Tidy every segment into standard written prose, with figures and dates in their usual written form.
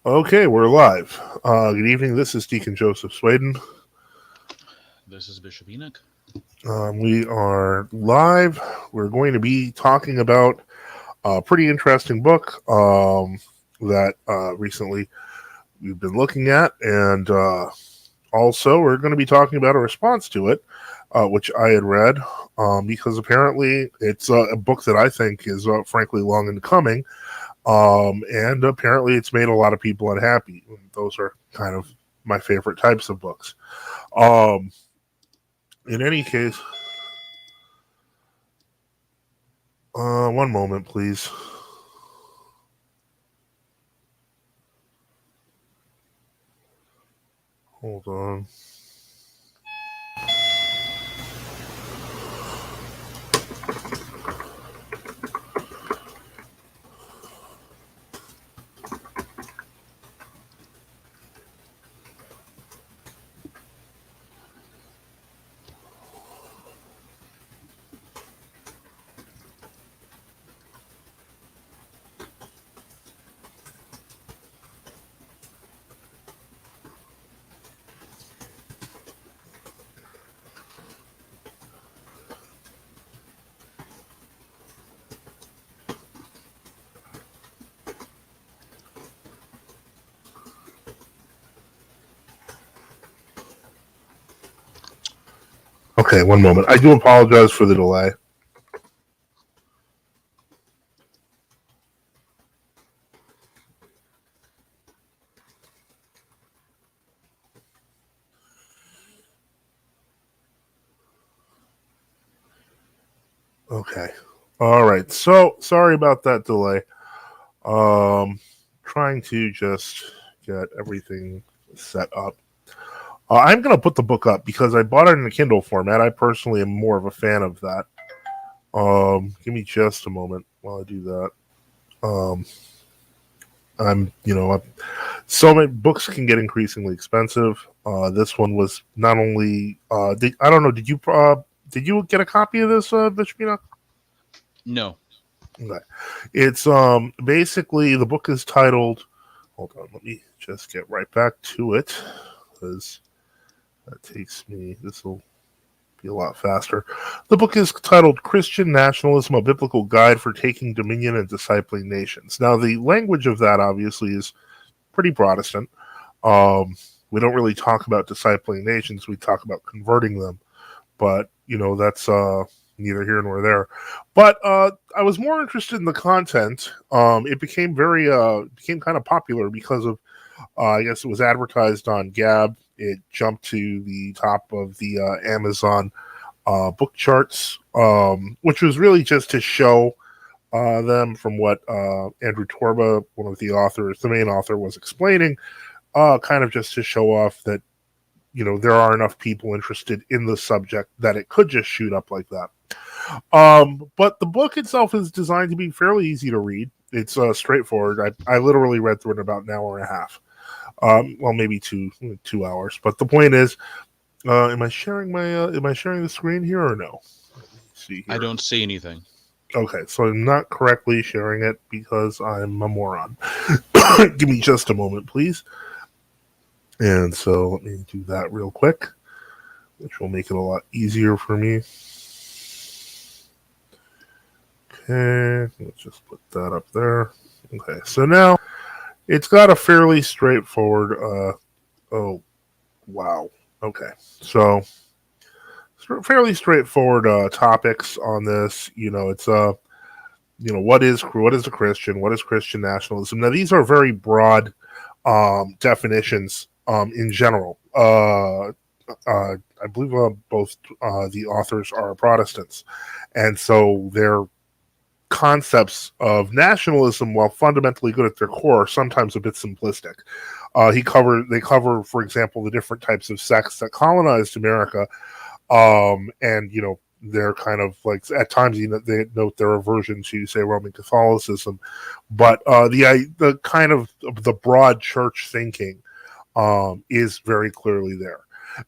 Okay, we're live. Good evening. This is Deacon Joseph Swaden. This is Bishop Enoch. We are live. We're going to be talking about a pretty interesting book that recently we've been looking at, and also we're going to be talking about a response to it, which I had read, because apparently it's a book that I think is frankly long in coming. And apparently it's made a lot of people unhappy. Those are kind of my favorite types of books. Um, in any case, one moment, please. Hold on. Okay, one moment. I do apologize for the delay. Okay. All right. So sorry about that delay. Um, trying to just get everything set up. I'm going to put the book up because I bought it in the Kindle format. I personally am more of a fan of that. Give me just a moment while I do that. Um, so many books can get increasingly expensive. This one was not only. I don't know. Did you get a copy of this, Bishop Enoch? No. Okay. It's basically the book is titled. Hold on, let me just get right back to it because that takes me. This will be a lot faster. The book is titled Christian Nationalism, a Biblical Guide for Taking Dominion and Discipling Nations. Now, the language of that obviously is pretty Protestant. We don't really talk about discipling nations, we talk about converting them. But, that's neither here nor there. But I was more interested in the content. It became kind of popular because of, I guess it was advertised on Gab. It jumped to the top of the Amazon book charts, which was really just to show them from what Andrew Torba, one of the authors, the main author, was explaining, kind of just to show off that, there are enough people interested in the subject that it could just shoot up like that. But the book itself is designed to be fairly easy to read. It's straightforward. I literally read through it in about an hour and a half. Well, maybe 2 hours. But the point is, am I sharing the screen here or no? Let me see here. I don't see anything. Okay, so I'm not correctly sharing it because I'm a moron. Give me just a moment, please. And so let me do that real quick, which will make it a lot easier for me. Okay, let's just put that up there. Okay, so now it's got a fairly straightforward, oh, wow. Okay, so fairly straightforward topics on this. It's what is a Christian? What is Christian nationalism? Now, these are very broad definitions in general. I believe both the authors are Protestants, and so their concepts of nationalism, while fundamentally good at their core, are sometimes a bit simplistic. They cover, for example, the different types of sects that colonized America, and they're kind of like, at times, they note their aversion to, say, Roman Catholicism, but the kind of the broad church thinking is very clearly there.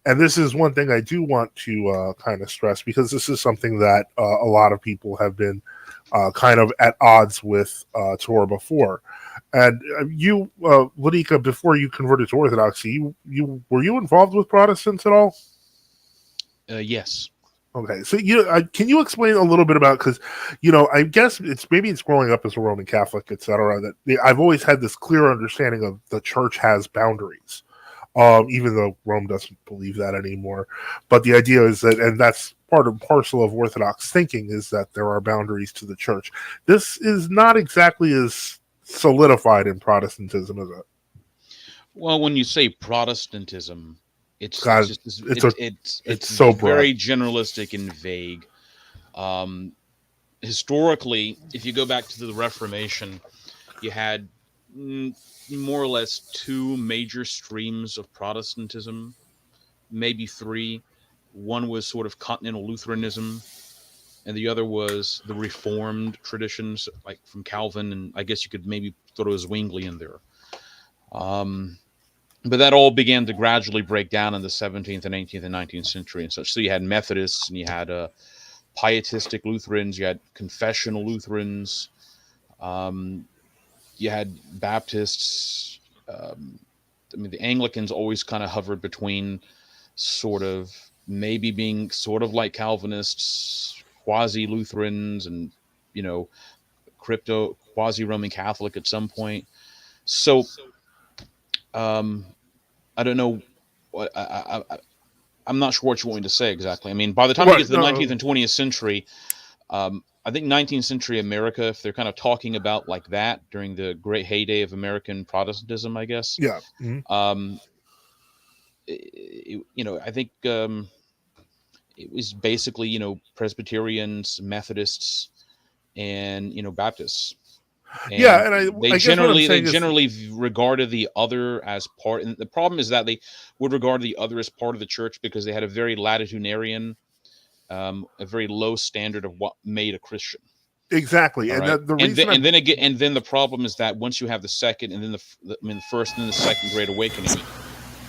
And this is one thing I do want to kind of stress, because this is something that a lot of people have been kind of at odds with Torah before. And Lanika, before you converted to Orthodoxy, you were you involved with Protestants at all? Yes. Okay, so can you explain a little bit about, because I guess it's growing up as a Roman Catholic, etc. That I've always had this clear understanding of the church has boundaries, even though Rome doesn't believe that anymore. But the idea is that, and that's part and parcel of Orthodox thinking, is that there are boundaries to the church. This is not exactly as solidified in Protestantism, is it? Well, when you say Protestantism, it's God, just it's so broad. very generalistic and vague. Historically, if you go back to the Reformation, you had more or less two major streams of Protestantism, maybe three. One was sort of continental Lutheranism, and the other was the Reformed traditions, like from Calvin, and I guess you could maybe throw Zwingli in there. But that all began to gradually break down in the 17th and 18th and 19th century and such. So you had Methodists, and you had pietistic Lutherans, you had confessional Lutherans, you had Baptists. The Anglicans always kind of hovered between sort of maybe being sort of like Calvinists, quasi-Lutherans, and, crypto quasi-Roman Catholic at some point. So I don't know what I'm not sure what you want me to say exactly. I mean, by the time you get to the 19th and 20th century, I think 19th century America, if they're kind of talking about like that during the great heyday of American Protestantism, I guess. Yeah. Mm-hmm. I think it was basically, Presbyterians, Methodists, and, Baptists. And yeah, and they generally regarded the other as part. And the problem is that they would regard the other as part of the church because they had a very latitudinarian, a very low standard of what made a Christian. Exactly, and then the problem is that once you have the second, and then the first and then the second Great Awakening,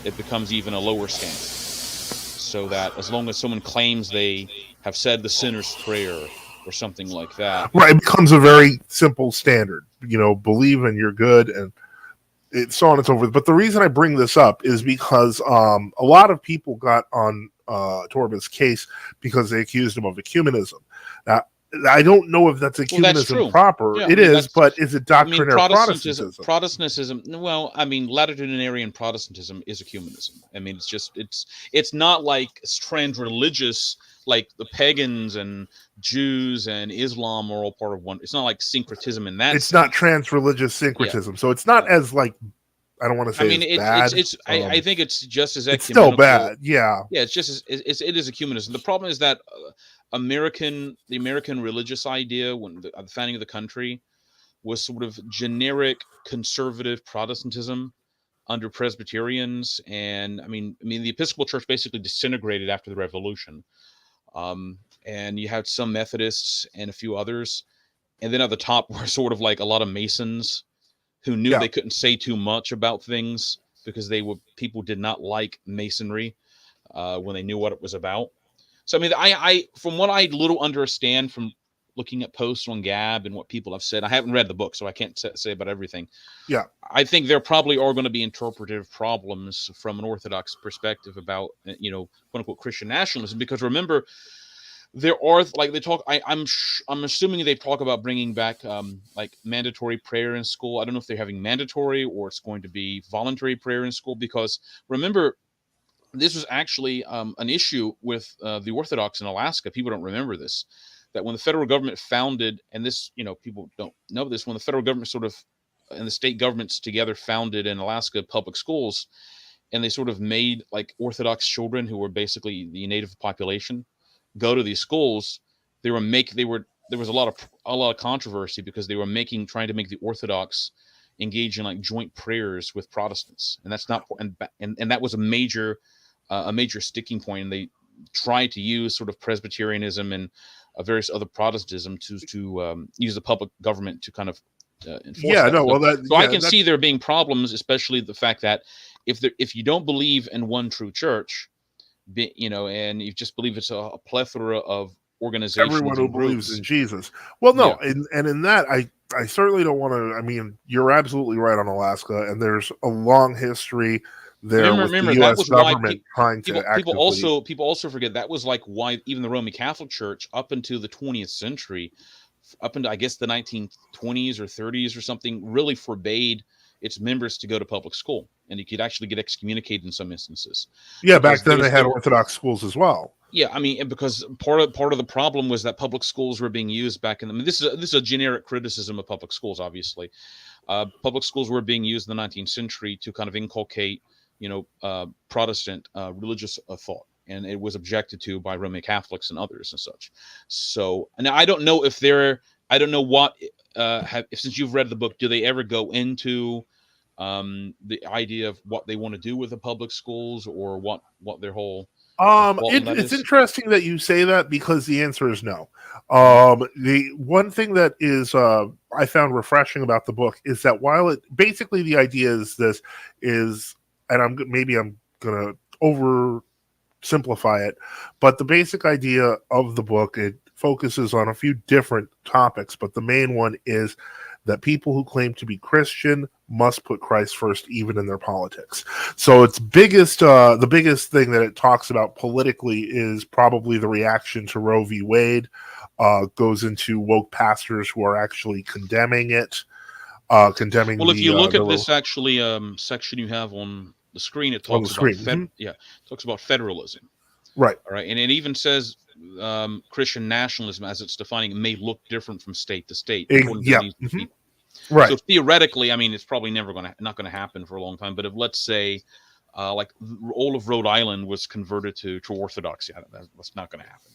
it becomes even a lower standard. So that as long as someone claims they have said the sinner's prayer or something like that, right, it becomes a very simple standard. Believe and you're good, and it's so on and so forth. But the reason I bring this up is because a lot of people got on Torben's case because they accused him of ecumenism. Now, I don't know if that's ecumenism proper. Yeah, it is, but is it doctrinaire Protestantism? Protestantism. Well, latitudinarian Protestantism is ecumenism. It's not like trans-religious, like the pagans and Jews and Islam are all part of one. It's not like syncretism in that. It's not trans-religious syncretism, so it's not as like. I don't want to say. Bad. I think it's just as it's still bad. Yeah. Yeah, it's just it is ecumenism. The problem is that the American religious idea when the founding of the country was sort of generic conservative Protestantism under Presbyterians, and the Episcopal Church basically disintegrated after the Revolution, and you had some Methodists and a few others, and then at the top were sort of like a lot of Masons who knew they couldn't say too much about things because people did not like Masonry when they knew what it was about. So I from what I little understand from looking at posts on Gab and what people have said, I haven't read the book, so I can't say about everything. Yeah, I think there probably are going to be interpretive problems from an Orthodox perspective about quote unquote Christian nationalism, because remember, there are like they talk. I'm assuming they talk about bringing back like mandatory prayer in school. I don't know if they're having mandatory or it's going to be voluntary prayer in school, because remember, this was actually an issue with the Orthodox in Alaska. People don't remember this, that when the federal government founded, and this, people don't know this, when the federal government sort of and the state governments together founded in Alaska public schools, and they sort of made like Orthodox children who were basically the native population go to these schools, there was a lot of controversy because they were trying to make the Orthodox engage in like joint prayers with Protestants, and that's not, and that was a major sticking point, and they tried to use sort of Presbyterianism and various other Protestantism to use the public government to kind of enforce that. I can see there being problems, especially the fact that if you don't believe in one true church, and you just believe it's a plethora of organizations everyone who and believes in groups. Jesus. Well, no, Yeah. and in that, I certainly don't want to. I mean, you're absolutely right on Alaska, and there's a long history there with the Remember that U.S. was why government trying to actively. people also forget that was like why even the Roman Catholic Church up into the 20th century, up into I guess the 1920s or 30s or something, really forbade its members to go to public school, and you could actually get excommunicated in some instances Yeah, back because then they had Orthodox schools as well. yeah, I mean, and because part of the problem was that public schools were being used back in the. I mean, this is a generic criticism of public schools. Obviously, public schools were being used in the 19th century to kind of inculcate, Protestant religious thought, and it was objected to by Roman Catholics and others and such. So now I don't know if I don't know what since you've read the book, do they ever go into the idea of what they want to do with the public schools or what their whole thought on that It's is? interesting that you say that because the answer is no. Mhm. The one thing that is I found refreshing about the book is that while it basically the idea is this is, and I'm gonna oversimplify it, but the basic idea of the book, it focuses on a few different topics, but the main one is that people who claim to be Christian must put Christ first, even in their politics. So the biggest thing that it talks about politically is probably the reaction to Roe v. Wade. Goes into woke pastors who are actually condemning it, condemning Well, if you look at the this actually section you have on the screen, it on the talks about screen. Mhm. talks about federalism. Right. All right, and it even says Christian nationalism, as it's defining, it may look different from state to state according to Yeah. these Mhm. people. So Right. theoretically, I mean, it's probably not going to happen for a long time. But if let's say, like all of Rhode Island was converted to Orthodoxy, that's not going to happen.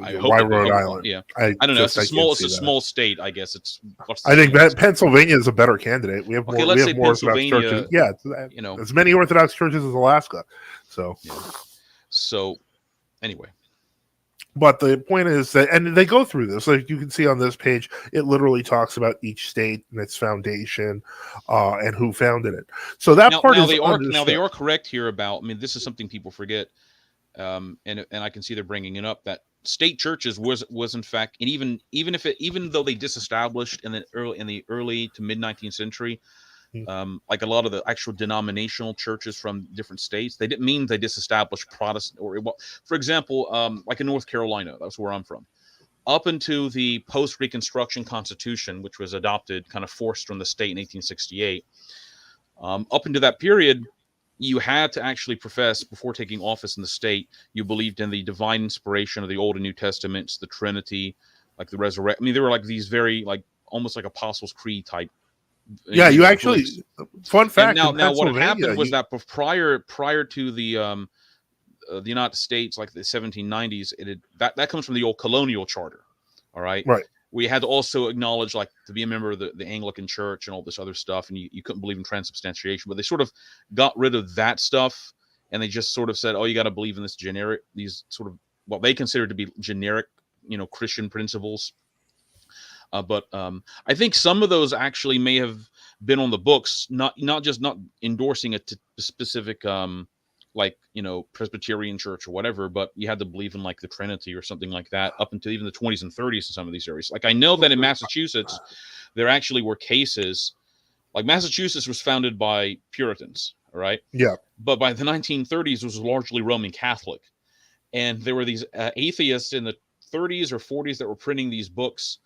I hope Why it. Rhode Island? Yeah, I don't know. I can't It's see a that. small state, I guess. It's what's the I think smallest? Pennsylvania is a better candidate. Okay, We let's have say more Orthodox churches. Pennsylvania. Yeah, You know, as many Orthodox churches as Alaska. So, yeah. So anyway, but the point is that, and they go through this, like you can see on this page, it literally talks about each state and its foundation, and who founded it. So that part is now they understood. are correct here about. I mean, this is something people forget, and I can see they're bringing it up that state churches was in fact, and even though they disestablished in the early to mid 19th century, like a lot of the actual denominational churches from different states, they didn't mean they disestablished Protestant or well, for example, like in North Carolina, that's where I'm from. Up into the post Reconstruction Constitution, which was adopted, kind of forced from the state in 1868, up into that period, you had to actually profess before taking office in the state. You believed in the divine inspiration of the Old and New Testaments, the Trinity, like the resurrection. I mean, there were like these very like almost like Apostles' Creed type Yeah, you beliefs. actually, fun And fact, in now what had Pennsylvania, happened was that prior to the United States, like the 1790s, that comes from the old colonial charter. All right. right. We had to also acknowledge, like, to be a member of the Anglican Church and all this other stuff, and you couldn't believe in transubstantiation, but they sort of got rid of that stuff, and they just sort of said, oh, you got to believe in these sort of what they consider to be generic, Christian principles. But I think some of those actually may have been on the books, not endorsing a specific like Presbyterian church or whatever, but you had to believe in like the Trinity or something like that up until even the 20s and 30s in some of these areas. Like I know that in Massachusetts, there actually were cases. Like Massachusetts was founded by Puritans, all right? Yeah. But by the 1930s, it was largely Roman Catholic, and there were these atheists in the 30s or 40s that were printing these books,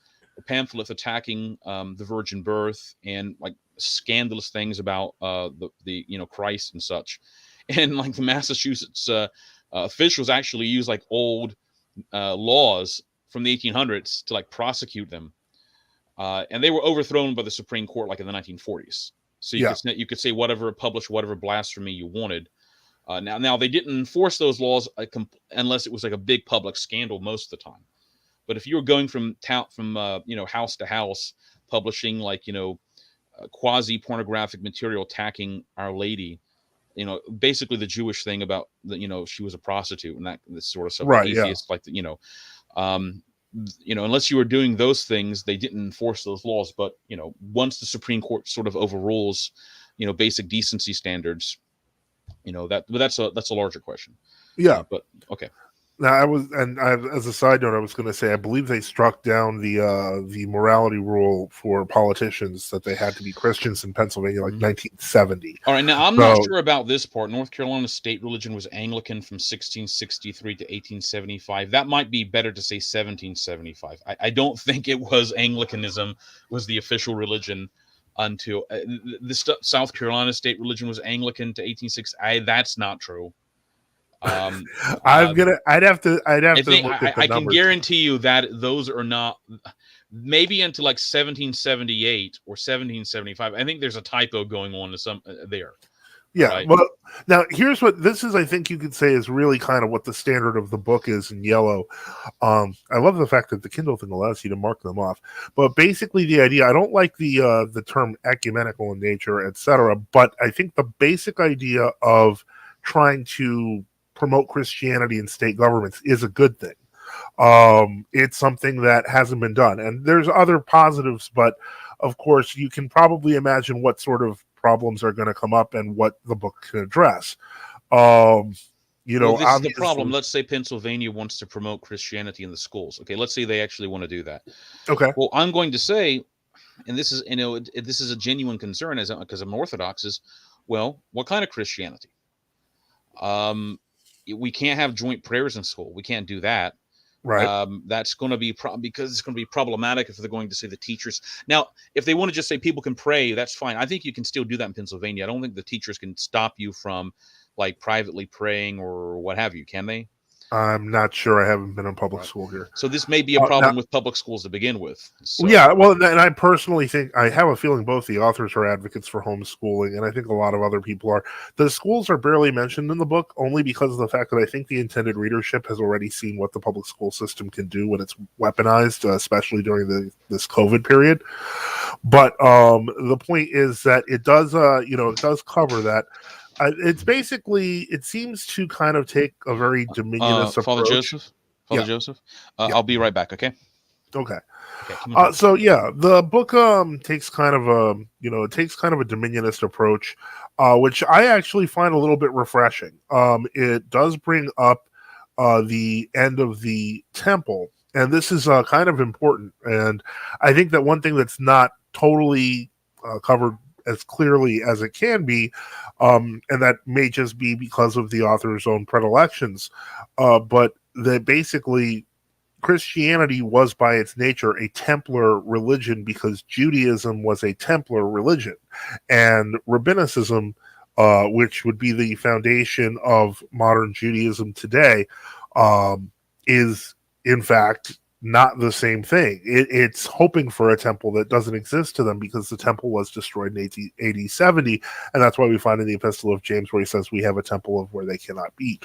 pamphlets attacking the virgin birth and like scandalous things about the Christ and such. And like the Massachusetts officials actually used like old laws from the 1800s to like prosecute them, and they were overthrown by the Supreme Court like in the 1940s. So you could say publish whatever blasphemy you wanted. Now they didn't enforce those laws unless it was like a big public scandal most of the time. But if you were going from house to house, publishing like quasi pornographic material attacking Our Lady, basically the Jewish thing about she was a prostitute and that this sort of stuff. Right. Atheists like unless you were doing those things, they didn't enforce those laws. But once the Supreme Court sort of overrules, basic decency standards, that's a larger question. Yeah. But okay. Now, as a side note, I was going to say, I believe they struck down the morality rule for politicians that they had to be Christians in Pennsylvania, like 1970. All right, now I'm not So, sure about this part. North Carolina's state religion was Anglican from 1663 to 1875. That might be better to say 1775. I don't think it was Anglicanism was the official religion until South Carolina state religion was Anglican to 1860. That's not true. I'd have to I think look at the I can numbers. guarantee you that those are not, maybe into like 1778 or 1775. I think there's a typo going on to some there. Yeah. Right. Well, now here's what this is. I think you could say is really kind of what the standard of the book is in yellow. I love the fact that the Kindle thing allows you to mark them off. But basically, the idea, I don't like the term ecumenical in nature, etc. But I think the basic idea of trying to promote Christianity in state governments is a good thing. It's something that hasn't been done, and there's other positives, but of course you can probably imagine what sort of problems are going to come up and what the book can address. This is the problem. Let's say Pennsylvania wants to promote Christianity in the schools. Okay, let's say they actually want to do that. Okay. Well, I'm going to say, and this is this is a genuine concern because I'm Orthodox. Is, well, what kind of Christianity? We can't have joint prayers in school. We can't do that. Right. That's going to be because it's going to be problematic if they're going to say the teachers. Now, if they want to just say people can pray, that's fine. I think you can still do that in Pennsylvania. I don't think the teachers can stop you from like privately praying or what have you. Can they? I'm not sure. I haven't been in public school here. So this may be a problem with public schools to begin with. So. Yeah, well, and I personally think, I have a feeling both the authors are advocates for homeschooling, and I think a lot of other people are. The schools are barely mentioned in the book, only because of the fact that I think the intended readership has already seen what the public school system can do when it's weaponized, especially during this COVID period. But the point is that it does, it does cover that. It's basically, it seems to kind of take a very dominionist approach. Father Joseph? Joseph? I'll be right back, okay? Okay. So yeah, the book takes kind of a dominionist approach, which I actually find a little bit refreshing. It does bring up the end of the temple, and this is kind of important. And I think that one thing that's not totally covered as clearly as it can be, and that may just be because of the author's own predilections, but that basically Christianity was by its nature a Templar religion because Judaism was a Templar religion, and Rabbinicism, which would be the foundation of modern Judaism today, is in fact not the same thing. It's hoping for a temple that doesn't exist to them because the temple was destroyed in AD 70, and that's why we find in the Epistle of James where he says we have a temple of where they cannot eat.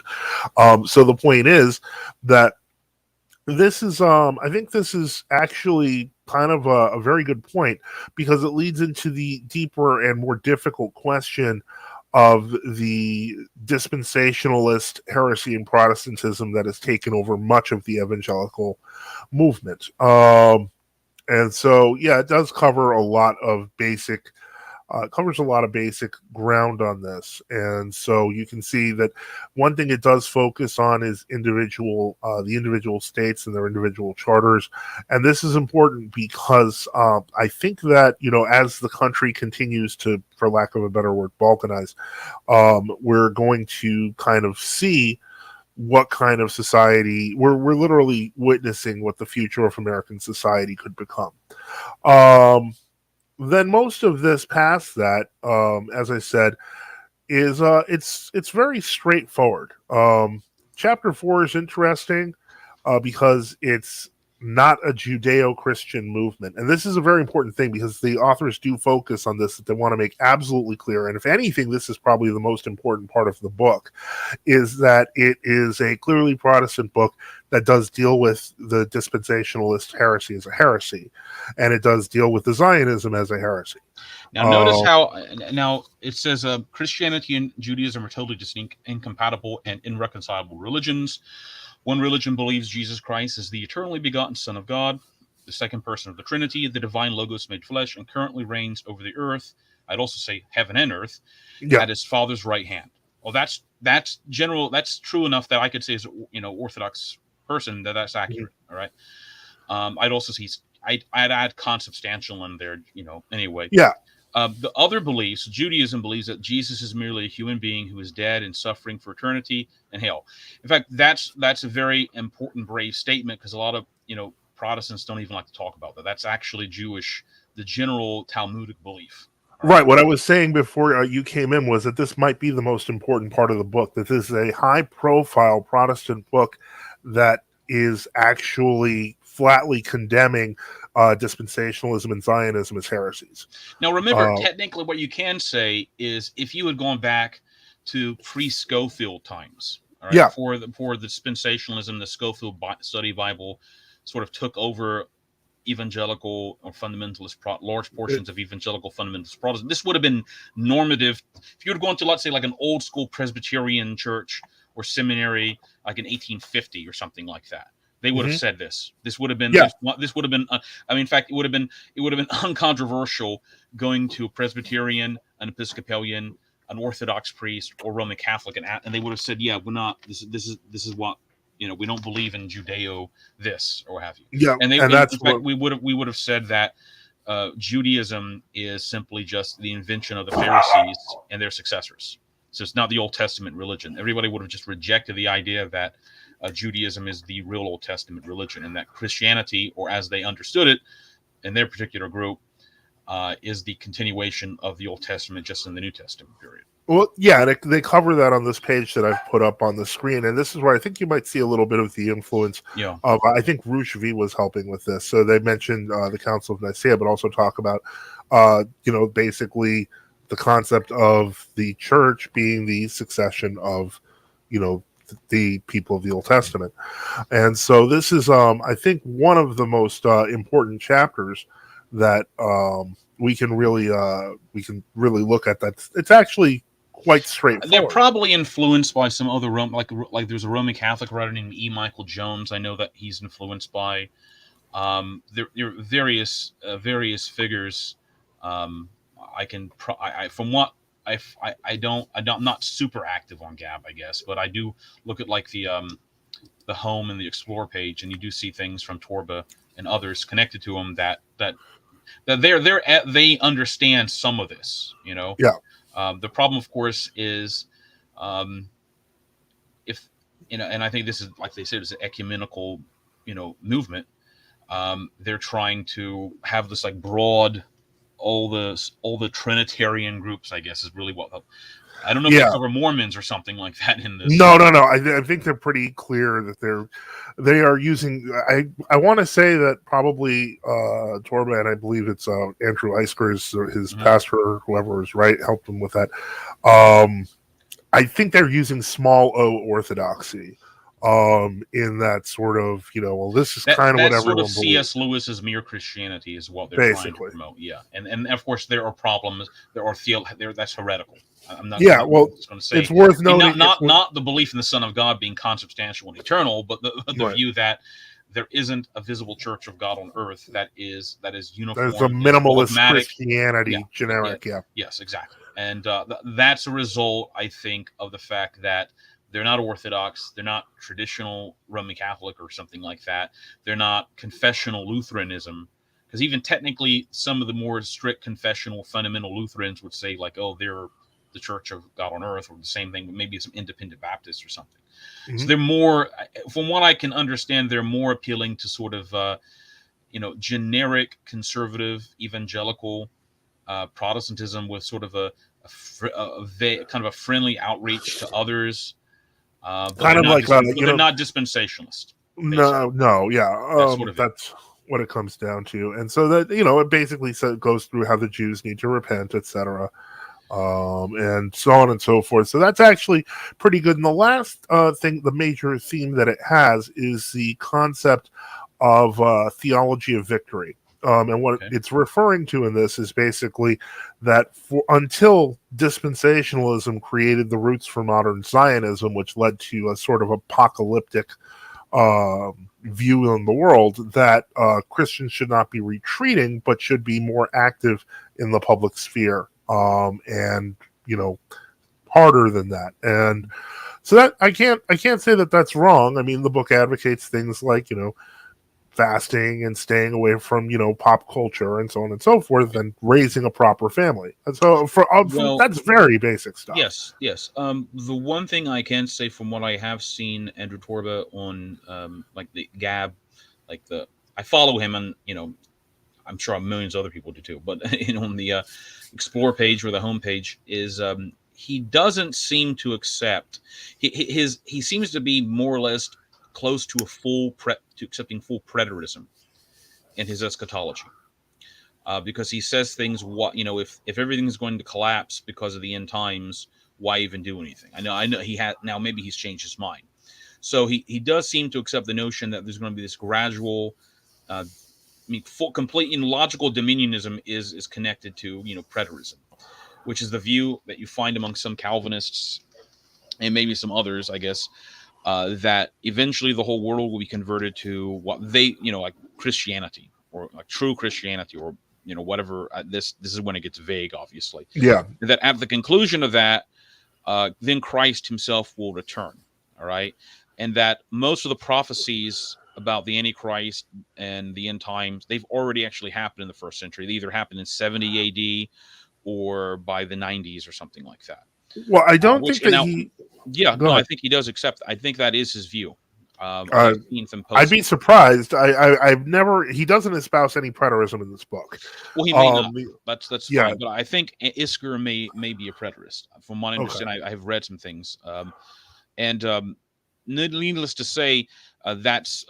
So the point is that this is, I think this is actually kind of a very good point because it leads into the deeper and more difficult question of the dispensationalist heresy and Protestantism that has taken over much of the evangelical movement. And so, yeah, it does cover a lot of basic ground on this. And so you can see that one thing it does focus on is the individual states and their individual charters. And this is important because I think that, as the country continues to, for lack of a better word, balkanize, we're going to kind of see what kind of society we're literally witnessing what the future of American society could become. Then most of this past that, as I said, is it's very straightforward. Chapter 4 is interesting because it's not a Judeo-Christian movement. And this is a very important thing because the authors do focus on this, that they want to make absolutely clear. And if anything, this is probably the most important part of the book, is that it is a clearly Protestant book that does deal with the dispensationalist heresy as a heresy. And it does deal with the Zionism as a heresy. Now, notice how it says Christianity and Judaism are totally distinct, incompatible, and irreconcilable religions. One religion believes Jesus Christ is the eternally begotten Son of God, the second person of the Trinity, the divine Logos made flesh, and currently reigns over the earth. I'd also say heaven and earth, at his Father's right hand. Well, that's general. That's true enough that I could say as Orthodox person that's accurate. All right. I'd also see I'd add consubstantial in there. Anyway. Yeah. The other beliefs, Judaism believes that Jesus is merely a human being who is dead and suffering for eternity in hell. In fact, that's a very important, brave statement, because a lot of Protestants don't even like to talk about that. That's actually Jewish, the general Talmudic belief. Right. What I was saying before you came in was that this might be the most important part of the book. That this is a high-profile Protestant book that is actually flatly condemning dispensationalism and Zionism as heresies. Now, remember, technically, what you can say is, if you had gone back to pre-Scofield times, all right, before the dispensationalism, the Scofield Study Bible sort of took over evangelical or fundamentalist, large portions of evangelical fundamentalist Protestant. This would have been normative. If you were going to, let's say, like an old school Presbyterian church or seminary, like in 1850 or something like that, they would have said this. This would have been. This would have been. In fact, it would have been uncontroversial going to a Presbyterian, an Episcopalian, an Orthodox priest, or Roman Catholic, and they would have said, "Yeah, we're not. This is what." We don't believe in Judeo this or have you. Yeah, and that's in fact, we would have said that Judaism is simply just the invention of the Pharisees and their successors. So it's not the Old Testament religion. Everybody would have just rejected the idea that Judaism is the real Old Testament religion, and that Christianity, or as they understood it in their particular group, is the continuation of the Old Testament, just in the New Testament period. Well, yeah, they cover that on this page that I've put up on the screen, and this is where I think you might see a little bit of the influence of, I think Rush V was helping with this. So they mentioned the Council of Nicaea, but also talk about, basically the concept of the church being the succession of, the people of the Old Testament. And so this is, I think, one of the most important chapters that we can really look at. That it's actually quite straightforward. They're probably influenced by some other like there's a Roman Catholic writer named E. Michael Jones. I know that he's influenced by there are various figures. I'm not super active on Gab, I guess, but I do look at like the home and the explore page, and you do see things from Torba and others connected to them that they understand some of this, Yeah. The problem, of course, is if and I think this is, like they said, it's an ecumenical, movement. They're trying to have this like broad, all the Trinitarian groups, I guess, is really what. I don't know if they cover Mormons or something like that in this. No. I think they're pretty clear that they are using. I want to say that probably Torba, and I believe it's Andrew Eisker's, his pastor or whoever is right, helped him with that. I think they're using small O orthodoxy in that sort of, this is kind of what everyone sort of believes. C.S. Lewis's Mere Christianity is what they're trying to promote. Yeah, and of course there are problems. That's heretical. I'm not. Yeah, going to say it's worth noting. Not the belief in the Son of God being consubstantial and eternal, but the view that there isn't a visible Church of God on earth that is uniform. There's a minimalist Christianity, generic. Yes, exactly. And that's a result, I think, of the fact that they're not Orthodox, they're not traditional Roman Catholic or something like that. They're not confessional Lutheranism, because even technically, some of the more strict confessional fundamental Lutherans would say, like, oh, they're the Church of God on earth, or the same thing, but maybe some independent Baptists or something. Mm-hmm. So they're more, from what I can understand, they're more appealing to sort of, generic conservative evangelical Protestantism with sort of a kind of a friendly outreach to others. Kind of like they're not dispensationalist. Basically. No, yeah, that's what it comes down to. And so that it basically goes through how the Jews need to repent, etc., and so on and so forth. So that's actually pretty good. And the last thing, the major theme that it has, is the concept of theology of victory. And what it's referring to in this is basically that until dispensationalism created the roots for modern Zionism, which led to a sort of apocalyptic view in the world, that Christians should not be retreating, but should be more active in the public sphere, and harder than that. And so that I can't say that that's wrong. I mean, the book advocates things like, fasting and staying away from, pop culture and so on and so forth, and raising a proper family. And so that's very basic stuff. Yes. The one thing I can say from what I have seen Andrew Torba on, like the Gab, I follow him, and I'm sure millions of other people do too. But on the Explore page or the homepage is, he doesn't seem to accept. He seems to be more or less close to accepting full preterism in his eschatology, because he says things. If everything's going to collapse because of the end times, why even do anything? I know he had now. Maybe he's changed his mind. So he does seem to accept the notion that there's going to be this gradual. Complete logical dominionism is connected to preterism, which is the view that you find among some Calvinists and maybe some others, I guess, that eventually the whole world will be converted to what they like Christianity, or like true Christianity, or whatever. This is when it gets vague, obviously. Yeah. That at the conclusion of that, then Christ himself will return. All right, and that most of the prophecies about the Antichrist and the end times, they've already actually happened in the first century. They either happened in 70 AD or by the 90s or something like that. Well, I don't think that he... Yeah, no, I think he does accept. I think that is his view. I've seen some posts. I'd be surprised. I've never... He doesn't espouse any preterism in this book. Well, he may not. That's fine. But I think Isker may be a preterist. From what I understand, I have read some things. Needless to say, that's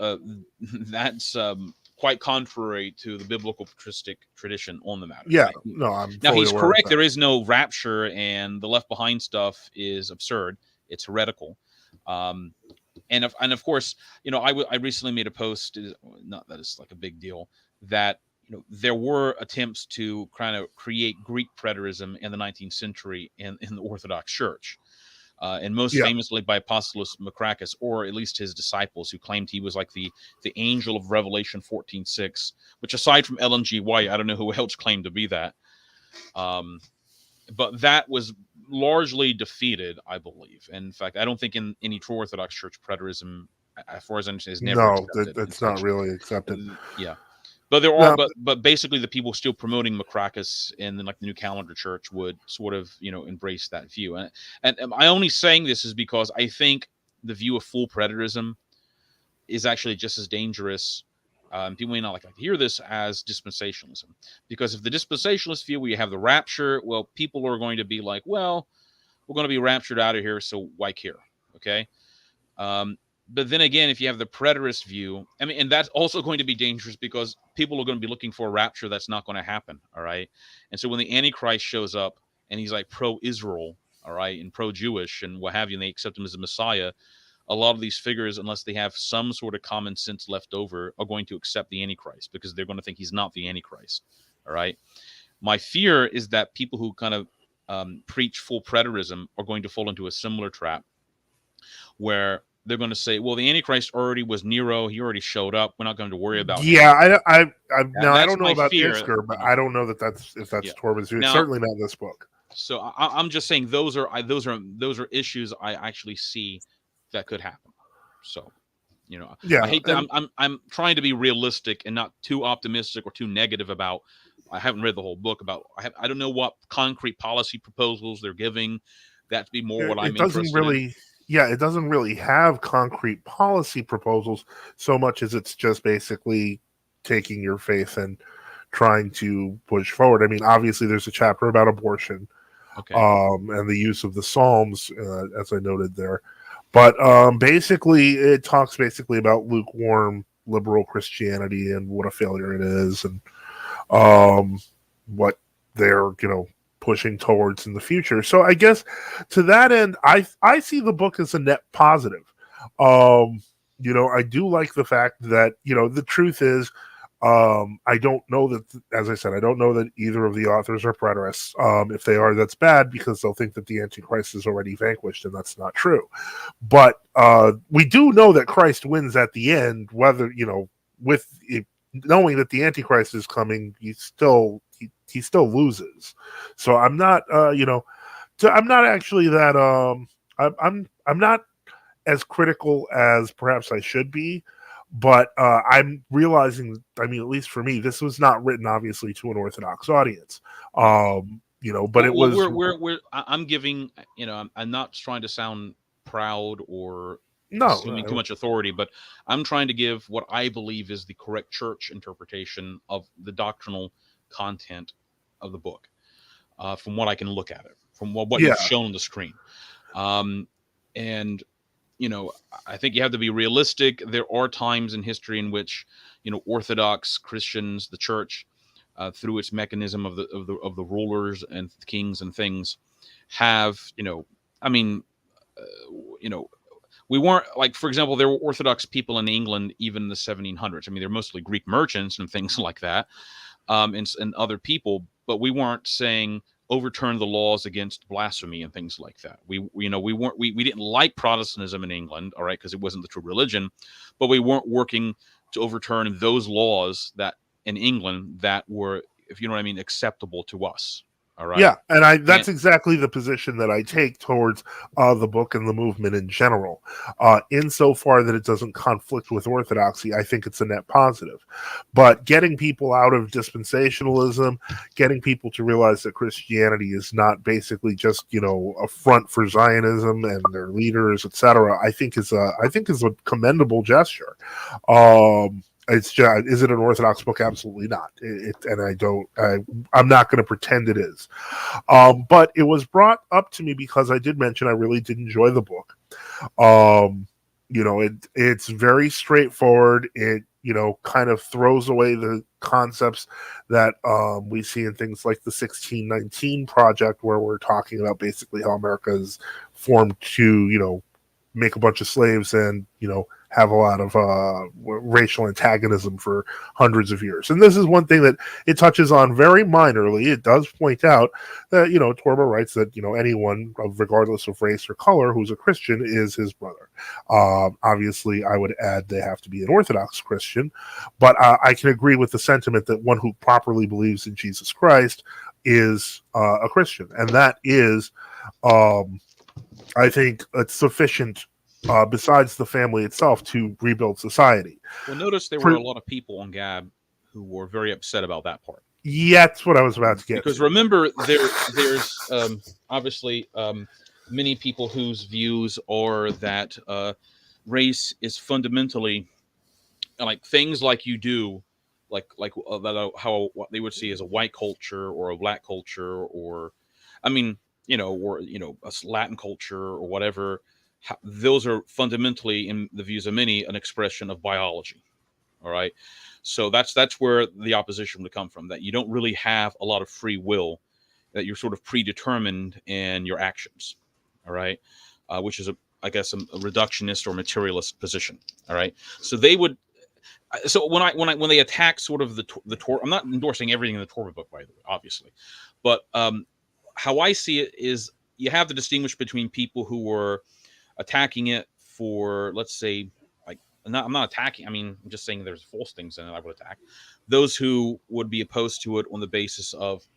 quite contrary to the biblical patristic tradition on the matter. Yeah, right? Now he's correct. There is no rapture, and the Left Behind stuff is absurd. It's heretical. And of course, I recently made a post. Not that it's like a big deal, that there were attempts to kind of create Greek preterism in the 19th century in the Orthodox Church. And most famously by Apostolos Makrakis, or at least his disciples, who claimed he was like the angel of Revelation 14:6, which, aside from Ellen G. White, I don't know who else claimed to be that. But that was largely defeated, I believe. And in fact, I don't think in any true Orthodox Church preterism, as far as I understand, is never accepted. It's not really accepted. Yeah. But there are, but basically, the people still promoting Makrakis in the New Calendar Church would sort of, embrace that view. And I only saying this is because I think the view of full preterism is actually just as dangerous. People may not like to hear this as dispensationalism, because if the dispensationalist view, where you have the rapture, well, people are going to be like, well, we're going to be raptured out of here, so why care? Okay. But then again, if you have the preterist view, and that's also going to be dangerous, because people are going to be looking for a rapture that's not going to happen. All right. And so when the Antichrist shows up and he's like pro-Israel, all right, and pro-Jewish and what have you, and they accept him as a Messiah, a lot of these figures, unless they have some sort of common sense left over, are going to accept the Antichrist, because they're going to think he's not the Antichrist. All right. My fear is that people who kind of preach full preterism are going to fall into a similar trap, where they're going to say, well, the Antichrist already was Nero. He already showed up. We're not going to worry about him. Yeah, I don't know about Isker, but I don't know that's Torba's view. It's certainly not this book. So I'm just saying those are issues I actually see that could happen. So, I hate that. I'm trying to be realistic and not too optimistic or too negative about. I haven't read the whole book about. I don't know what concrete policy proposals they're giving. That to be more what I'm interested in. Yeah, it doesn't really have concrete policy proposals so much as it's just basically taking your faith and trying to push forward. I mean, obviously, there's a chapter about abortion, and the use of the Psalms, as I noted there. But basically, it talks about lukewarm liberal Christianity and what a failure it is, and what they're pushing towards in the future. So I guess to that end, I see the book as a net positive. I do like the fact that the truth is, I don't know that, as I said, I don't know that either of the authors are preterists. If they are, that's bad, because they'll think that the Antichrist is already vanquished, and that's not true. But we do know that Christ wins at the end, whether with it, knowing that the Antichrist is coming, he still loses. So I'm not So I'm not actually that. I'm not as critical as perhaps I should be, but I'm realizing. I mean, at least for me, this was not written obviously to an Orthodox audience. Right. But it Well, was I'm giving, I'm not trying to sound proud or assuming too no. much authority, but I'm trying to give what I believe is the correct church interpretation of the doctrinal content of the book, from what I can look at it, from what Yeah, you've shown on the screen. Um, and, I think you have to be realistic. There are times in history in which, Orthodox Christians, the church, through its mechanism of the rulers and kings and things, have, I mean, you know, we weren't like, for example, there were Orthodox people in England even in the 1700s. I mean, they're mostly Greek merchants and things like that, and other people, but we weren't saying overturn the laws against blasphemy and things like that. We didn't like Protestantism in England, all right, because it wasn't the true religion, but we weren't working to overturn those laws that in England that were, if you know what I mean, acceptable to us. All right. yeah, and And that's exactly the position that I take towards the book and the movement in general. Insofar that it doesn't conflict with orthodoxy, I think it's a net positive. But getting people out of dispensationalism, getting people to realize that Christianity is not basically just a front for Zionism and their leaders, etc., I think is a commendable gesture. It's just, is it an orthodox book? Absolutely not. And I'm not going to pretend it is. But it was brought up to me because I did mention I really did enjoy the book. It's very straightforward. It kind of throws away the concepts that we see in things like the 1619 Project, where we're talking about basically how America is formed to make a bunch of slaves and have a lot of racial antagonism for hundreds of years. And this is one thing that it touches on very minorly. It does point out that Torba writes that anyone regardless of race or color who's a Christian is his brother. Obviously I would add they have to be an Orthodox Christian, but I can agree with the sentiment that one who properly believes in Jesus Christ is a Christian, and that is I think it's sufficient, besides the family itself, to rebuild society. well, notice there were For, a lot of people on Gab who were very upset about that part. yeah, that's what I was about to get Because to. remember, there's obviously many people whose views are that race is fundamentally like things like you do, how what they would see as a white culture or a black culture, or I mean, or a Latin culture or whatever. Those are fundamentally, in the views of many, an expression of biology. All right. So that's where the opposition would come from, that you don't really have a lot of free will, that you're sort of predetermined in your actions. All right. Which is I guess a reductionist or materialist position. All right. So they would, so when they attack sort of the Torah, I'm not endorsing everything in the Torah book, by the way, obviously, but how I see it is you have to distinguish between people who were attacking it for, let's say, like, I'm not attacking. I mean, I'm just saying there's false things in it I would attack. Those who would be opposed to it on the basis of,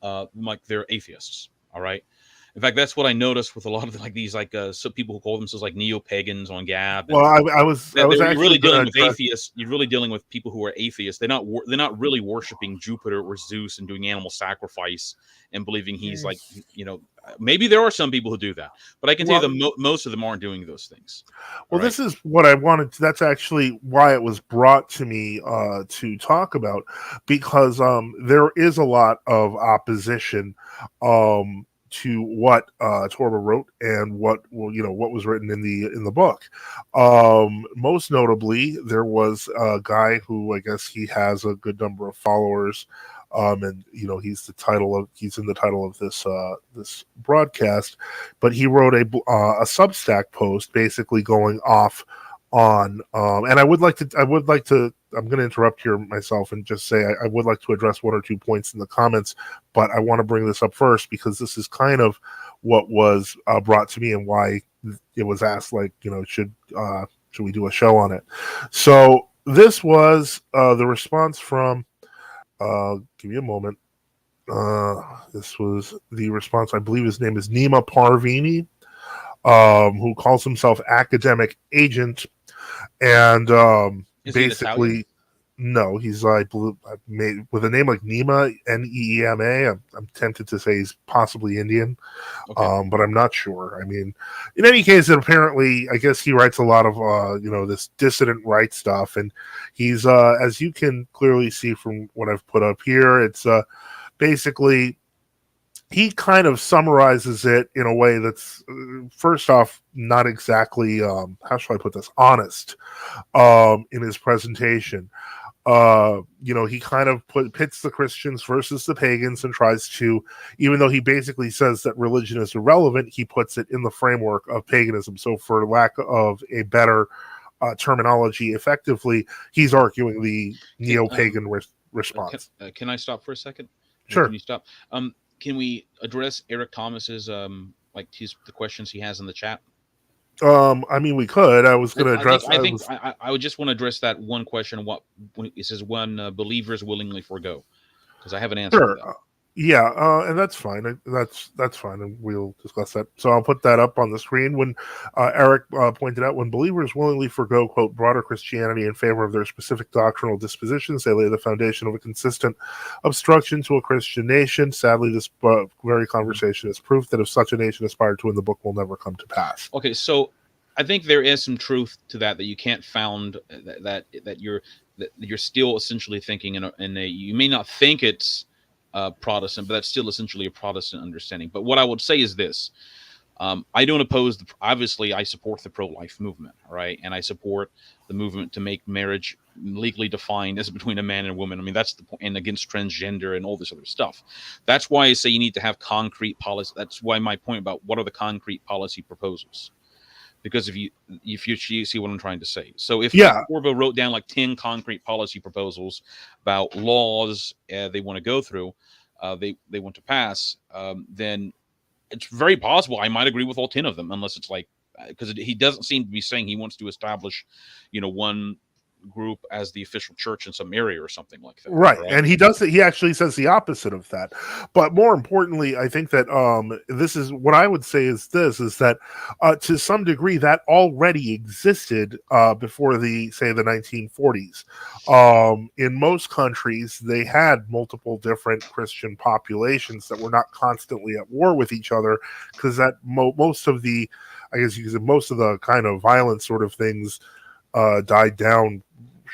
like, they're atheists. All right. In fact, that's what I noticed with a lot of like these some people who call themselves like neo pagans on Gab, Well, and I was you're actually really going dealing to with address. atheists. You're really dealing with people who are atheists. They're not really worshiping Jupiter or Zeus and doing animal sacrifice and believing he's like, maybe there are some people who do that, but I can tell you Well, most of them aren't doing those things. All well, right. this is what I wanted. That's actually why it was brought to me to talk about, because there is a lot of opposition to what Torba wrote and what was written in the book. Most notably, there was a guy who I guess he has a good number of followers. And he's in the title of this broadcast, but he wrote a Substack post basically going off on, and I would like to, I'm going to interrupt here myself and just say I would like to address one or two points in the comments, but I want to bring this up first because this is kind of what was brought to me and why it was asked, like, should we do a show on it? So this was the response from, give me a moment. This was the response. I believe his name is Neema Parvini, who calls himself academic agent, and Is he an Italian? basically, no, he's I believe made with a name like Neema, Neema. I'm tempted to say he's possibly Indian, Okay. but I'm not sure. I mean, in any case, apparently, I guess he writes a lot of this dissident right stuff, and he's as you can clearly see from what I've put up here, it's basically he kind of summarizes it in a way that's first off not exactly how shall I put this, honest in his presentation. He kind of pits the Christians versus the pagans and tries to, even though he basically says that religion is irrelevant, he puts it in the framework of paganism. So for lack of a better terminology, effectively, he's arguing the neo-pagan response. Can I stop for a second? Sure. Can you stop? Can we address Eric Thomas's the questions he has in the chat? I mean, we could. I was going to address. I would just want to address that one question. What it says when believers willingly forego, because I have an answer. Sure. To that. Yeah, and that's fine. That's fine, and we'll discuss that. So I'll put that up on the screen. When Eric pointed out, when believers willingly forgo, quote, broader Christianity in favor of their specific doctrinal dispositions, they lay the foundation of a consistent obstruction to a Christian nation. Sadly, this very conversation is proof that if such a nation aspired to win, the book will never come to pass. Okay, so I think there is some truth to that you can't found that you're still essentially thinking in a you may not think it's Protestant, but that's still essentially a Protestant understanding. But what I would say is this: I don't oppose obviously I support the pro-life movement, right? And I support the movement to make marriage legally defined as between a man and a woman. I mean, that's the point, and against transgender and all this other stuff. That's why I say you need to have concrete policy. That's why my point about what are the concrete policy proposals. Because if you see what I'm trying to say. So if Orville wrote down like 10 concrete policy proposals about laws they want to go through, they want to pass, then it's very possible I might agree with all 10 of them, unless it's like, because he doesn't seem to be saying he wants to establish, one group as the official church in some area or something like that. Right. And he does it. He actually says the opposite of that. But more importantly, I think that this is what I would say is that to some degree that already existed before the 1940s. In most countries, they had multiple different Christian populations that were not constantly at war with each other, because that most of the, I guess you could say, most of the kind of violent sort of things died down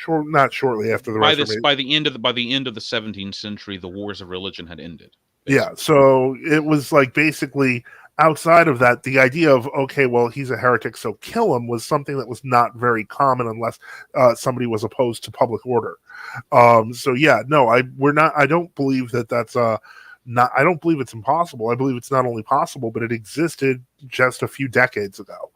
not shortly after the Reformation. By the end of the 17th century, the wars of religion had ended. Basically. Yeah, so it was like basically outside of that, the idea of, okay, well, he's a heretic, so kill him, was something that was not very common unless somebody was opposed to public order. So yeah, no, I don't believe that that's not. I don't believe it's impossible. I believe it's not only possible, but it existed just a few decades ago.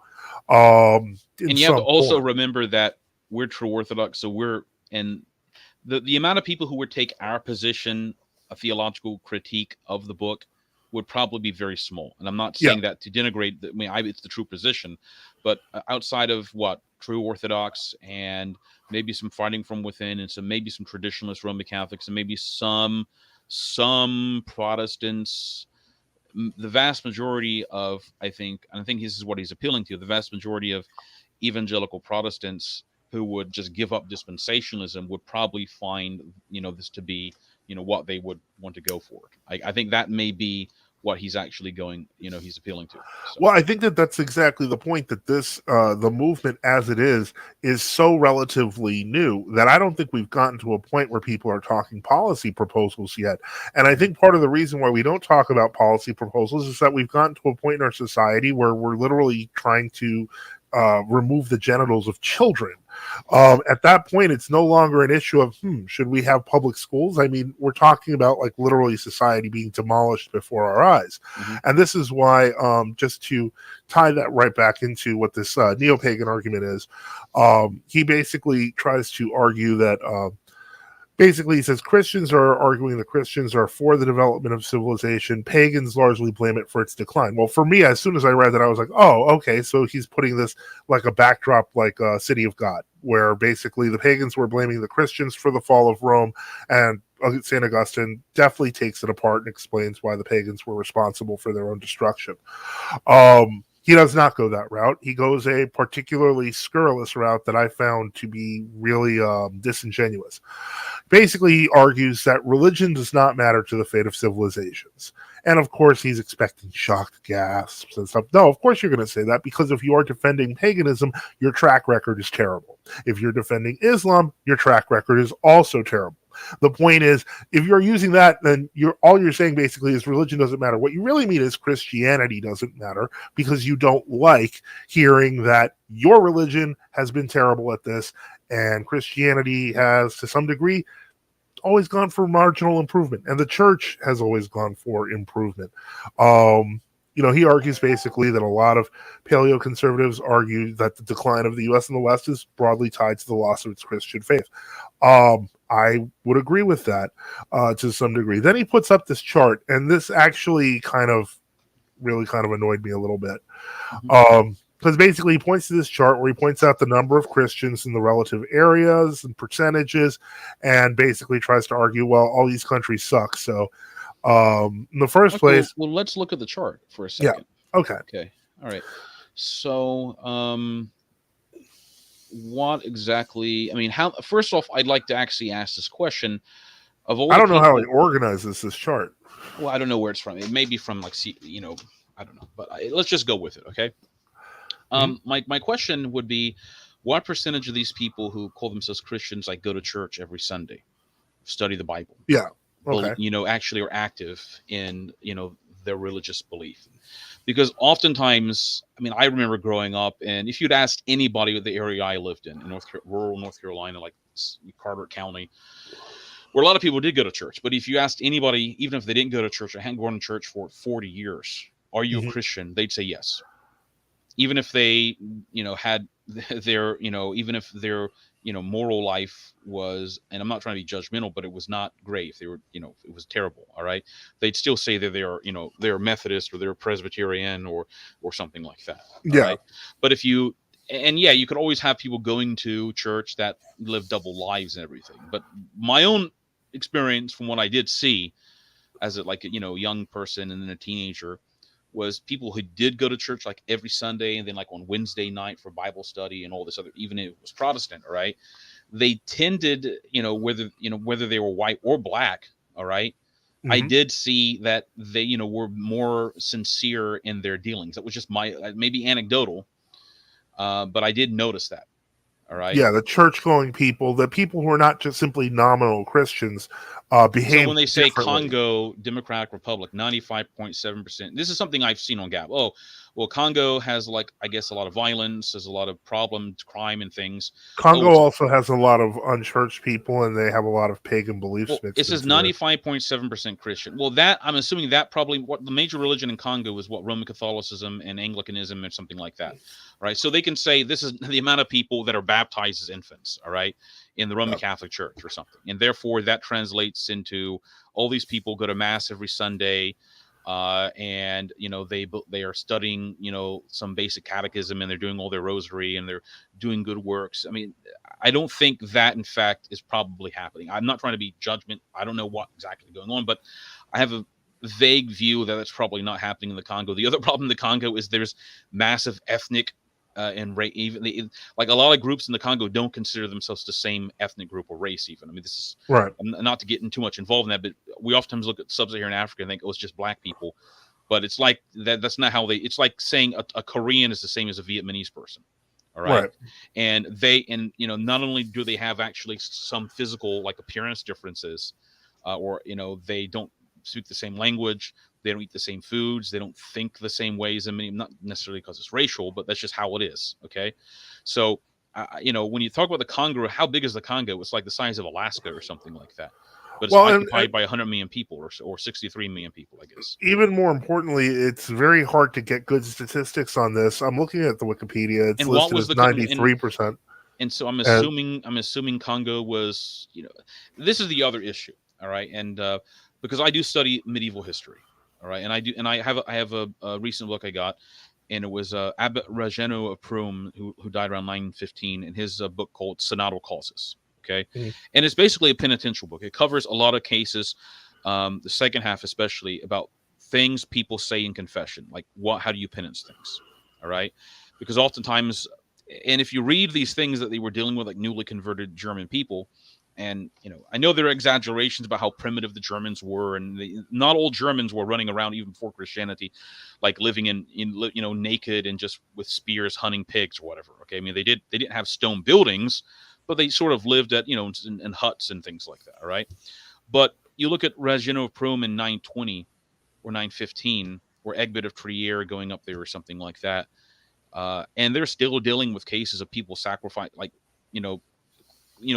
And you have to also remember that we're true Orthodox, so the amount of people who would take our position, a theological critique of the book, would probably be very small. And I'm not saying that to denigrate. It's the true position, but outside of true Orthodox and maybe some fighting from within, and maybe some traditionalist Roman Catholics, and maybe some Protestants, the vast majority of, I think this is what he's appealing to, the vast majority of evangelical Protestants who would just give up dispensationalism would probably find, this to be, what they would want to go for. I think that may be what he's actually going, he's appealing to. So. Well, I think that's exactly the point, that this, the movement as it is so relatively new that I don't think we've gotten to a point where people are talking policy proposals yet. And I think part of the reason why we don't talk about policy proposals is that we've gotten to a point in our society where we're literally trying to remove the genitals of children. At that point, it's no longer an issue of, should we have public schools? I mean, we're talking about like literally society being demolished before our eyes. Mm-hmm. And this is why, just to tie that right back into what this neo-pagan argument is, he basically tries to argue that basically, he says Christians are arguing that Christians are for the development of civilization. Pagans largely blame it for its decline. Well, for me, as soon as I read that, I was like, oh, okay, so he's putting this like a backdrop, like City of God, where basically the pagans were blaming the Christians for the fall of Rome, and St. Augustine definitely takes it apart and explains why the pagans were responsible for their own destruction. He does not go that route. He goes a particularly scurrilous route that I found to be really disingenuous. Basically, he argues that religion does not matter to the fate of civilizations. And of course, he's expecting shocked gasps and stuff. No, of course you're going to say that, because if you are defending paganism, your track record is terrible. If you're defending Islam, your track record is also terrible. The point is, if you're using that, then all you're saying basically is religion doesn't matter. What you really mean is Christianity doesn't matter, because you don't like hearing that your religion has been terrible at this, and Christianity has, to some degree, always gone for marginal improvement, and the church has always gone for improvement. He argues basically that a lot of paleoconservatives argue that the decline of the U.S. and the West is broadly tied to the loss of its Christian faith. I would agree with that to some degree. Then he puts up this chart, and this actually really annoyed me a little bit. Because basically he points to this chart where he points out the number of Christians in the relative areas and percentages, and basically tries to argue, well, all these countries suck. So in the first place... Well, let's look at the chart for a second. Yeah. Okay. All right. So what exactly... I mean, first off, I'd like to actually ask this question. I don't know how he organizes this chart. Well, I don't know where it's from. It may be from, like, I don't know. But let's just go with it, okay? My question would be, what percentage of these people who call themselves Christians go to church every Sunday, study the Bible? Yeah. Okay. Actually are active in, their religious belief. Because oftentimes, I mean, I remember growing up, and if you'd asked anybody with the area I lived in rural North Carolina, like Carteret County, where a lot of people did go to church. But if you asked anybody, even if they didn't go to church or hadn't gone to church for 40 years, are you a Christian? They'd say yes. Even if they, had their, even if their, moral life was, and I'm not trying to be judgmental, but it was not great. If they were, it was terrible. All right. They'd still say that they're Methodist or they're Presbyterian or something like that. Yeah. Right? But you could always have people going to church that live double lives and everything. But my own experience from what I did see as a young person and then a teenager was people who did go to church like every Sunday, and then like on Wednesday night for Bible study and all this other, even if it was Protestant, all right, they tended, whether they were white or black, all right, I did see that they, were more sincere in their dealings. That was just maybe anecdotal, but I did notice that. All right. Yeah, the church-going people, the people who are not just simply nominal Christians, behave. So when they say Congo Democratic Republic, 95.7%. This is something I've seen on Gap. Oh, well, Congo has I guess a lot of violence, there's a lot of problems, crime, and things. Congo also has a lot of unchurched people, and they have a lot of pagan beliefs. Well, it says 95.7% Christian. Well, that I'm assuming that probably what the major religion in Congo is Roman Catholicism and Anglicanism or something like that. Right. So they can say this is the amount of people that are baptized as infants. All right. In the Roman Catholic Church or something. And therefore that translates into all these people go to mass every Sunday. And they are studying some basic catechism, and they're doing all their rosary, and they're doing good works. I mean, I don't think that in fact is probably happening. I'm not trying to be judgment. I don't know what exactly is going on, but I have a vague view that it's probably not happening in the Congo. The other problem in the Congo is there's massive ethnic and race. Even like a lot of groups in the Congo don't consider themselves the same ethnic group or race. Even I mean, this is right. Not to get too much involved in that, but we oftentimes look at sub-Saharan Africa and think, oh, it's just black people. But it's like that. That's not how they. It's like saying a Korean is the same as a Vietnamese person. All right. And not only do they have actually some physical appearance differences, or they don't speak the same language. They don't eat the same foods. They don't think the same ways. I mean, not necessarily because it's racial, but that's just how it is. Okay. So, when you talk about the Congo, how big is the Congo? It's like the size of Alaska or something like that. But it's occupied by 100 million people or 63 million people, I guess. Even more importantly, it's very hard to get good statistics on this. I'm looking at the Wikipedia. It's listed as 93%. And so I'm assuming Congo was, this is the other issue. All right. And because I do study medieval history. All right. And I have a recent book I got. and it was Abbot Regeno of Prum, who died around 915, in his book called Synodal Causes. Okay, Mhm. and it's basically a penitential book. It covers a lot of cases, the second half especially, about things people say in confession, like how do you penance things? All right, because oftentimes, and if you read these things that they were dealing with, like newly converted German people, and I know there are exaggerations about how primitive the Germans were, and not all Germans were running around even before Christianity, like living in naked and just with spears hunting pigs or whatever. Okay, I mean they didn't have stone buildings, but they sort of lived at in huts and things like that. All right, but you look at Regino of Prum in 920 or 915, or Egbert of Trier going up there or something like that, and they're still dealing with cases of people sacrifice, like you know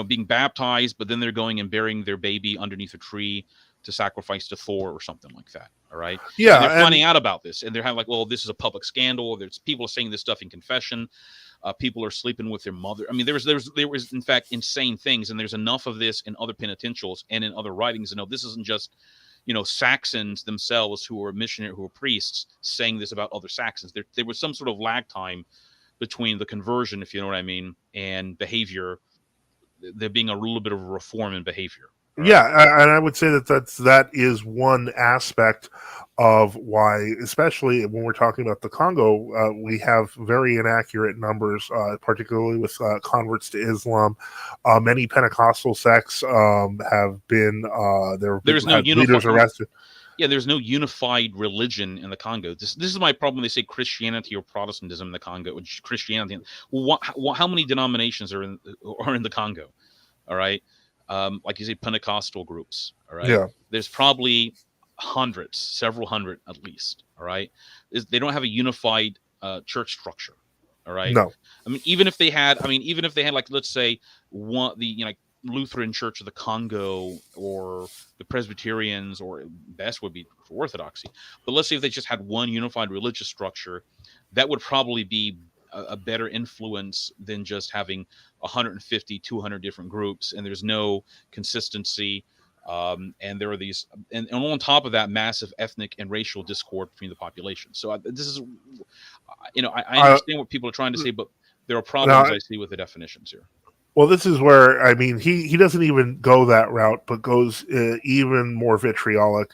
being baptized, but then they're going and burying their baby underneath a tree to sacrifice to Thor or something like that. All right. And they're Yeah, and finding out about this, and they're having like, well, this is a public scandal. There's people saying this stuff in confession. People are sleeping with their mother. I mean, there was in fact insane things, and there's enough of this in other penitentials and in other writings to know this isn't just Saxons themselves who are missionary, who are priests saying this about other Saxons. There was some sort of lag time between the conversion, if you know what I mean, and behavior, there being a little bit of a reform in behavior. All yeah, right. and I would say that is one aspect of why, especially when we're talking about the Congo, we have very inaccurate numbers, particularly with converts to Islam. Many Pentecostal sects have been there have been There's no had leaders unified. arrested. Yeah, there's no unified religion in the Congo. This is my problem. They say Christianity or Protestantism in the Congo, which Christianity. Well, how many denominations are in the Congo? All right, like you say, Pentecostal groups. All right, Yeah, there's probably hundreds, several hundred at least. All right, they don't have a unified church structure. All right, no, I mean, even if they had, like, let's say, one the like Lutheran Church of the Congo, or the Presbyterians, or best would be for Orthodoxy. But let's say if they just had one unified religious structure, that would probably be a better influence than just having 150, 200 different groups, and there's no consistency. And there are these, and on top of that, massive ethnic and racial discord between the population. So this is, I uh, understand what people are trying to say, but there are problems now I see with the definitions here. well, this is where I mean he doesn't even go that route, but goes even more vitriolic,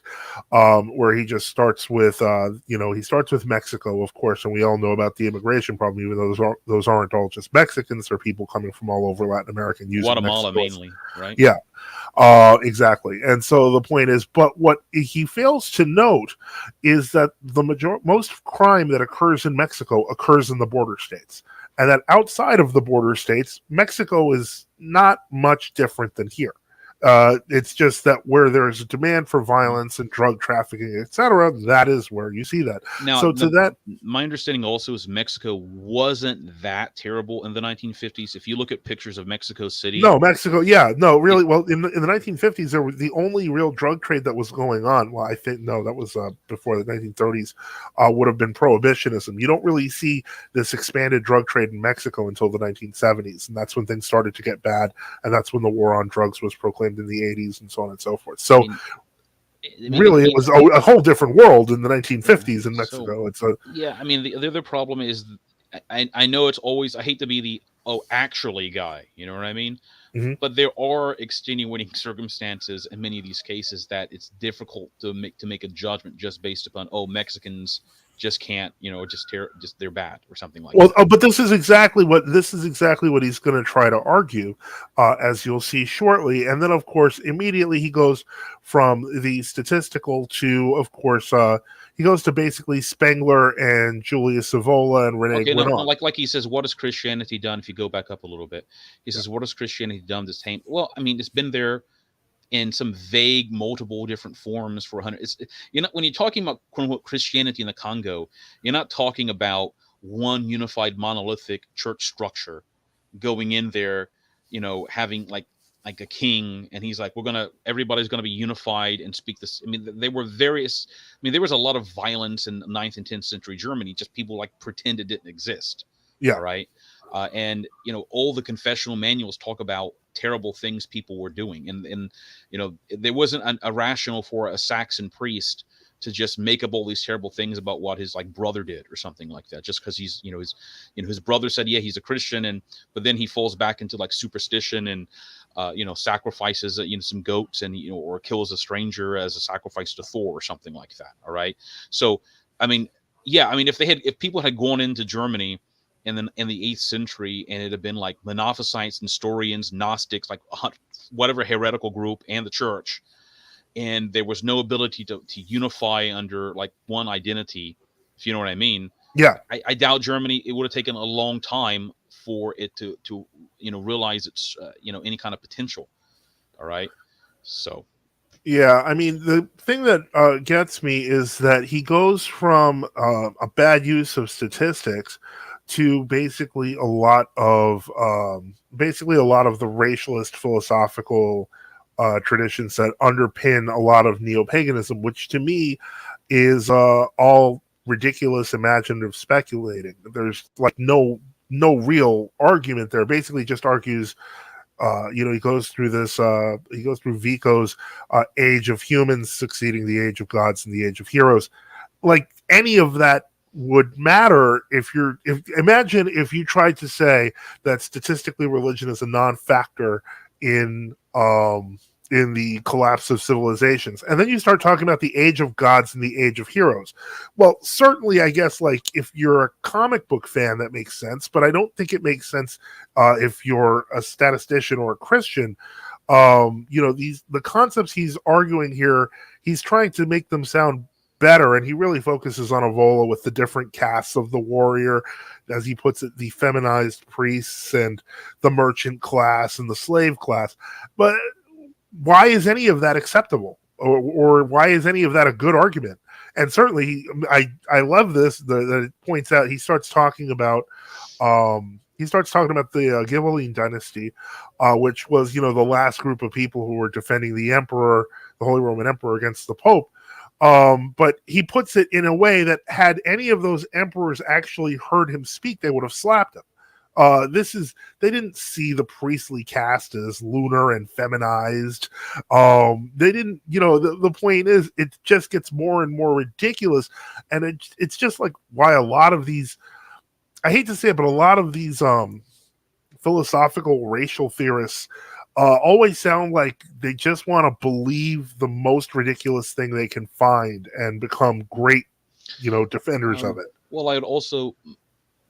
where he just starts with he starts with Mexico, of course, and we all know about the immigration problem. Even though those aren't all just Mexicans; they're people coming from all over Latin America and using Guatemala Mexico. mainly, right? Yeah, exactly. And so the point is, but what he fails to note is that most crime that occurs in Mexico occurs in the border states, and that outside of the border states, Mexico is not much different than here. It's just that where there's a demand for violence and drug trafficking, etc., that is where you see that. Now, So to that, my understanding also is Mexico wasn't that terrible in the 1950s. If you look at pictures of Mexico City, no, Mexico, yeah, no, it, really. Well, in the 1950s, there was the only real drug trade that was going on. Well, I think no, that was before the 1930s. Would have been prohibitionism. You don't really see this expanded drug trade in Mexico until the 1970s, and that's when things started to get bad, and that's when the war on drugs was proclaimed in the 80s, and so on and so forth. I So mean, really, it was a whole different world in the 1950s in so Mexico. It's a yeah. I mean, the other problem is, I know it's always, I hate to be the actually guy. You know what I mean? mhm. But there are extenuating circumstances in many of these cases that it's difficult to make a judgment just based upon, Mexicans just can't, just they're bad or something like Well, that. but this is exactly what he's going to try to argue, as you'll see shortly. And then, of course, immediately he goes from the statistical to, of course, he goes to basically Spengler and Julius Evola and Rene Okay, no, Guénon. like he says, what has Christianity done? If you go back up a little bit, he Yeah. says, what has Christianity done to tame? Well, I mean, it's been there in some vague, multiple different forms for 100. When you're talking about quote unquote Christianity in the Congo, you're not talking about one unified monolithic church structure going in there, having like a king, and he's like, everybody's gonna be unified and speak this. I mean, there were various. I mean, there was a lot of violence in 9th and 10th century Germany. Just people like pretend it didn't exist. Yeah. All right, and all the confessional manuals talk about terrible things people were doing, and there wasn't a rational for a Saxon priest to just make up all these terrible things about what his like brother did or something like that, just because he's his brother said he's a Christian, and but then he falls back into like superstition and sacrifices some goats and or kills a stranger as a sacrifice to Thor or something like that. All right, so I mean, if people had gone into Germany in the 8th century and it had been like Monophysites, Nestorians, Gnostics, like whatever heretical group, and the church, and there was no ability to unify under like one identity, if you know what I mean. Yeah. I doubt Germany, it would have taken a long time for it to realize its any kind of potential. All right, so Yeah, I mean, the thing that gets me is that he goes from a bad use of statistics to basically a lot of the racialist philosophical traditions that underpin a lot of neo-paganism, which to me is all ridiculous imaginative speculating. There's like no real argument there. Basically just argues he goes through Vico's age of humans succeeding the age of gods and the age of heroes. Like any of that would matter imagine if you tried to say that statistically religion is a non-factor in the collapse of civilizations, and then you start talking about the age of gods and the age of heroes. Well, certainly, I guess, like if you're a comic book fan, that makes sense, but I don't think it makes sense if you're a statistician or a Christian. The concepts he's arguing here, he's trying to make them sound better, and he really focuses on Evola with the different castes of the warrior, as he puts it, the feminized priests and the merchant class and the slave class. But why is any of that acceptable, or why is any of that a good argument? And certainly, I love this that it points out he starts talking about the Ghibelline dynasty, which was the last group of people who were defending the emperor, the Holy Roman Emperor, against the Pope. But he puts it in a way that had any of those emperors actually heard him speak, they would have slapped him. They didn't see the priestly caste as lunar and feminized. They didn't, the point is, it just gets more and more ridiculous. And it's just like why a lot of these, I hate to say it, but a lot of these philosophical racial theorists always sound like they just want to believe the most ridiculous thing they can find and become great, defenders of it. Well, I would also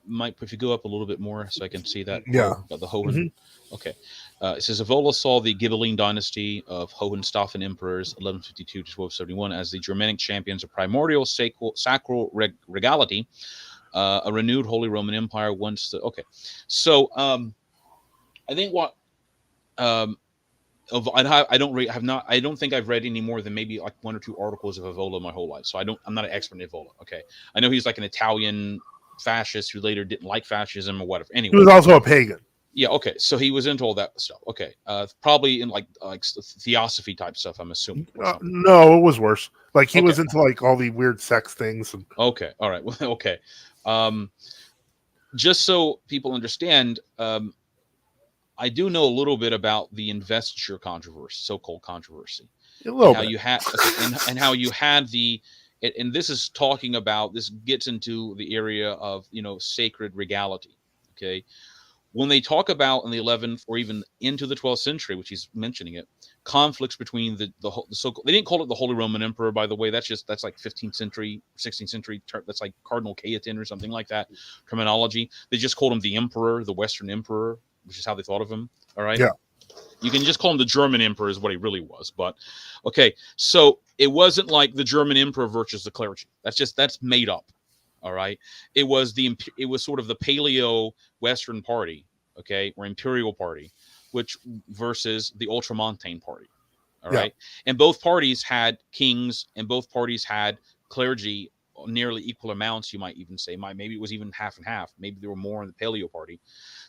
might, if you go up a little bit more so I can see that about the Hohen. Mm-hmm. Okay. It says Evola saw the Ghibelline dynasty of Hohenstaufen emperors 1152 to 1271 as the Germanic champions of primordial sacral regality, a renewed Holy Roman Empire once the So I think what I don't think I've read any more than maybe like 1 or 2 articles of Evola my whole life. So I'm not an expert in Evola. Okay. I know he's like an Italian fascist who later didn't like fascism or whatever. Anyway, he was also a pagan. Yeah, okay. So he was into all that stuff. Okay. Probably in like theosophy type stuff, I'm assuming. No, it was worse. Like he was into like all the weird sex things. Okay. All right. Well, okay. Just so people understand, I do know a little bit about the investiture controversy, so-called controversy. And how you had the, and this is talking about, this gets into the area of, sacred regality. Okay. When they talk about in the 11th or even into the 12th century, which he's mentioning it, conflicts between the so-called, they didn't call it the Holy Roman Emperor, by the way. That's like 15th century, 16th century. That's like Cardinal Cajetan or something like that terminology. They just called him the Emperor, the Western Emperor, which is how they thought of him. All right. Yeah. You can just call him the German Emperor is what he really was. But okay. So it wasn't like the German Emperor versus the clergy. That's made up. All right. It was sort of the Paleo Western Party, okay, or Imperial Party, which versus the Ultramontane Party. All right. And both parties had kings and both parties had clergy nearly equal amounts, you might even say. Maybe it was even half and half. Maybe there were more in the Paleo Party.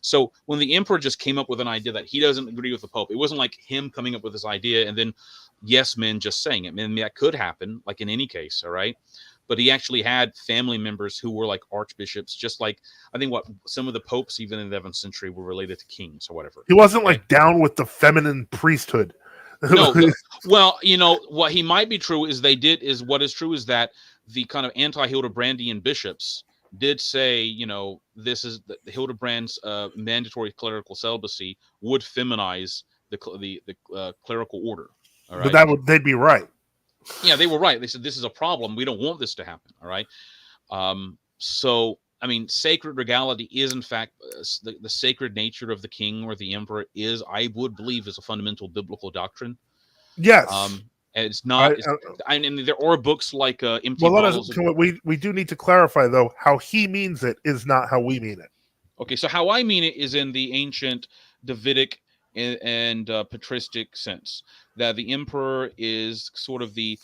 So when the emperor just came up with an idea that he doesn't agree with the Pope, it wasn't like him coming up with this idea and then yes men just saying it. I mean, that could happen, like in any case, all right? But he actually had family members who were like archbishops, just like I think what some of the popes even in the 11th century were related to kings or whatever. He wasn't like down with the feminine priesthood. No, well, what he might be true is what is true is that the kind of anti-Hildebrandian bishops did say, this is the Hildebrand's mandatory clerical celibacy would feminize the clerical order. All But right. they'd be right. Yeah, they were right. They said this is a problem. We don't want this to happen. All right. So, I mean, sacred regality is, in fact, the sacred nature of the king or the emperor is, I would believe, is a fundamental biblical doctrine. Yes. And it's not. I mean, there are books like Empty Bottles. We do need to clarify, though, how he means it is not how we mean it. Okay, so how I mean it is in the ancient Davidic and patristic sense, that the emperor is sort of the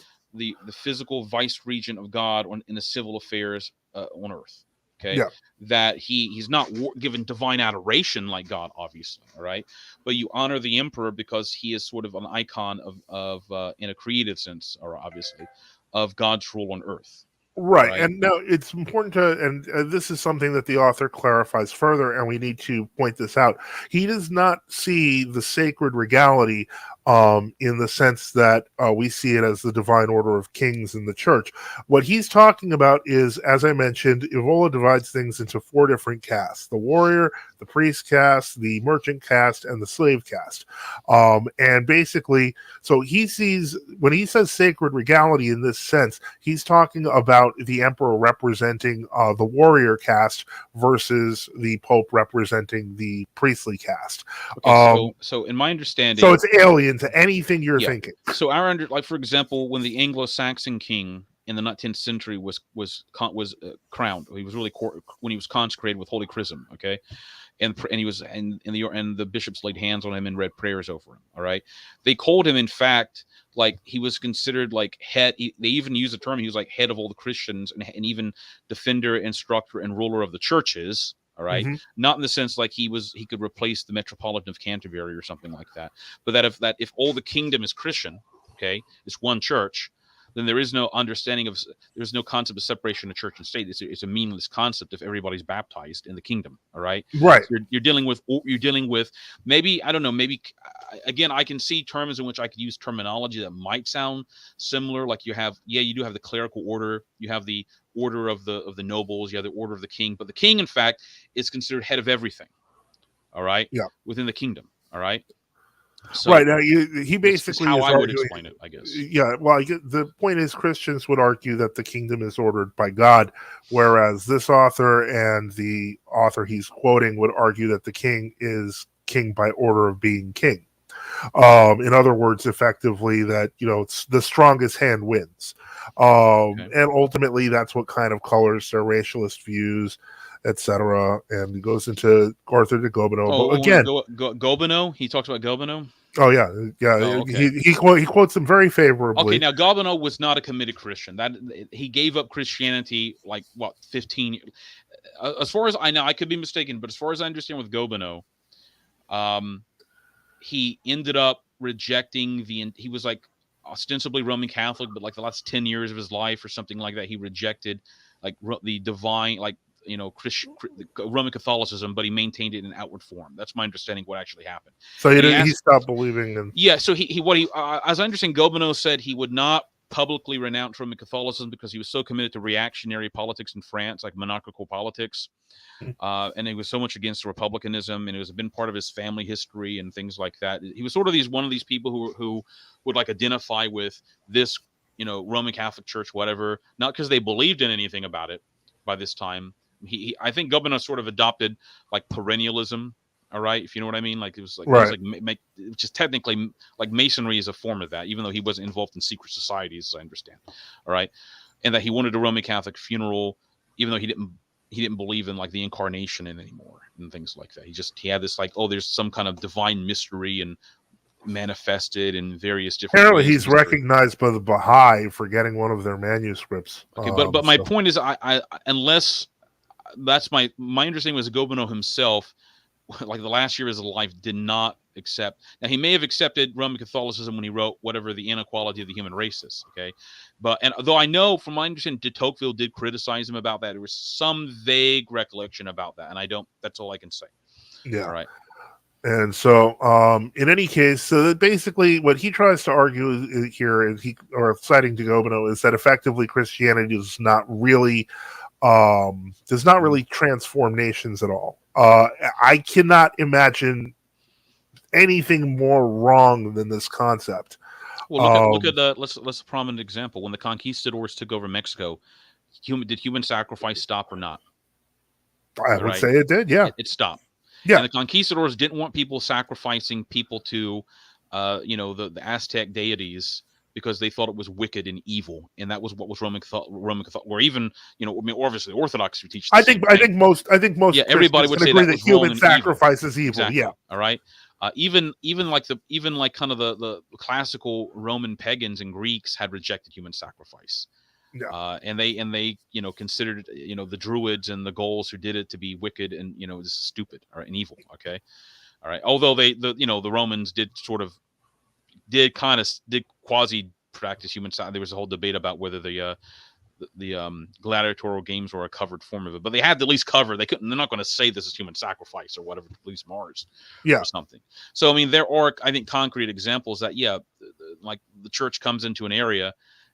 physical vice regent of God in the civil affairs on earth. Okay, Yeah. that he's not given divine adoration like God, obviously. All right, but you honor the emperor because he is sort of an icon of in a creative sense, or obviously, of God's rule on earth. Right. And now it's important and this is something that the author clarifies further, and we need to point this out. He does not see the sacred regality in the sense that we see it as the divine order of kings in the church. What he's talking about is, as I mentioned, Evola divides things into 4 different castes: the warrior, the priest caste, the merchant caste, and the slave caste. And basically, so he sees, when he says sacred regality in this sense, he's talking about the emperor representing the warrior caste versus the pope representing the priestly caste. Okay, so in my understanding, so it's alien to anything you're thinking. So like, for example, when the Anglo-Saxon king in the 10th century was crowned, he was really when he was consecrated with holy chrism. Okay, and he was and the bishops laid hands on him and read prayers over him. All right, they called him, in fact, like he was considered like head. They even used the term, he was like head of all the Christians, and even defender, instructor, and ruler of the churches. All right, not in the sense like he could replace the Metropolitan of Canterbury or something like that, but that if all the kingdom is Christian, okay, it's one church, then there is no there's no concept of separation of church and state. It's a meaningless concept if everybody's baptized in the kingdom. All right. Right. So you're dealing with maybe, I don't know, maybe again, I can see terms in which I could use terminology that might sound similar. Like you do have the clerical order, you have the order of the nobles, you have the order of the king, but the king, in fact, is considered head of everything. All right. Yeah. Within the kingdom. All right. So, right now, he basically how is I arguing, would explain it, I guess. Yeah, well, the point is, Christians would argue that the kingdom is ordered by God, whereas this author and the author he's quoting would argue that the king is king by order of being king. In other words, effectively, that it's the strongest hand wins, and ultimately that's what kind of colors their racialist views, etc. And he goes into Arthur de Gobineau. But again, Gobineau. He talks about Gobineau. Oh yeah. Oh, okay. He quotes him very favorably. Okay, now Gobineau was not a committed Christian. That he gave up Christianity like 15. As far as I know, I could be mistaken, but as far as I understand with Gobineau, he ended up rejecting he was like ostensibly Roman Catholic, but like the last 10 years of his life or something like that, he rejected like the divine, like Roman Catholicism, but he maintained it in an outward form. That's my understanding what actually happened. So he stopped believing in. Yeah. So as I understand, Gobineau said he would not publicly renounce Roman Catholicism because he was so committed to reactionary politics in France, like monarchical politics. And he was so much against republicanism, and it has been part of his family history and things like that. He was sort of one of these people who would like identify with this, Roman Catholic Church, whatever, not because they believed in anything about it by this time. I think Gobineau sort of adopted like perennialism. All right, if you know what I mean, like it was like, right. Which is technically like Masonry is a form of that, even though he wasn't involved in secret societies, as I understand. All right, and that he wanted a Roman Catholic funeral, even though he didn't believe in like the incarnation anymore and things like that. He had this like, there's some kind of divine mystery and manifested in various different Apparently ways. He's recognized by the Baha'i for getting one of their manuscripts. Okay, but my point is, I unless that's my understanding was Gobineau himself, like the last year of his life, did not accept. Now he may have accepted Roman Catholicism when he wrote whatever the inequality of the human race is. Okay, and though I know from my understanding, de Tocqueville did criticize him about that. There was some vague recollection about that, and I don't. That's all I can say. Yeah. All right. And so, in any case, so that basically what he tries to argue here, or citing de Gobineau, is that effectively Christianity does not really transform nations at all. I cannot imagine anything more wrong than this concept. Well, look at let's a prominent example. When the conquistadors took over Mexico, did human sacrifice stop or not? I All would right, say it did. Yeah. it stopped. Yeah. And the conquistadors didn't want people sacrificing people to, the Aztec deities because they thought it was wicked and evil, and that was what was Roman Catholic, or even obviously Orthodox who teach the same I thing. think most Yeah, everybody Christians would can say agree that that was wrong human and evil. sacrifice is evil. Exactly. Yeah. All right. Even like kind of the classical Roman pagans and Greeks had rejected human sacrifice. Yeah. And they considered the Druids and the Gauls who did it to be wicked and this is stupid and evil. Okay, all right. Although the Romans did quasi practice human sacrifice. There was a whole debate about whether the gladiatorial games were a covered form of it, but they had to at least cover. They're not going to say this is human sacrifice or whatever to please Mars, or something. So I mean, there are, I think, concrete examples that like the church comes into an area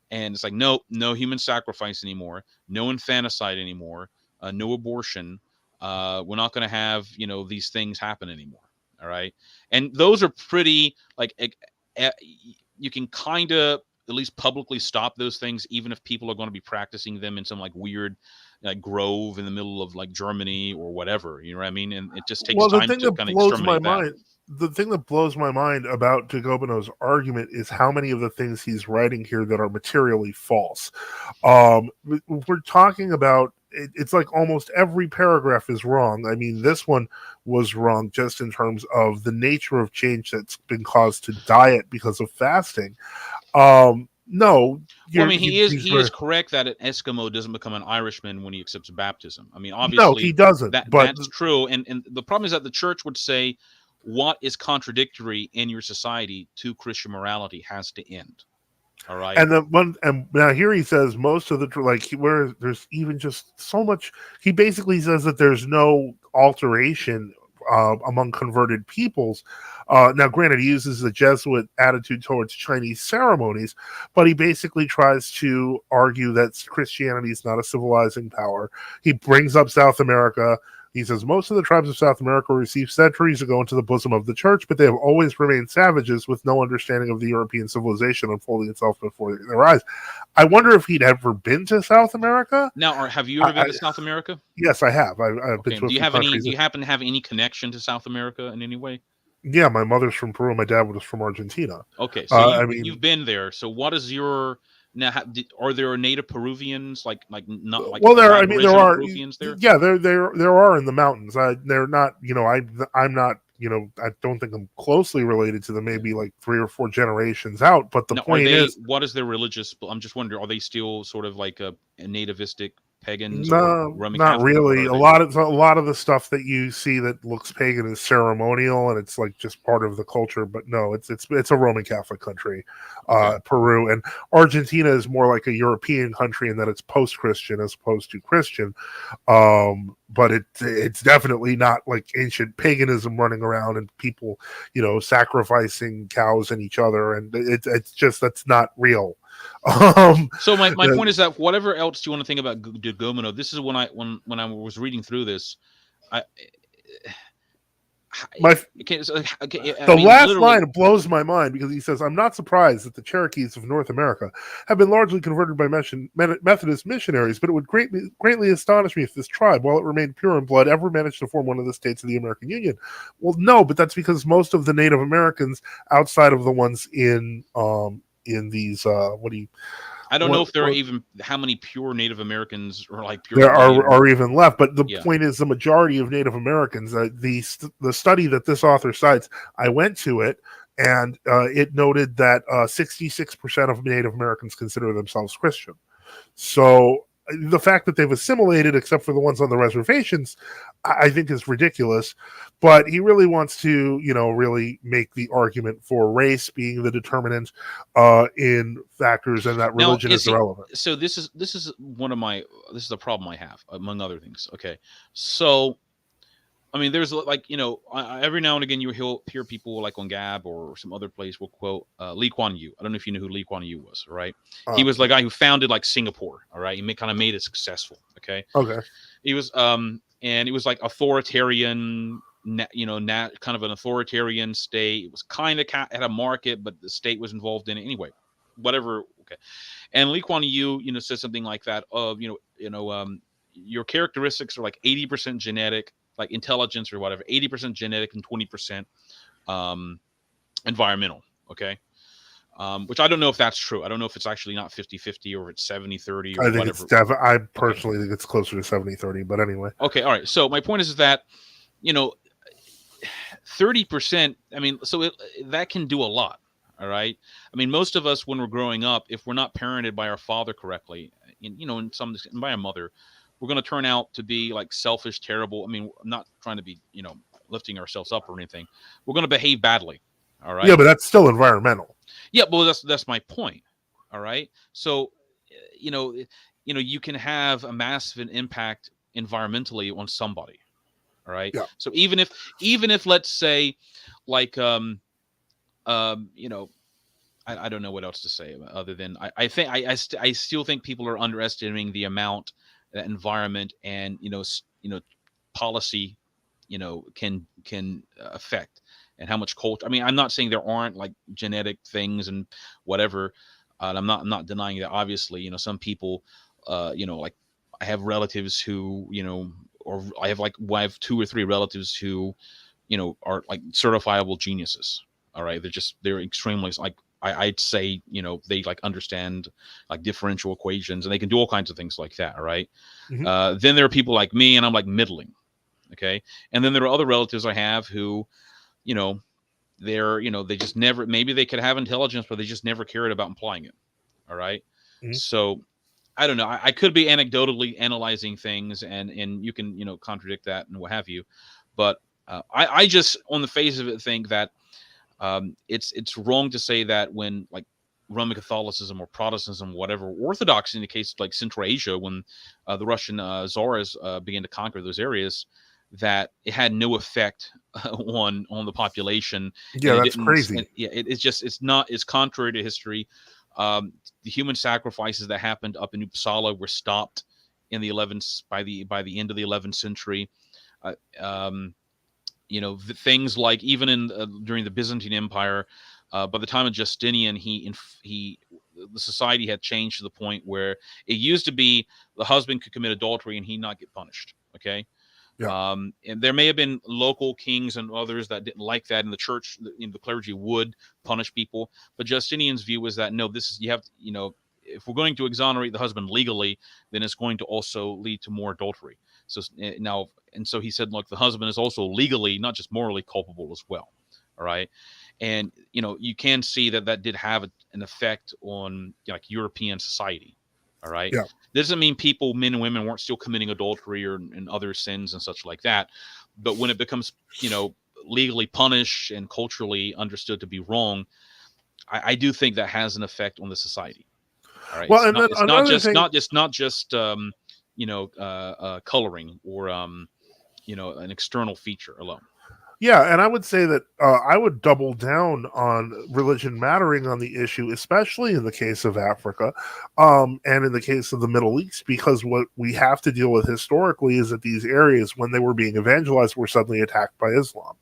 and it's like no human sacrifice anymore, no infanticide anymore, no abortion. We're not going to have these things happen anymore. All right, and those are pretty like you can kind of at least publicly stop those things, even if people are going to be practicing them in some like weird like grove in the middle of like Germany or whatever. You know what I mean? And it just takes time to kind of exterminate that. The thing that blows my mind about de Gobineau's argument is how many of the things he's writing here that are materially false. We're talking about it's like almost every paragraph is wrong. I mean, this one was wrong just in terms of the nature of change that's been caused to diet because of fasting. No, well, I mean, he is correct that an Eskimo doesn't become an Irishman when he accepts baptism. I mean, obviously, no, he doesn't. That's true, and the problem is that the church would say what is contradictory in your society to Christian morality has to end. All right, and now here he says most of the where there's even just so much. He basically says that there's no alteration among converted peoples. Now, granted, he uses the Jesuit attitude towards Chinese ceremonies, but he basically tries to argue that Christianity is not a civilizing power. He brings up South America. He says most of the tribes of South America were received centuries ago into the bosom of the church, but they have always remained savages with no understanding of the European civilization unfolding itself before their eyes. I wonder if he'd ever been to South America. Now, have you ever been to South America? Yes, I have. I've been to. Do you happen to have any connection to South America in any way? Yeah, my mother's from Peru. My dad was from Argentina. Okay, so you've been there. So what is your now? Are there native Peruvians not like? Well, there are Peruvians there. Yeah, there are in the mountains. They're not. I'm not. I don't think I'm closely related to them. Maybe like 3 or 4 generations out. But the point is, what is their religious? I'm just wondering. Are they still sort of like a nativistic pagans? No, Roman not Catholic, really. A lot of the stuff that you see that looks pagan is ceremonial, and it's like just part of the culture. But no, it's a Roman Catholic country. Okay. Peru and Argentina is more like a European country in that it's post-Christian as opposed to Christian. But it's definitely not like ancient paganism running around and people, sacrificing cows and each other, and it's just that's not real. So my point is that whatever else you want to think about de Gobineau, this is when I was reading through this, the last line blows my mind because he says, "I'm not surprised that the Cherokees of North America have been largely converted by Methodist missionaries, but it would greatly astonish me if this tribe, while it remained pure in blood, ever managed to form one of the states of the American Union." Well, no, but that's because most of the Native Americans, outside of the ones in these I don't know if there are even how many pure Native Americans or like pure there are even left, but the point is the majority of Native Americans, the study that this author cites, I went to it and it noted that 66% of Native Americans consider themselves Christian. So the fact that they've assimilated, except for the ones on the reservations, I think is ridiculous. But he really wants to, really make the argument for race being the determinant in factors, and that religion is irrelevant. So this is the problem I have, among other things. Okay, so I mean, there's like, every now and again you hear people like on Gab or some other place will quote Lee Kuan Yew. I don't know if you know who Lee Kuan Yew was, right? He was the guy who founded like Singapore, all right? He kind of made it successful, okay? Okay. He was and it was like authoritarian, kind of an authoritarian state. It was kind of had a market, but the state was involved in it anyway. Whatever, okay. And Lee Kuan Yew, said something like that of, your characteristics are like 80% genetic, like intelligence or whatever, 80% genetic and 20% environmental, okay? Which I don't know if that's true. I don't know if it's actually not 50-50 or it's 70-30 or I think whatever. I personally think it's closer to 70-30, but anyway. Okay, all right. So my point is that, 30%, I mean, so that can do a lot, all right? I mean, most of us, when we're growing up, if we're not parented by our father correctly, in some by our mother, we're going to turn out to be like selfish, terrible. I mean, I'm not trying to be, lifting ourselves up or anything. We're going to behave badly, all right? Yeah, but that's still environmental. Yeah, well, that's my point, all right? So, you can have a massive impact environmentally on somebody, all right? Yeah. So even if let's say, like, I don't know what else to say other than I think I still think people are underestimating the amount that environment and policy can affect, and how much culture. I mean, I'm not saying there aren't like genetic things and whatever. I'm not denying that. Obviously, some people, like I have relatives who, or I have 2 or 3 relatives who, are like certifiable geniuses. All right, they're extremely like I'd say, they like understand like differential equations and they can do all kinds of things like that. All right. Mhm. Then there are people like me and I'm like middling. Okay. And then there are other relatives I have who, they just never, maybe they could have intelligence, but they just never cared about applying it. All right. Mhm. So I don't know. I could be anecdotally analyzing things and you can, contradict that and what have you. But I just, on the face of it, think that it's wrong to say that when like Roman Catholicism or Protestantism, whatever, Orthodox in the case of like Central Asia, when the Russian Tsars began to conquer those areas, that it had no effect on the population, Yeah, and it that's didn't. crazy. And, yeah, it's not. It's contrary to history. The human sacrifices that happened up in Uppsala were stopped in the 11th by the end of the 11th century. Uh, um, things like even in during the Byzantine Empire, by the time of Justinian, the society had changed to the point where it used to be the husband could commit adultery and he not get punished. Okay. Yeah. And there may have been local kings and others that didn't like that, and the church, the clergy would punish people. But Justinian's view was that no, this is you have if we're going to exonerate the husband legally, then it's going to also lead to more adultery. So now, and so he said, look, the husband is also legally, not just morally culpable as well. All right. And, you can see that did have an effect on like European society. All right. Yeah. This doesn't mean people, men and women, weren't still committing adultery and other sins and such like that. But when it becomes, legally punished and culturally understood to be wrong, I do think that has an effect on the society. All right. Well, and then It's not another just thing. coloring or an external feature alone. Yeah, and I would say that I would double down on religion mattering on the issue, especially in the case of Africa, and in the case of the Middle East, because what we have to deal with historically is that these areas, when they were being evangelized, were suddenly attacked by Islam.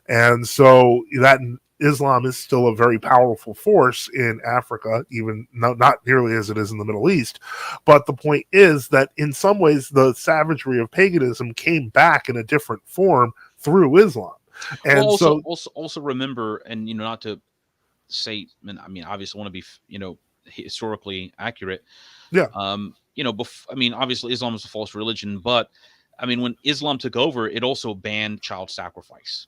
And so that Islam is still a very powerful force in Africa, even not nearly as it is in the Middle East. But the point is that in some ways, the savagery of paganism came back in a different form through Islam. And Well, so, also remember, and not to say, I mean, obviously, want to be historically accurate. yeah, I mean, obviously, Islam is a false religion, but I mean, when Islam took over, it also banned child sacrifice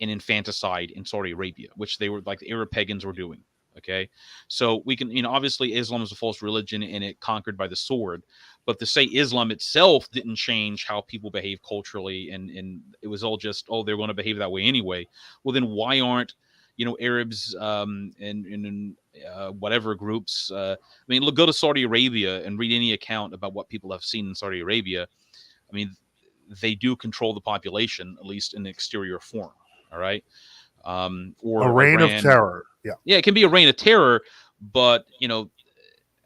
and infanticide in Saudi Arabia, which they were like the Arab pagans were doing. Okay. So we can, obviously Islam is a false religion and it conquered by the sword, but to say Islam itself didn't change how people behave culturally. And it was all just, oh, they're going to behave that way anyway. Well, then why aren't, Arabs, and whatever groups, I mean, look, go to Saudi Arabia and read any account about what people have seen in Saudi Arabia. I mean, they do control the population, at least in the exterior form. All right. A Or reign of Iran. terror. Yeah. Yeah, it can be a reign of terror, but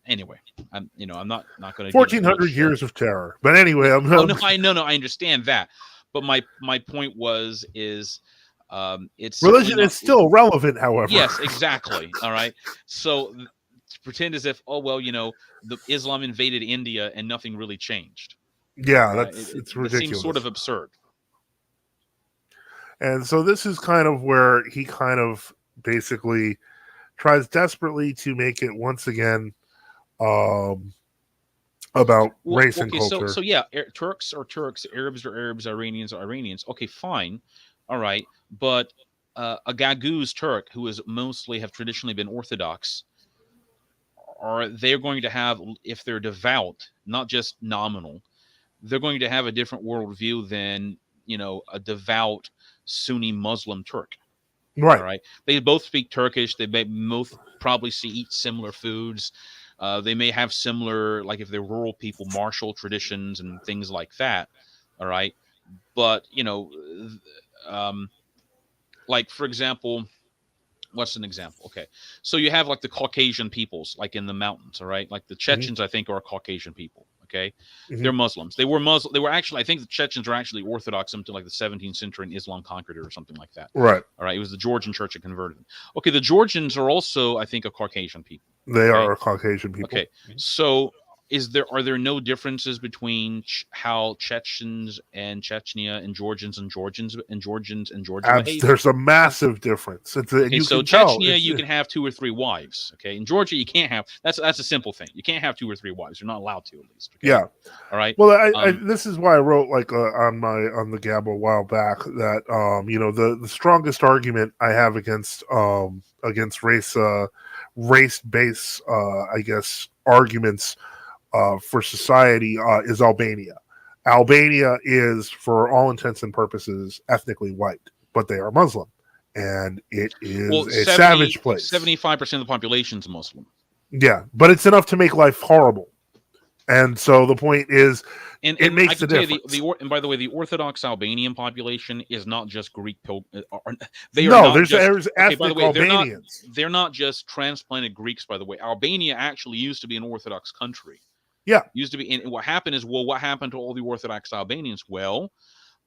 anyway, I'm not going to give too 1400 much. years of terror. But anyway, Yeah. I'm Oh no, I understand that, but my point is, it's certainly religion not. is still relevant, however. Yes, exactly. All right. So to pretend as if, oh well, the Islam invaded India and nothing really changed. Yeah, All right. it's That seems sort ridiculous. of absurd. And so this is kind of where he kind of basically tries desperately to make it once again about Well, race and okay, so culture. yeah, Turks are Turks, Arabs are Arabs, Iranians are Iranians. Okay, fine, all right, but a Gaguz Turk who is mostly have traditionally been Orthodox, are they're going to have, if they're devout, not just nominal, they're going to have a different worldview than a devout Sunni Muslim Turk. All Right. right, they both speak Turkish. They may both probably eat similar foods. They may have similar, like if they're rural people, martial traditions and things like that. All right, but like for example, what's an example? Okay, so you have like the Caucasian peoples, like in the mountains. All right, like the Mm-hmm. Chechens, I think, are Caucasian people. Okay, Mm-hmm. they're Muslims. They were Muslim. They were actually, I think, the Chechens are actually Orthodox something like the 17th century, and Islam conquered it or something like that. Right. All right, it was the Georgian church that converted them. Okay, the Georgians are also, I think, a Caucasian people. They Okay, are Caucasian people. okay. So are there no differences between how Chechens and Chechnya and Georgia behave? There's a massive difference. And Okay, you so can tell. Chechnya, you can have 2 or 3 wives. Okay, in Georgia, you can't have. That's a simple thing. You can't have 2 or 3 wives. You're not allowed to, at least. Okay? Yeah. All right. Well, this is why I wrote like on the Gab a while back that the strongest argument I have against race based I guess arguments for society is Albania. Albania is, for all intents and purposes, ethnically white, but they are Muslim, and it is Well, a savage place. 75% of the population is Muslim. Yeah, but it's enough to make life horrible. And so the point is, it makes I can the tell difference. you and by the way, the Orthodox Albanian population is not just Greek. They are No, not there's just ethnic by the way, Albanians. they're not just transplanted Greeks. By the way, Albania actually used to be an Orthodox country. Yeah, Used to be. And what happened is, well, what happened to all the Orthodox Albanians? Well,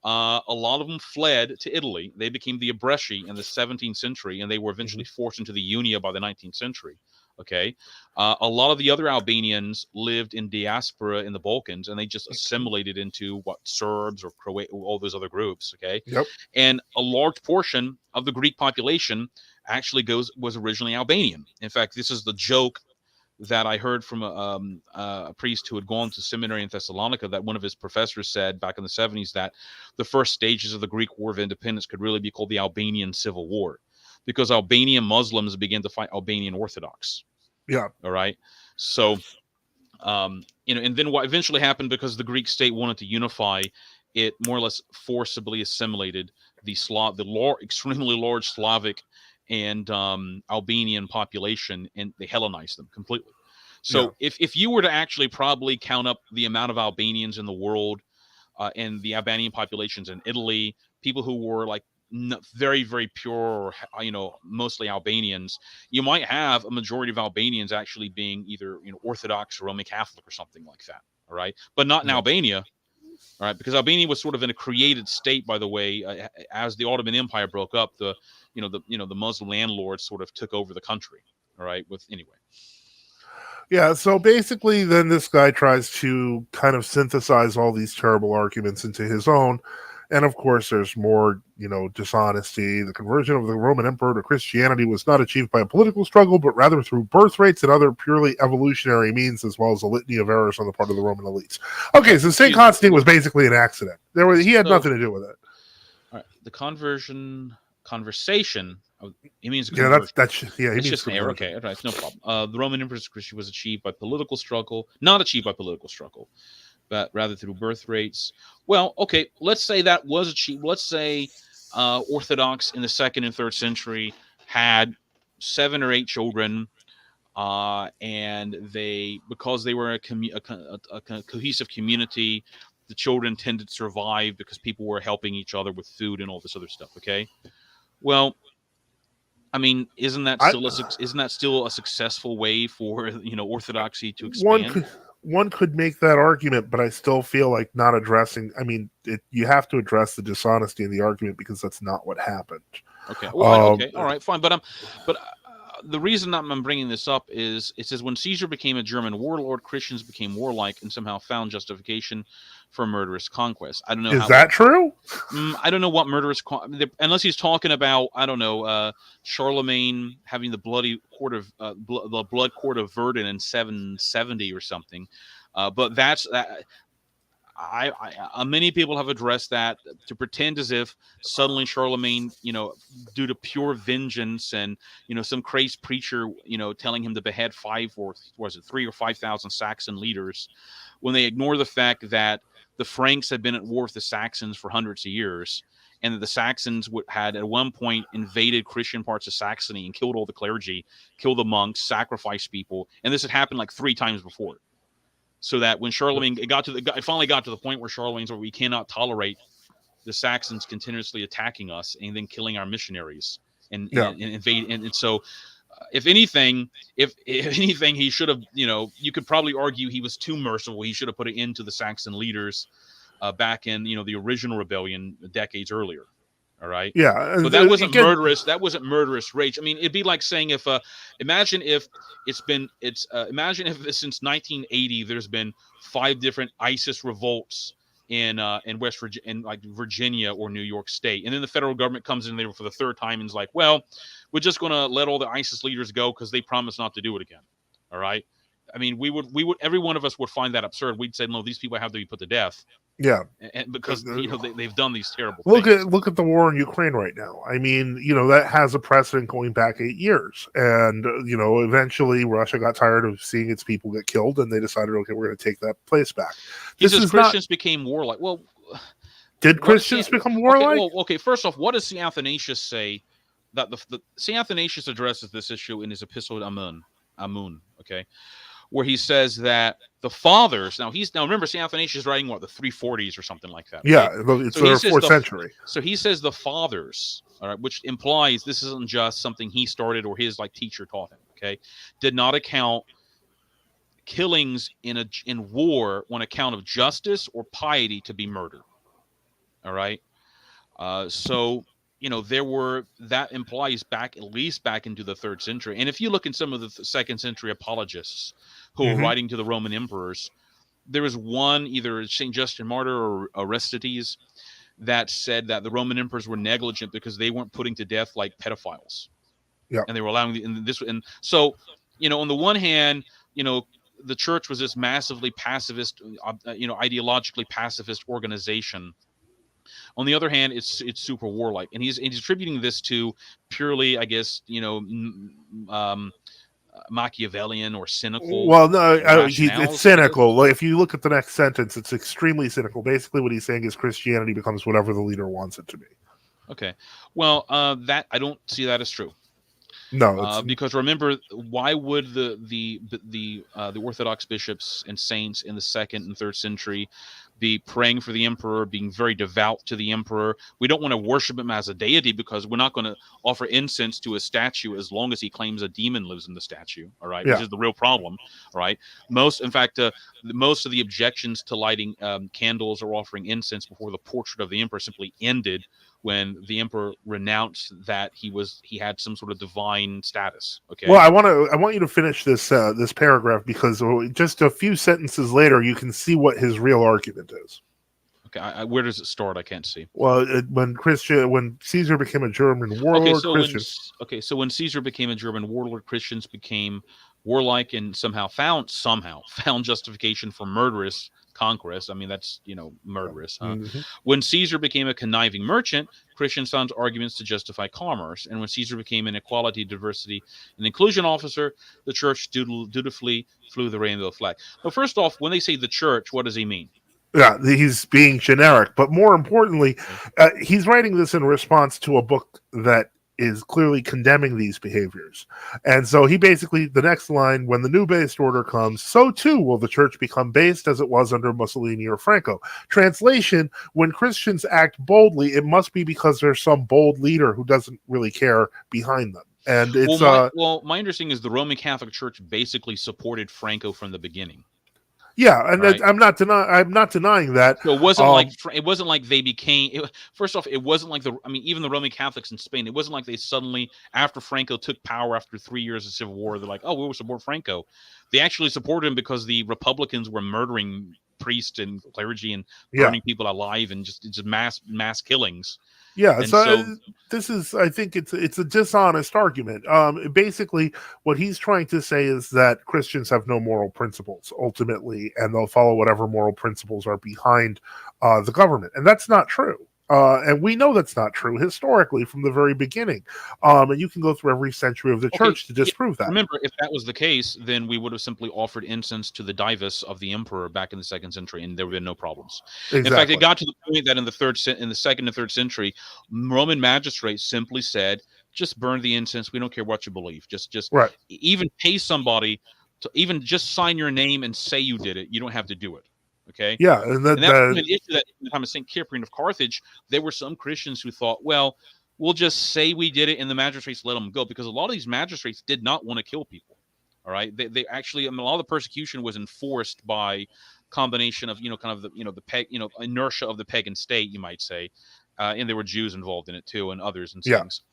a lot of them fled to Italy. They became the Abresci in the 17th century, and they were eventually forced into the Unia by the 19th century. Okay, a lot of the other Albanians lived in diaspora in the Balkans, and they just assimilated into what Serbs or Croat, all those other groups. Okay, yep. and a large portion of the Greek population actually was originally Albanian. In fact, this is the joke that I heard from a priest who had gone to seminary in Thessalonica, that one of his professors said back in the 70s that the first stages of the Greek War of Independence could really be called the Albanian Civil War, because Albanian Muslims began to fight Albanian Orthodox. Yeah. All right. So, and then what eventually happened, because the Greek state wanted to unify, it more or less forcibly assimilated the extremely large Slavic and Albanian population, and they Hellenized them completely. So if you were to actually probably count up the amount of Albanians in the world, and the Albanian populations in Italy, people who were like very, very pure, or mostly Albanians, you might have a majority of Albanians actually being either Orthodox or Roman Catholic or something like that. All right, but not in Albania. All right, because Albania was sort of in a created state, by the way, as the Ottoman Empire broke up. The Muslim landlords sort of took over the country. All right, anyway. Yeah, so basically then this guy tries to kind of synthesize all these terrible arguments into his own. And of course, there's more, dishonesty. The conversion of the Roman emperor to Christianity was not achieved by a political struggle, but rather through birth rates and other purely evolutionary means, as well as a litany of errors on the part of the Roman elites. Okay, so St. Constantine was basically an accident. He had nothing to do with it. All right, the conversation. He means conversion. He it's means just an error. Okay, all right, no problem. The Roman emperor's Christianity was achieved by political struggle, not achieved by political struggle, but rather through birth rates. Well, okay, let's say that was achieved. Let's say Orthodox in the 2nd and 3rd century had 7 or 8 children, and because they were a cohesive community, the children tended to survive because people were helping each other with food and all this other stuff. Okay, well, I mean, I isn't that still a successful way for orthodoxy to one expand? could one could make that argument, but I still feel like not addressing. I mean, you have to address the dishonesty in the argument because that's not what happened. Okay. Well, Um, okay. All right. Fine. But the reason that I'm bringing this up is it says when Caesar became a German warlord, Christians became warlike and somehow found justification for murderous conquest. I don't know is how what. that true? I don't know what murderous unless he's talking about Charlemagne having the bloody court of the blood court of Verdun in 770 or something. But that's that. Many people have addressed that to pretend as if suddenly Charlemagne, due to pure vengeance and some crazed preacher, telling him to behead 3 or 5,000 Saxon leaders, when they ignore the fact that the Franks had been at war with the Saxons for hundreds of years, and that the Saxons had at one point invaded Christian parts of Saxony and killed all the clergy, killed the monks, sacrificed people, and this had happened like 3 times before. So that when Charlemagne it finally got to the point where Charlemagne's where we cannot tolerate the Saxons continuously attacking us and then killing our missionaries and invade. And so, if anything, he should have. You could probably argue he was too merciful. He should have put an end to the Saxon leaders back in the original rebellion decades earlier. All right. Yeah, But that wasn't murderous. That wasn't murderous rage. I mean, it'd be like saying imagine if imagine if since 1980 there's been 5 different ISIS revolts in West Virginia, in like Virginia or New York State, and then the federal government comes in there for the 3rd time and is like, well, we're just going to let all the ISIS leaders go because they promised not to do it again. All right. I mean, we would every one of us would find that absurd. We'd say, no, these people have to be put to death. Yeah, and because they've done these terrible things. Look at the war in Ukraine right now. I mean, that has a precedent going back 8 years, and eventually Russia got tired of seeing its people get killed, and they decided, okay, we're going to take that place back. He says Christians became warlike. Well, did Christians become warlike? Okay. First off, what does St. Athanasius say? That the St. Athanasius addresses this issue in his epistle Amun. Okay. Where he says that the fathers now remember St. Athanasius is writing the 340s or something like that. Yeah, right? It's the 4th century. So he says the fathers, all right, which implies this isn't just something he started or his teacher taught him. Okay, did not account killings in war on account of justice or piety to be murder. All right, so. That implies at least back into the 3rd century. And if you look in some of the 2nd century apologists who were writing to the Roman emperors, there was one, either St. Justin Martyr or Aristides, that said that the Roman emperors were negligent because they weren't putting to death pedophiles. Yeah. And they were allowing this. And so, on the one hand, the church was this massively pacifist, ideologically pacifist organization. On the other hand, it's super warlike, and he's attributing this to purely, I guess, Machiavellian or cynical. Well, no, it's cynical. If you look at the next sentence, it's extremely cynical. Basically, what he's saying is Christianity becomes whatever the leader wants it to be. Okay, well, that I don't see that as true. No, because remember, why would the Orthodox bishops and saints in the 2nd and 3rd century be praying for the emperor, being very devout to the emperor? We don't want to worship him as a deity because we're not going to offer incense to a statue as long as he claims a demon lives in the statue. All right, which is the real problem. All right, most of the objections to lighting candles or offering incense before the portrait of the emperor simply ended when the emperor renounced that he had some sort of divine status. Okay. Well, I want you to finish this paragraph because just a few sentences later you can see what his real argument is. Okay, where does it start? I can't see. Well, when Caesar became a German warlord, so when Caesar became a German warlord, Christians became warlike and somehow found justification for murderous conquest. I mean, that's murderous. Huh? Mm-hmm. When Caesar became a conniving merchant, Christians found arguments to justify commerce. And when Caesar became an equality, diversity, and inclusion officer, the church dutifully flew the rainbow flag. But first off, when they say the church, what does he mean? Yeah, he's being generic, but more importantly, he's writing this in response to a book that is clearly condemning these behaviors. And so he basically, the next line, when the new based order comes, so too will the church become based as it was under Mussolini or Franco. Translation, when Christians act boldly, it must be because there's some bold leader who doesn't really care behind them. And it's my understanding is the Roman Catholic Church basically supported Franco from the beginning. Yeah, and right? I'm not denying that. So it wasn't like they became. First off, it wasn't like even the Roman Catholics in Spain. It wasn't like they suddenly, after Franco took power after 3 years of civil war, they're like, oh, we will support Franco. They actually supported him because the Republicans were murdering priests and clergy and burning people alive and just mass killings. Yeah, And so this is, I think it's a dishonest argument. Basically, what he's trying to say is that Christians have no moral principles ultimately, and they'll follow whatever moral principles are behind the government, and that's not true. And we know that's not true historically from the very beginning. And you can go through every century of the church to disprove that. Remember, if that was the case, then we would have simply offered incense to the divus of the emperor back in the 2nd century, and there would have been no problems. Exactly. In fact, it got to the point that in the 2nd and 3rd century, Roman magistrates simply said, just burn the incense. We don't care what you believe. Just even pay somebody to even just sign your name and say you did it. You don't have to do it. Okay. Yeah, and that's an issue that in the time of St. Cyprian of Carthage, there were some Christians who thought, well, we'll just say we did it and the magistrates let them go, because a lot of these magistrates did not want to kill people. All right. They actually, a lot of the persecution was enforced by combination of, kind of the inertia of the pagan state, you might say. And there were Jews involved in it too, and others and things.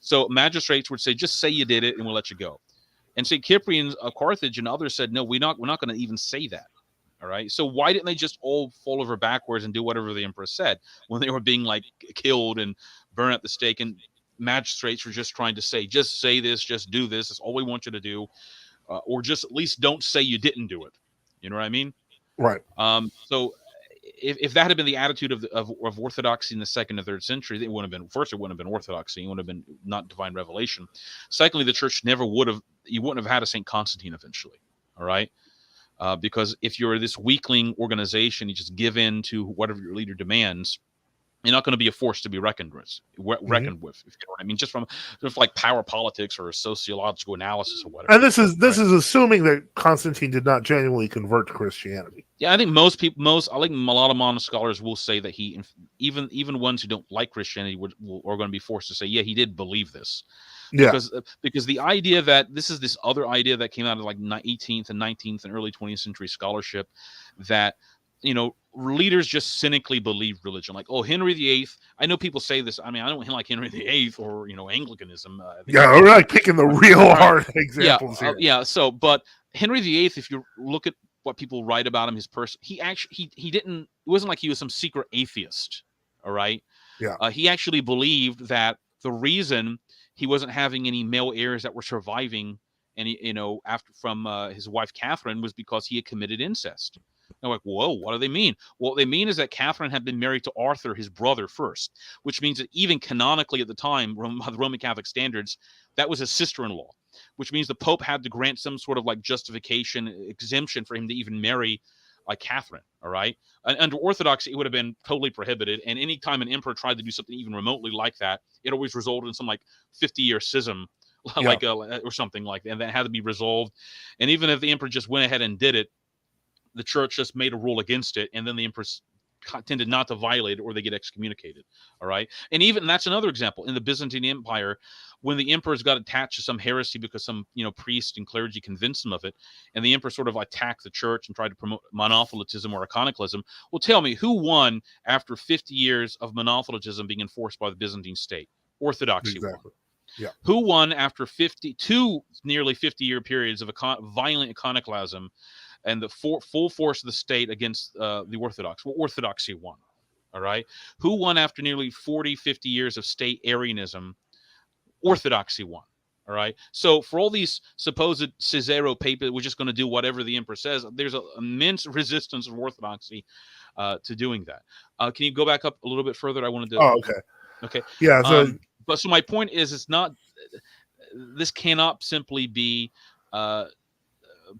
So magistrates would say, just say you did it and we'll let you go. And St. Cyprian of Carthage and others said, no, we're not going to even say that. All right. So why didn't they just all fall over backwards and do whatever the emperor said when they were being killed and burned at the stake? And magistrates were just trying to say, just say this, just do this. That's all we want you to do. Or just at least don't say you didn't do it. You know what I mean? Right. So if that had been the attitude of orthodoxy in the 2nd and 3rd century, it wouldn't have been. First, it wouldn't have been orthodoxy. It would have been not divine revelation. Secondly, the church never would have. You wouldn't have had a St. Constantine eventually. All right. Because if you're this weakling organization, you just give in to whatever your leader demands, you're not going to be a force to be reckoned with. If you know what I mean, just from power politics or sociological analysis or whatever. And this is assuming that Constantine did not genuinely convert to Christianity. Yeah, I think I think a lot of modern scholars will say that he, even ones who don't like Christianity, are going to be forced to say, yeah, he did believe this. Because the idea that this other idea that came out of 18th and 19th and early 20th century scholarship, that leaders just cynically believe religion. Like, oh, Henry VIII. I know people say this. I mean, I don't like Henry VIII or Anglicanism. We're like picking the real hard examples here. So, but Henry VIII, if you look at what people write about him, his person, he actually he didn't. It wasn't like he was some secret atheist. All right. Yeah. He actually believed that the reason he wasn't having any male heirs that were surviving, and from his wife Catherine, was because he had committed incest. They're like, whoa, what do they mean? Well, what they mean is that Catherine had been married to Arthur, his brother, first, which means that even canonically at the time, by the Roman Catholic standards, that was his sister-in-law, which means the Pope had to grant some sort of justification, exemption for him to even marry Catherine. All right. And under Orthodoxy, it would have been totally prohibited. And any time an emperor tried to do something even remotely like that, it always resulted in some 50-year schism, or something like that. And that had to be resolved. And even if the emperor just went ahead and did it, the church just made a rule against it. And then the empress tended not to violate it, or they get excommunicated. All right. And even that's another example in the Byzantine Empire, when the emperors got attached to some heresy because some priest and clergy convinced them of it, and the emperor sort of attacked the church and tried to promote monothelitism or iconoclasm. Well, tell me, who won after 50 years of monothelitism being enforced by the Byzantine state? Orthodoxy won. Yeah. Who won after nearly 50-year periods of violent iconoclasm and the full force of the state against the Orthodox? Well, Orthodoxy won. All right. Who won after nearly 40, 50 years of state Arianism? Orthodoxy won. All right. So for all these supposed Caesaro papers, we're just going to do whatever the emperor says. There's an immense resistance of Orthodoxy to doing that. Can you go back up a little bit further? I wanted to. Oh, okay. Okay. Yeah. So my point is, it's not. This cannot simply be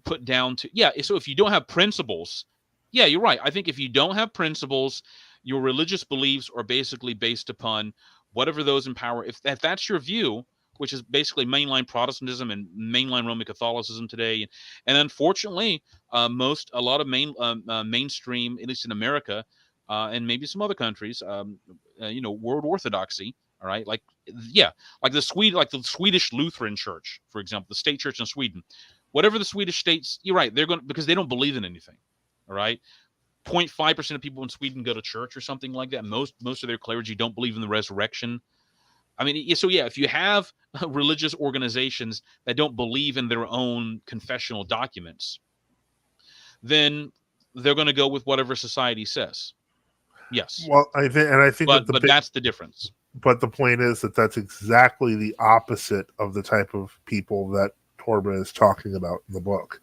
put down to. Yeah. So if you don't have principles, yeah, you're right. I think if you don't have principles, your religious beliefs are basically based upon whatever those in power, if that's your view, which is basically mainline Protestantism and mainline Roman Catholicism today, and unfortunately, a lot of mainstream, at least in America, and maybe some other countries, world orthodoxy. All right, like like the Swedish Lutheran Church, for example, the state church in Sweden, whatever the Swedish states, you're right, they're going because they don't believe in anything. All right, 0.5% of people in Sweden go to church or something like that. Most of their clergy don't believe in the resurrection. I mean, so yeah, if you have religious organizations that don't believe in their own confessional documents, then they're going to go with whatever society says. Yes. Well, I think but that's the difference. But the point is that that's exactly the opposite of the type of people that Torba is talking about in the book.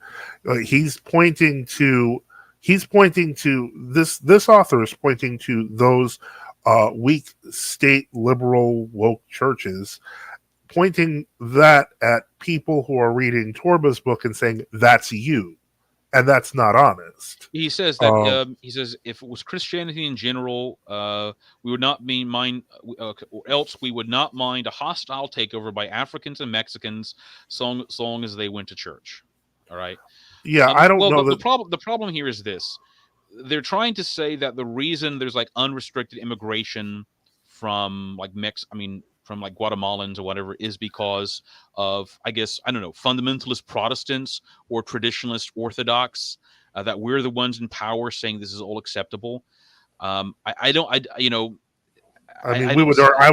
He's pointing to this author is pointing to those weak state liberal woke churches, pointing that at people who are reading Torba's book and saying that's you, and that's not honest. He says that if it was Christianity in general, we would not mind, or else we would not mind a hostile takeover by Africans and Mexicans, so long as they went to church. All right. Yeah, I don't know. The problem here is this: they're trying to say that the reason there's like unrestricted immigration from like from like Guatemalans or whatever is because of, I guess, I don't know, fundamentalist Protestants or traditionalist Orthodox, that we're the ones in power saying this is all acceptable. I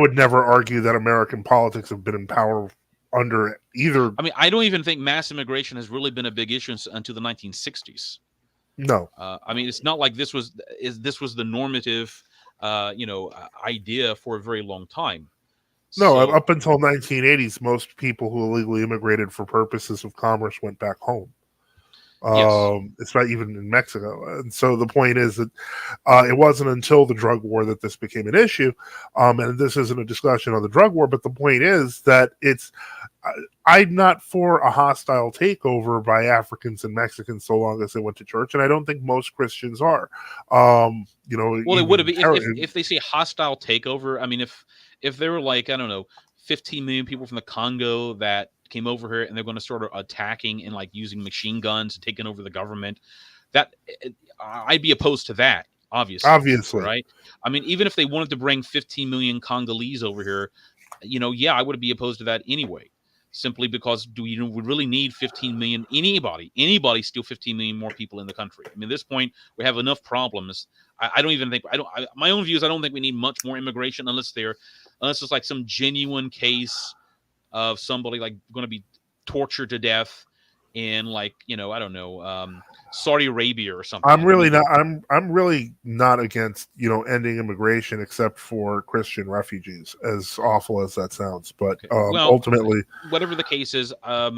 would never argue that American politics have been in power under either. I mean, I don't even think mass immigration has really been a big issue until the 1960s. No. I mean, it's not like this was the normative, idea for a very long time. No, up until 1980s, most people who illegally immigrated for purposes of commerce went back home. Yes. It's not even in Mexico. And so the point is that it wasn't until the drug war that this became an issue. And this isn't a discussion on the drug war, but the point is that I'm not for a hostile takeover by Africans and Mexicans so long as they went to church, and I don't think most Christians are. Well, it would have been if they say hostile takeover. I mean, if there were like, I don't know, 15 million people from the Congo that came over here and they're going to start attacking and like using machine guns and taking over the government, that I'd be opposed to that. Obviously, right? I mean, even if they wanted to bring 15 million Congolese over here, I would be opposed to that anyway. Simply because we really need 15 million? Anybody steal 15 million more people in the country? I mean, at this point, we have enough problems. My own view is I don't think we need much more immigration unless it's like some genuine case of somebody like going to be tortured to death in like, I don't know, Saudi Arabia or something. I'm really not against, ending immigration except for Christian refugees, as awful as that sounds. But ultimately, whatever the case is, I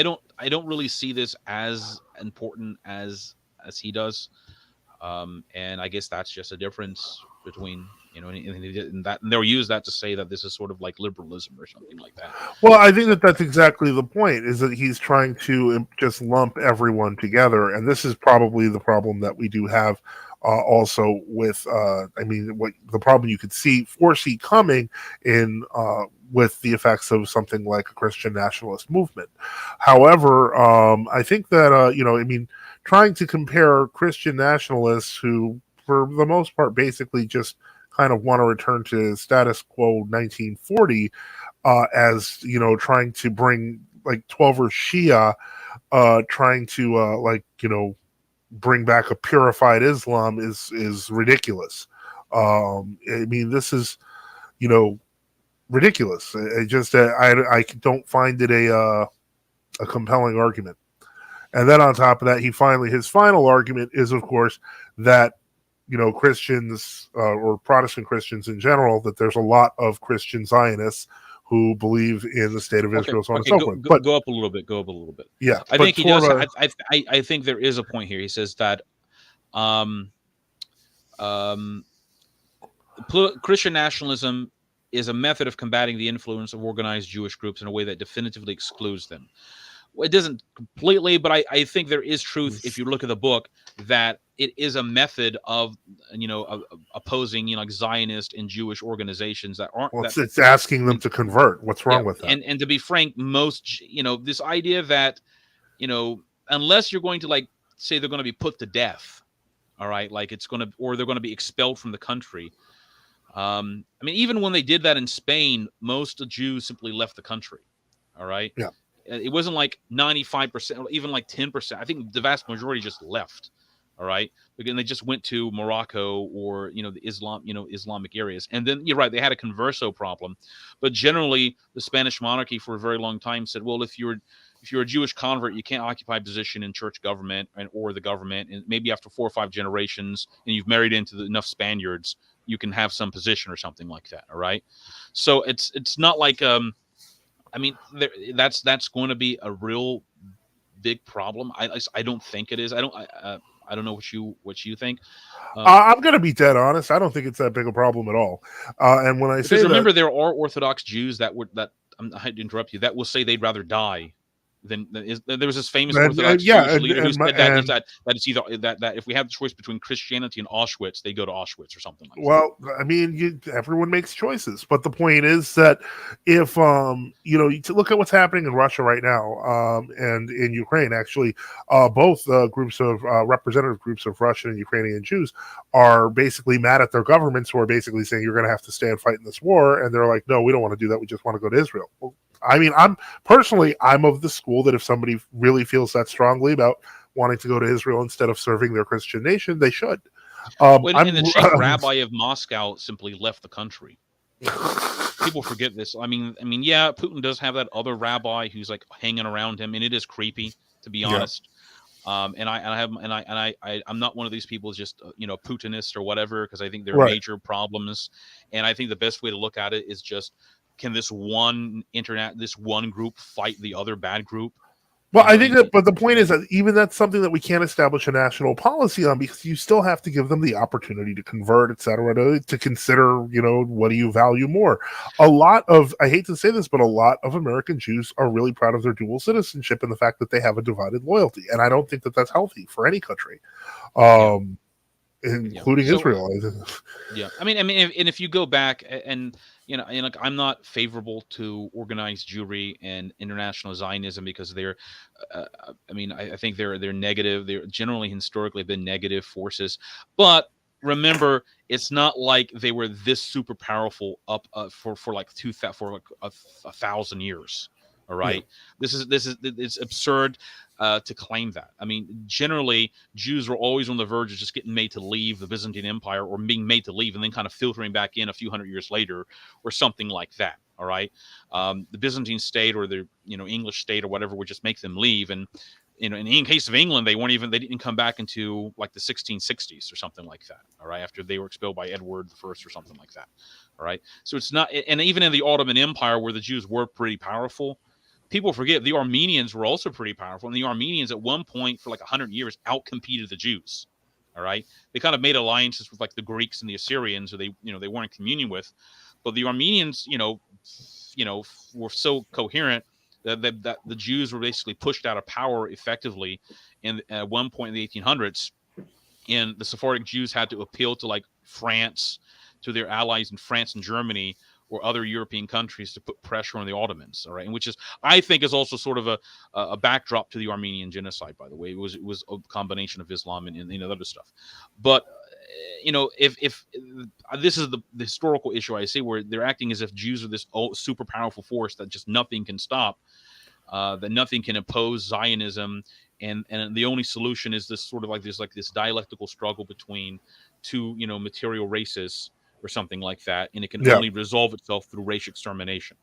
don't really see this as important as he does. And I guess that's just a difference between, and they'll use that to say that this is sort of like liberalism or something like that. Well, I think that's exactly the point, is that he's trying to just lump everyone together. And this is probably the problem that we do have also with, what the problem you could foresee coming in with the effects of something like a Christian nationalist movement. However, I think that, trying to compare Christian nationalists who, for the most part, basically just kind of want to return to status quo 1940 as, trying to bring like 12er Shia, trying to bring back a purified Islam is ridiculous. This is, ridiculous. I don't find it a compelling argument. And then on top of that, his final argument is, of course, that, Christians or Protestant Christians in general, that there's a lot of Christian Zionists who believe in the state of Israel, so on and so forth. But go up a little bit. Yeah, I think he does. I think there is a point here. He says that Christian nationalism is a method of combating the influence of organized Jewish groups in a way that definitively excludes them. It doesn't completely, but I think there is truth if you look at the book that it is a method of opposing like Zionist and Jewish organizations that aren't Well, that. it's asking them And, to convert. What's yeah, wrong with that? and to be frank, most this idea that unless you're going to like say they're going to be put to death, all right, like or they're going to be expelled from the country. I mean, even when they did that in Spain, most Jews simply left the country. All right. Yeah. It wasn't like 95%, or even like 10%. I think the vast majority just left. All right. Again, they just went to Morocco or, the Islamic areas. And then you're right. They had a converso problem. But generally, the Spanish monarchy for a very long time said, well, if you're a Jewish convert, you can't occupy a position in church government or the government. And maybe after 4 or 5 generations and you've married into enough Spaniards, you can have some position or something like that. All right. So it's not like, I mean, that's going to be a real big problem. I don't think it is. I don't know what you think. I'm going to be dead honest. I don't think it's that big a problem at all. And when I Because say remember, that, there are Orthodox Jews that I had to interrupt you, that will say they'd rather die than there was this famous Orthodox yeah, Jewish leader who said that it's either that if we have the choice between Christianity and Auschwitz, they go to Auschwitz or something like that. well, I mean, everyone makes choices, but the point is that if to look at what's happening in Russia right now, and in Ukraine, actually, both groups of representative groups of Russian and Ukrainian Jews are basically mad at their governments, who are basically saying you're going to have to stay and fight in this war, and they're like, no, we don't want to do that. We just want to go to Israel. Well, I mean, I'm of the school that if somebody really feels that strongly about wanting to go to Israel instead of serving their Christian nation, they should. And the chief rabbi of Moscow simply left the country. People forget this. I mean, yeah, Putin does have that other rabbi who's like hanging around him, and it is creepy, to be honest. I'm not one of these people just Putinist or whatever, because I think there are major problems, and I think the best way to look at it is just, can this one group fight the other bad group? Well, I think that, but the point is that even that's something that we can't establish a national policy on, because you still have to give them the opportunity to convert, et cetera, to consider, what do you value more? I hate to say this, but a lot of American Jews are really proud of their dual citizenship and the fact that they have a divided loyalty. And I don't think that that's healthy for any country. Including Israel. Yeah, I mean, if you go back and like, I'm not favorable to organized Jewry and international Zionism, because they're, I think they're negative. They're generally historically been negative forces, but remember, it's not like they were this super powerful up for like 1,000 years. All right, it's absurd to claim that. I mean, generally, Jews were always on the verge of just getting made to leave the Byzantine Empire, or being made to leave and then kind of filtering back in a few hundred years later, or something like that. All right, the Byzantine state or the English state or whatever would just make them leave, and in case of England, they didn't come back into like the 1660s or something like that. All right, after they were expelled by Edward I or something like that. All right, so it's not, and even in the Ottoman Empire, where the Jews were pretty powerful, people forget the Armenians were also pretty powerful, and the Armenians at one point for like 100 years outcompeted the Jews. All right, they kind of made alliances with like the Greeks and the Assyrians, who they weren't in communion with, but the Armenians were so coherent that the Jews were basically pushed out of power effectively. And at one point in the 1800s, and the Sephardic Jews had to appeal to like France, to their allies in France and Germany or other European countries, to put pressure on the Ottomans. All right, and which is, I think, is also sort of a backdrop to the Armenian genocide. By the way, it was a combination of Islam and other stuff. But if this is the historical issue I see, where they're acting as if Jews are this super powerful force that just nothing can stop, that nothing can oppose Zionism, and the only solution is this sort of like this dialectical struggle between two material races or something like that, and it can only resolve itself through race extermination.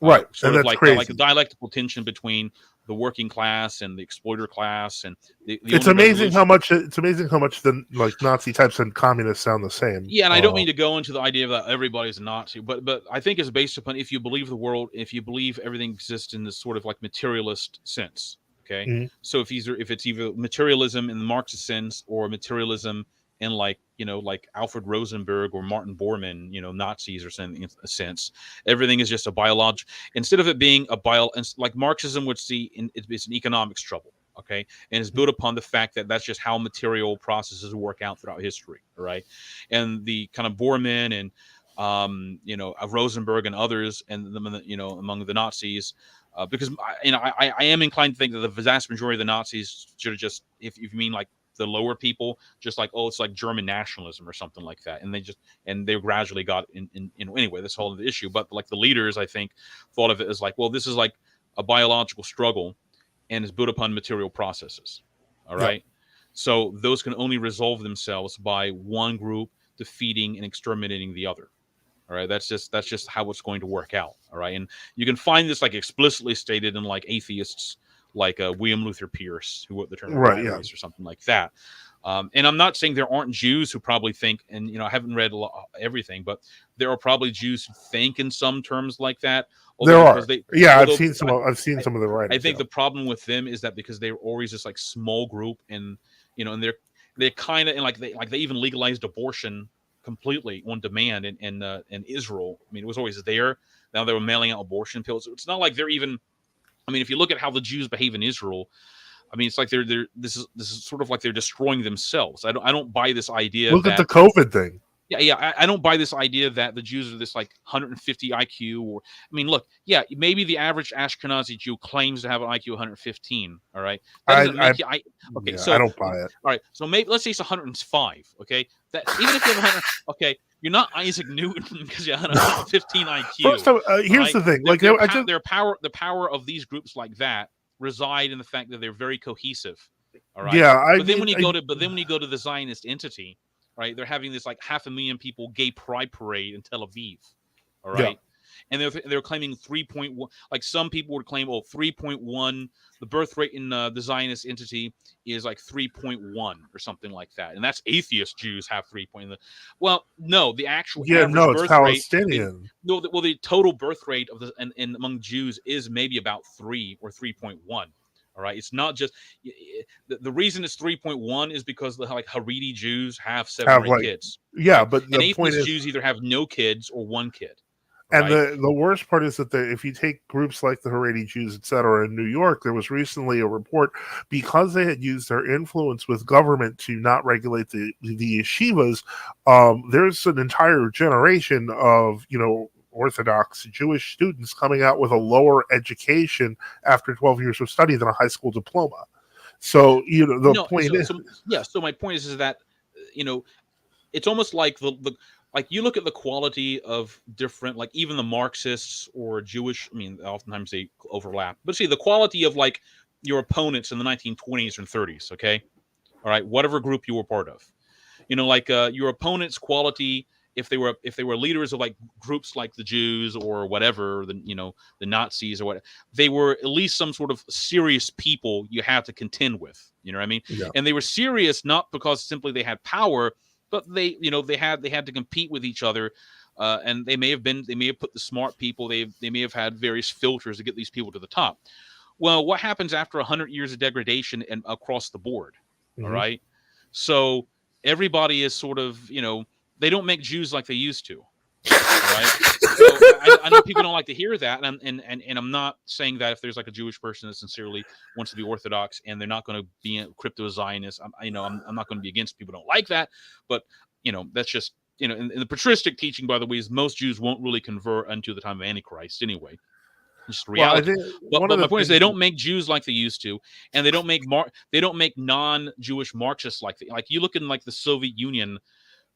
Right, sort and of that's like a crazy. dialectical tension between the working class and the exploiter class, and it's amazing how much the like Nazi types and communists sound the same. Yeah, and I don't mean to go into the idea that everybody's a Nazi, but I think it's based upon, if you believe the world, if you believe everything exists in this sort of like materialist sense. Okay, so if it's either materialism in the Marxist sense, or materialism in like Alfred Rosenberg or Martin Bormann, Nazis or something, in a sense, everything is just a biological. Instead of it being like Marxism would see, it's an economics trouble. Okay, and it's built upon the fact that that's just how material processes work out throughout history. All right, and the kind of Bormann and Rosenberg and others, and among the Nazis, because I am inclined to think that the vast majority of the Nazis should have just, if you mean like the lower people, just like, oh, it's like German nationalism or something like that, and they gradually got in anyway. That's all the issue. But like the leaders, I think, thought of it as like, well, this is like a biological struggle, and is built upon material processes. All right. So those can only resolve themselves by one group defeating and exterminating the other. All right. That's just how it's going to work out. All right. And you can find this like explicitly stated in like atheists like William Luther Pierce, who wrote the term rat race or something like that. And I'm not saying there aren't Jews who probably think, and I haven't read everything, but there are probably Jews who think in some terms like that. There are. I've seen some of the writings. I think the problem with them is that because they're always this like small group, and and they're kind of, and like they even legalized abortion completely on demand in Israel. I mean, it was always there. Now they were mailing out abortion pills. It's not like they're even. I mean, if you look at how the Jews behave in Israel, I mean, it's like they're this is sort of like they're destroying themselves. I don't buy this idea. Look at the COVID thing. Yeah. I don't buy this idea that the Jews are this like 150 IQ, or I mean, look, yeah, maybe the average Ashkenazi Jew claims to have an IQ 115. All right, that doesn't make you. Okay, so I don't buy it. All right, so maybe let's say it's 105. Okay, that even if you have 100, okay, you're not Isaac Newton because you have 115 IQ. First, here's the thing: like the power of these groups like that reside in the fact that they're very cohesive. All right. Yeah, but then when you go to the Zionist entity, right, they're having this like 500,000 people gay pride parade in Tel Aviv. All right. Yeah. And they're claiming 3.1. Like some people would claim, 3.1. The birth rate in the Zionist entity is like 3.1 or something like that. And that's atheist Jews have 3.1. Well, no, the actual average birth Palestinian. Rate. The total birth rate of and among Jews is maybe about 3 or 3.1. All right, it's not just the reason it's 3.1 is because the like Haredi Jews have 7 or 8 kids. Yeah, right? but the point is Jews either have no kids or 1 kid. And the worst part is that if you take groups like the Haredi Jews, etc., in New York, there was recently a report because they had used their influence with government to not regulate the yeshivas. There's an entire generation of Orthodox Jewish students coming out with a lower education after 12 years of study than a high school diploma. So point is, so my point is that it's almost like like you look at the quality of different, like even the Marxists or Jewish. I mean, oftentimes they overlap, but see the quality of like your opponents in the 1920s and 30s. Okay, all right, whatever group you were part of, like your opponent's quality. If they were leaders of like groups like the Jews or whatever, the Nazis or what, they were at least some sort of serious people you had to contend with. You know what I mean? Yeah. And they were serious not because simply they had power, but they had to compete with each other, and they may have put the smart people. They may have had various filters to get these people to the top. Well, what happens after 100 years of degradation and across the board? Mm-hmm. All right, so everybody is sort of they don't make Jews like they used to. All right. So I know people don't like to hear that, and I'm not saying that if there's like a Jewish person that sincerely wants to be Orthodox and they're not going to be a crypto-Zionist, I'm not going to be against people who don't like that, but that's just in the patristic teaching, by the way, is most Jews won't really convert until the time of Antichrist anyway. It's just reality. But my point is they don't make Jews like they used to, and they don't make non-Jewish Marxists like you look in like the Soviet Union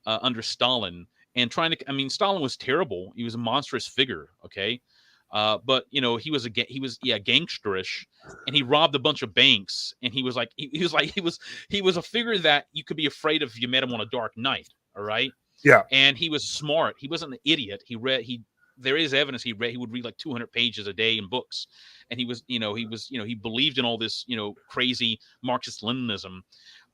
under Stalin. And Stalin was terrible. He was a monstrous figure. Okay. But he was gangsterish, and he robbed a bunch of banks. And he was a figure that you could be afraid of if you met him on a dark night. All right. Yeah. And he was smart. He wasn't an idiot. There is evidence he would read like 200 pages a day in books. And he believed in all this, crazy Marxist Leninism.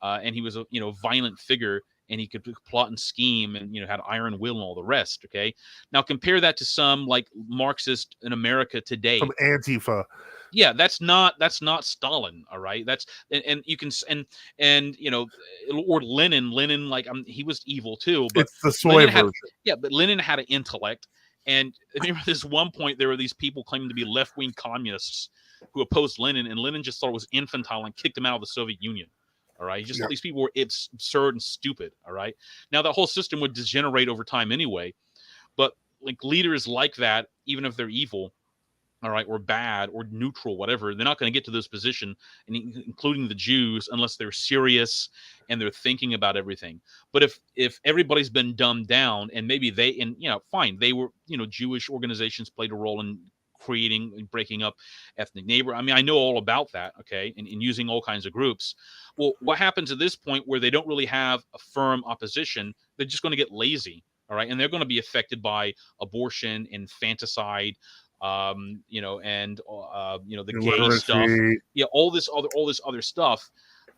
And he was a, violent figure. And he could plot and scheme and, had iron will and all the rest. Okay. Now compare that to some like Marxist in America today. From Antifa. Yeah. That's not Stalin. All right. That's, and you can, or Lenin, like, he was evil too, but it's the soy version. But Lenin had an intellect. And I remember this one point, there were these people claiming to be left-wing communists who opposed Lenin, and Lenin just thought it was infantile and kicked him out of the Soviet Union. All right, he just thought these people were absurd and stupid. All right, now that whole system would degenerate over time anyway, but like leaders like that, even if they're evil, all right, or bad or neutral, whatever, they're not going to get to this position, and including the Jews, unless they're serious and they're thinking about everything. But if everybody's been dumbed down, and maybe they, and fine, they were, Jewish organizations played a role in creating and breaking up ethnic neighbor. I mean, I know all about that, okay, and using all kinds of groups. Well, what happens at this point where they don't really have a firm opposition? They're just going to get lazy, all right, and they're going to be affected by abortion, infanticide, and the gay stuff, all this other stuff.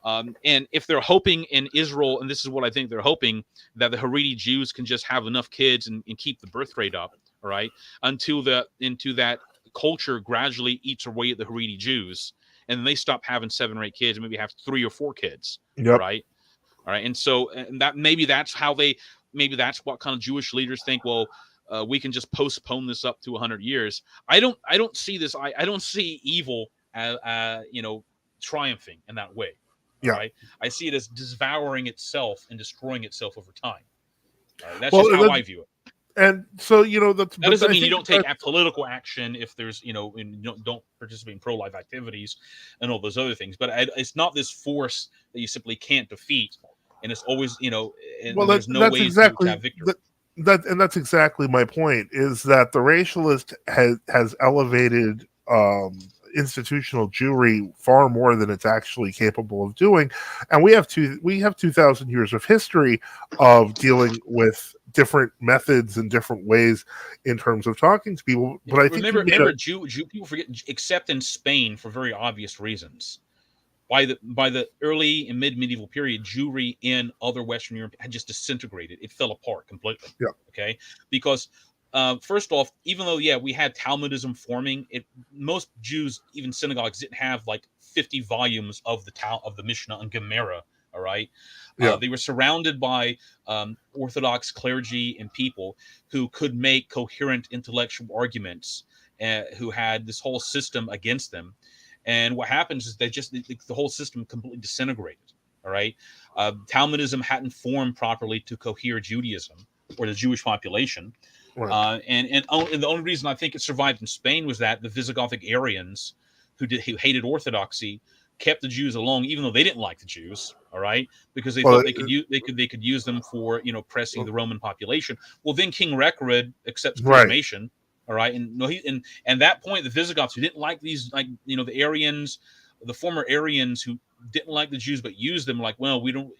And if they're hoping in Israel, and this is what I think they're hoping, that the Haredi Jews can just have enough kids and keep the birth rate up, all right, until that culture gradually eats away at the Haredi Jews, and then they stop having 7 or 8 kids, and maybe have 3 or 4 kids, all right, and so that maybe that's what kind of Jewish leaders think. Well, we can just postpone this up to 100 years. I don't see this. I don't see evil as triumphing in that way. Right? I see it as devouring itself and destroying itself over time. Right? That's just how I view it. And so that doesn't mean you don't take political action if there's and don't participate in pro-life activities and all those other things. But it's not this force that you simply can't defeat, and it's always and there's no way to have victory. That's exactly my point, is that the racialist has elevated institutional Jewry far more than it's actually capable of doing, and we have 2,000 years of history of dealing with different methods and different ways in terms of talking to people. But I think remember Jew people forget, except in Spain for very obvious reasons. By the early and mid-medieval period, Jewry in other Western Europe had just disintegrated. It fell apart completely. Yeah. Okay. Because first off, even though we had Talmudism forming, most Jews, even synagogues, didn't have like 50 volumes of the Mishnah and Gemara. All right. Yeah. They were surrounded by Orthodox clergy and people who could make coherent intellectual arguments, who had this whole system against them. And what happens is the whole system completely disintegrated. All right. Talmudism hadn't formed properly to cohere Judaism or the Jewish population. Right. And the only reason I think it survived in Spain was that the Visigothic Arians who hated Orthodoxy kept the Jews along, even though they didn't like the Jews. All right. Because they thought they could use them for, oppressing the Roman population. Well, then King Recared accepts Reformation. Right. All right, and at that point, the Visigoths, who didn't like these, the Arians, the former Arians who didn't like the Jews but used them, like, well, we don't,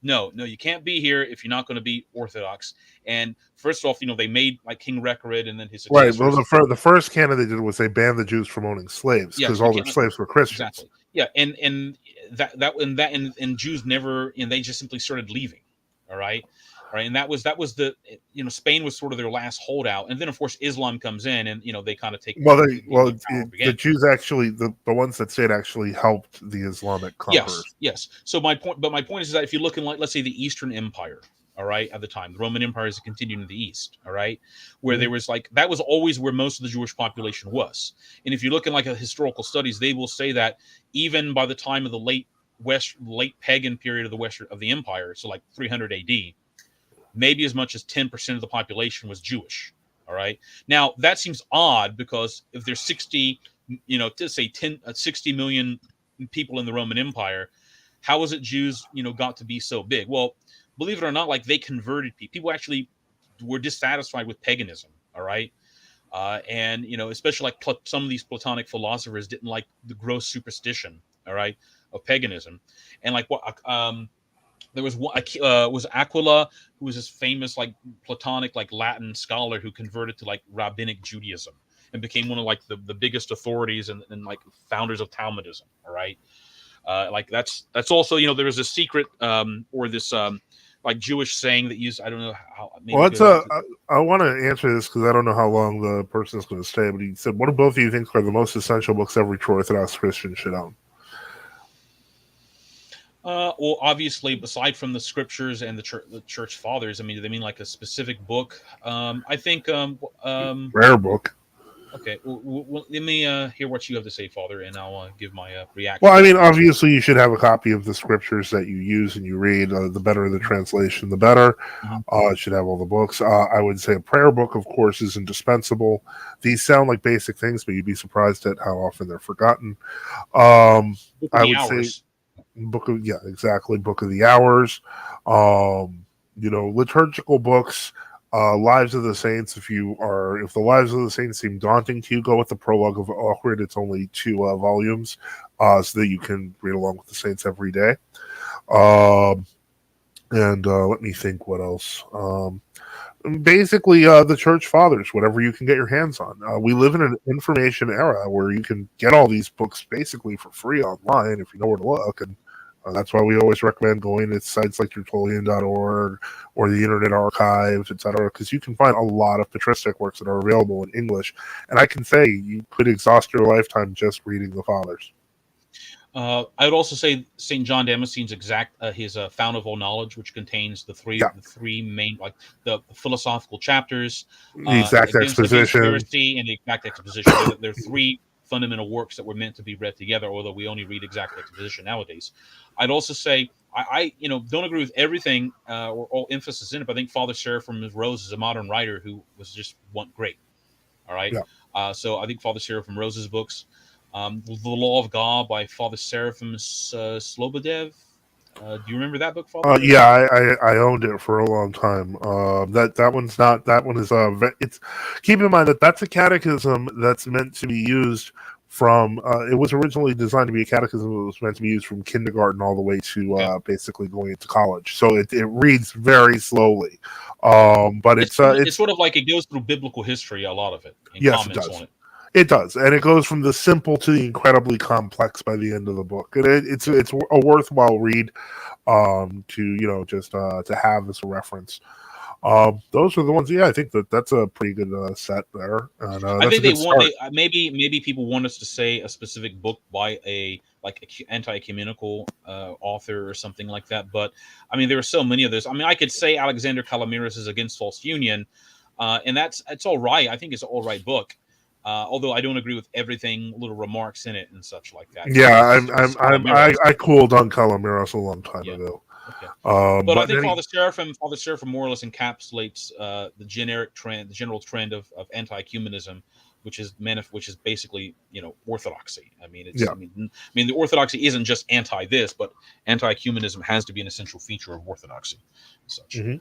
no, you can't be here if you're not going to be Orthodox. And first off, they made like King Recared and then his successors. Right. Well, the first canon they did was they banned the Jews from owning slaves because all their slaves were Christians. Exactly. Yeah, and Jews never, and they just simply started leaving. All right. Right, and that was the Spain was sort of their last holdout, and then of course Islam comes in, and they kind of take the Jews actually the ones that stayed actually helped the Islamic conquerors. Yes. So my point is that if you look in, like, let's say the Eastern Empire, all right, at the time the Roman Empire is continuing in the East, all right, where there was that was always where most of the Jewish population was, and if you look in like a historical studies, they will say that even by the time of the late pagan period of the empire, so like 300 AD. Maybe as much as 10% of the population was Jewish. All right. Now that seems odd because if there's 60 million people in the Roman Empire, how is it Jews, got to be so big? Well, believe it or not, like they converted people. People actually were dissatisfied with paganism. All right. And, especially like some of these Platonic philosophers didn't like the gross superstition. All right. Of paganism. And like there was Aquila, who was this famous like Platonic like Latin scholar who converted to like rabbinic Judaism and became one of like the biggest authorities and like founders of Talmudism. All right, like that's also there was a secret or this like Jewish saying that used, I don't know how. I want to answer this because I don't know how long the person is going to stay, but he said, "What do both of you think are the most essential books every true Orthodox Christian should own?" Well, obviously, aside from the scriptures and the church fathers, I mean, do they mean like a specific book? I think rare book. Okay. Well, let me hear what you have to say, Father, and I'll give my Well, reaction I to mean, that as well. obviously, you should have a copy of the scriptures that you use and you read. The better the translation, the better. Mhm. It should have all the books. I would say a prayer book, of course, is indispensable. These sound like basic things, but you'd be surprised at how often they're forgotten. Book of I the would say Hours. yeah, exactly, Book of the Hours. Liturgical books. Lives of the Saints. If the Lives of the Saints seem daunting to you, go with the Prologue of Awkward. It's only 2 volumes, so that you can read along with the Saints every day. Um, and let me think what else. Basically, the Church Fathers, whatever you can get your hands on. We live in an information era where you can get all these books basically for free online if you know where to look. And that's why we always recommend going to sites like Tertullian.org or the Internet Archive, etc., because you can find a lot of patristic works that are available in English. And I can say you could exhaust your lifetime just reading the Fathers. I would also say Saint John Damascene's his Fount of All Knowledge, which contains Yeah, the three main like the philosophical chapters the exact against exposition. heresy and the exact exposition. They're three fundamental works that were meant to be read together, although we only read exact exposition nowadays. I'd also say I don't agree with everything or all emphasis in it, but I think Father Seraphim Rose is a modern writer who was just one great. All right. Yeah. So I think Father Seraphim Rose's books, The Law of God by Father Seraphim Slobodev. Do you remember that book, Father? Yeah, I owned it for a long time. That one's not that one is it's keep in mind that that's a catechism that's meant to be used from. It was originally designed to be a catechism that was meant to be used from kindergarten all the way to Okay. basically going into college. So it reads very slowly, but It's it's sort of like it goes through biblical history, a lot of it, and yes, it comments does. on it. It does, and it goes from the simple to the incredibly complex by the end of the book. And it's a worthwhile read to just to have as a reference. Those are the ones. Yeah, I think that's a pretty good set there, and I that's a think they good want start. they maybe people want us to say a specific book by a anti-ecumenical author or something like that. But I mean, there are so many of those. I mean, I could say Alexander Calamiris is Against False Union, and it's all right. I think it's an all right book. Although I don't agree with everything, little remarks in it and such like that, Yeah, because it's Calamiris. I cooled on Calamiros a long time Yeah. ago. Okay. But I But think then Father Seraphim more or less encapsulates the the general trend of anti-ecumenism, which is basically orthodoxy. I mean, yeah. I mean, the orthodoxy isn't just anti this, but anti-ecumenism has to be an essential feature of orthodoxy, and such. Hmm.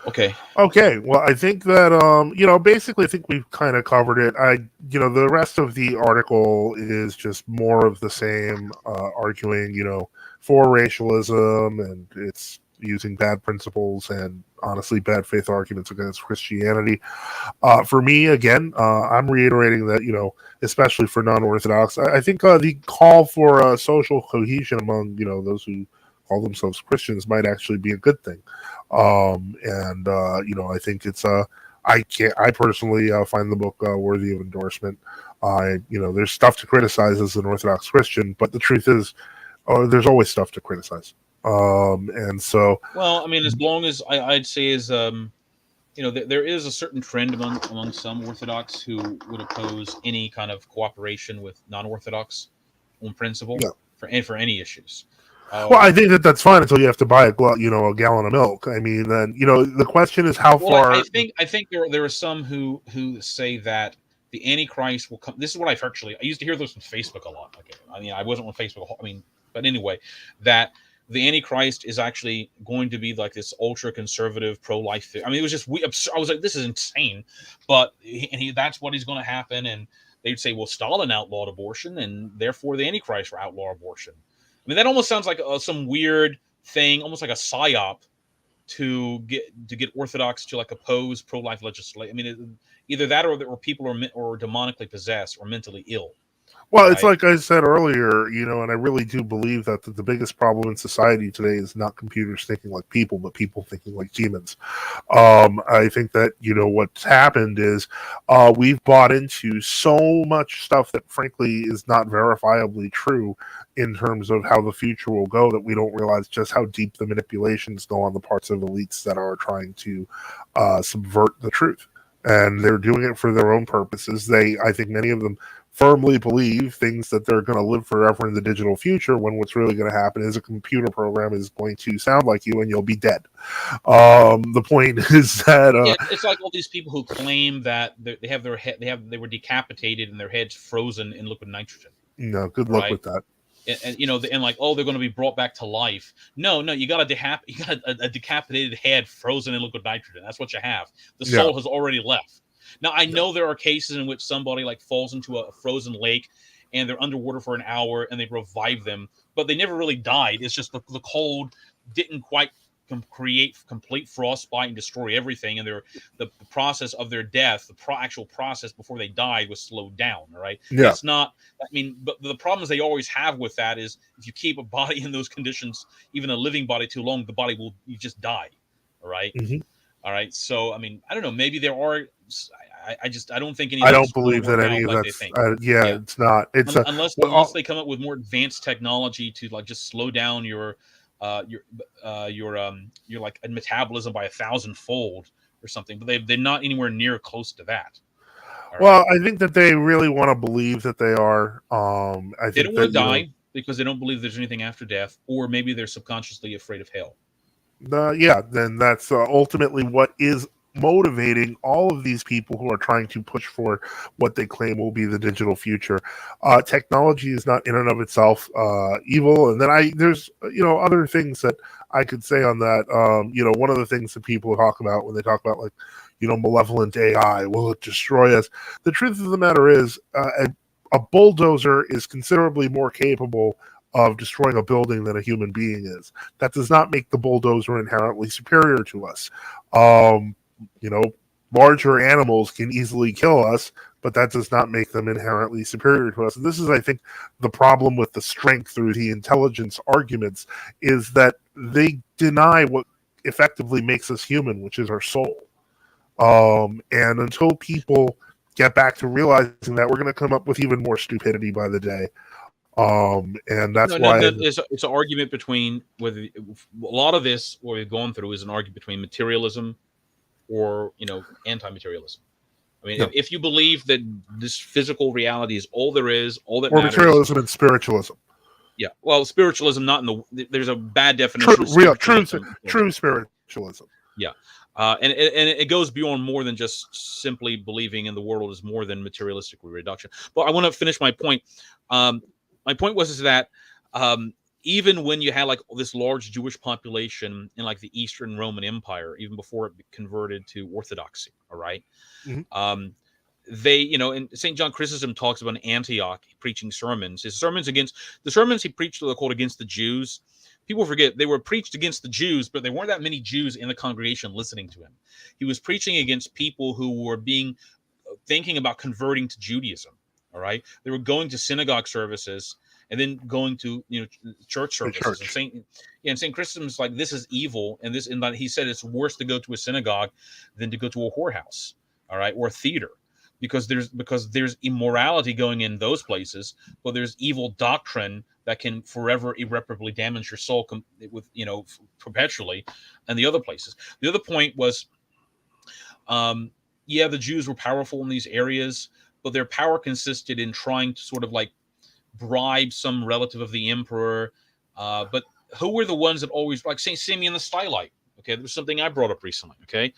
Okay. Okay, well, I think that basically, I think we've kind of covered it. The rest of the article is just more of the same, arguing, for racialism, and it's using bad principles and honestly bad faith arguments against Christianity. For me, again, I'm reiterating that, especially for non-Orthodox, I think the call for social cohesion among, those who call themselves Christians might actually be a good thing. And I think it's I personally find the book worthy of endorsement. There's stuff to criticize as an Orthodox Christian, but the truth is, there's always stuff to criticize. And so, Well, I mean, as long as I'd say is there is a certain trend among some Orthodox who would oppose any kind of cooperation with non-Orthodox on principle yeah. for any issues. Well, I Um, think that that's fine until you have to buy a gallon of milk. I mean, then the question is how well, far. I think there are some who say that the Antichrist will come. This is what I used to hear this on Facebook a lot. Okay, I mean I wasn't on Facebook. I mean, but anyway, that the Antichrist is actually going to be like this ultra conservative pro life. I mean, it was just I was like, this is insane, but that's what he's going to happen. And they'd say, well, Stalin outlawed abortion, and therefore the Antichrist will outlaw abortion. I mean, that almost sounds like some weird thing, almost like a psyop to get Orthodox to like oppose pro life legislation. I mean, either that or people are or demonically possessed or mentally ill, Well, it's right? like I said earlier, and I really do believe that the biggest problem in society today is not computers thinking like people, but people thinking like demons. I think that, what's happened is we've bought into so much stuff that frankly is not verifiably true in terms of how the future will go, that we don't realize just how deep the manipulations go on the parts of elites that are trying to subvert the truth. and they're doing it for their own purposes. I think many of them firmly believe things that they're going to live forever in the digital future, when what's really going to happen is a computer program is going to sound like you and you'll be dead. The point is that it's like all these people who claim that they have their head, they were decapitated and their heads frozen in liquid nitrogen. Good luck with that. And and like, oh, they're going to be brought back to life. No, you got a decapitated head frozen in liquid nitrogen. That's what you have. The soul has already left. Now, I know there are cases in which somebody like falls into a frozen lake and they're underwater for an hour and they revive them, but they never really died. It's just the cold didn't quite create complete frostbite and destroy everything, and the process of their death, the actual process before they died, was slowed down. All right, it's not. I mean, but the problems they always have with that is if you keep a body in those conditions, even a living body, too long, the body you just die. All right. Mm-hmm. All right. So I mean, I don't know. Maybe there are. I don't think any. I don't believe that any of that's. It's not. It's unless they come up with more advanced technology to like just slow down your like a metabolism by 1,000-fold or something, but they're not anywhere near close to that. Well, I think that they really want to believe that they are. They don't want to die because they don't believe there's anything after death, or maybe they're subconsciously afraid of hell. Then that's ultimately what is motivating all of these people who are trying to push for what they claim will be the digital future. Technology is not in and of itself evil, and then there's other things that I could say on that. One of the things that people talk about when they talk about like malevolent AI, will it destroy us? The truth of the matter is, a bulldozer is considerably more capable of destroying a building than a human being is. That does not make the bulldozer inherently superior to us. Larger animals can easily kill us, but that does not make them inherently superior to us. And this is, I think, the problem with the strength through the intelligence arguments, is that they deny what effectively makes us human, which is our soul. And until people get back to realizing that, we're going to come up with even more stupidity by the day. And that's why it's an argument between whether a lot of this what we've gone through is an argument between materialism or anti-materialism. I mean, if you believe that this physical reality is all there is, all that matters, materialism and spiritualism. Yeah, well, spiritualism there's a bad definition. True spiritualism. Yeah, and it goes beyond more than just simply believing in the world is more than materialistic reduction. But I want to finish my point. My point was that even when you had like this large Jewish population in like the Eastern Roman Empire, even before it converted to Orthodoxy, all right, they, and St. John Chrysostom talks about Antioch preaching sermons. The sermons he preached were called against the Jews. People forget they were preached against the Jews, but there weren't that many Jews in the congregation listening to him. He was preaching against people who were thinking about converting to Judaism. All right, they were going to synagogue services and then going to church services. And Saint Chrysostom's like, this is evil, and he said it's worse to go to a synagogue than to go to a whorehouse, all right, or a theater, because there's immorality going in those places, but there's evil doctrine that can forever irreparably damage your soul with perpetually, and the other places. The other point was, the Jews were powerful in these areas, but their power consisted in trying to sort of like bribe some relative of the emperor. But who were the ones that always, like St. Simeon the Stylite? Okay, there was something I brought up recently. Okay,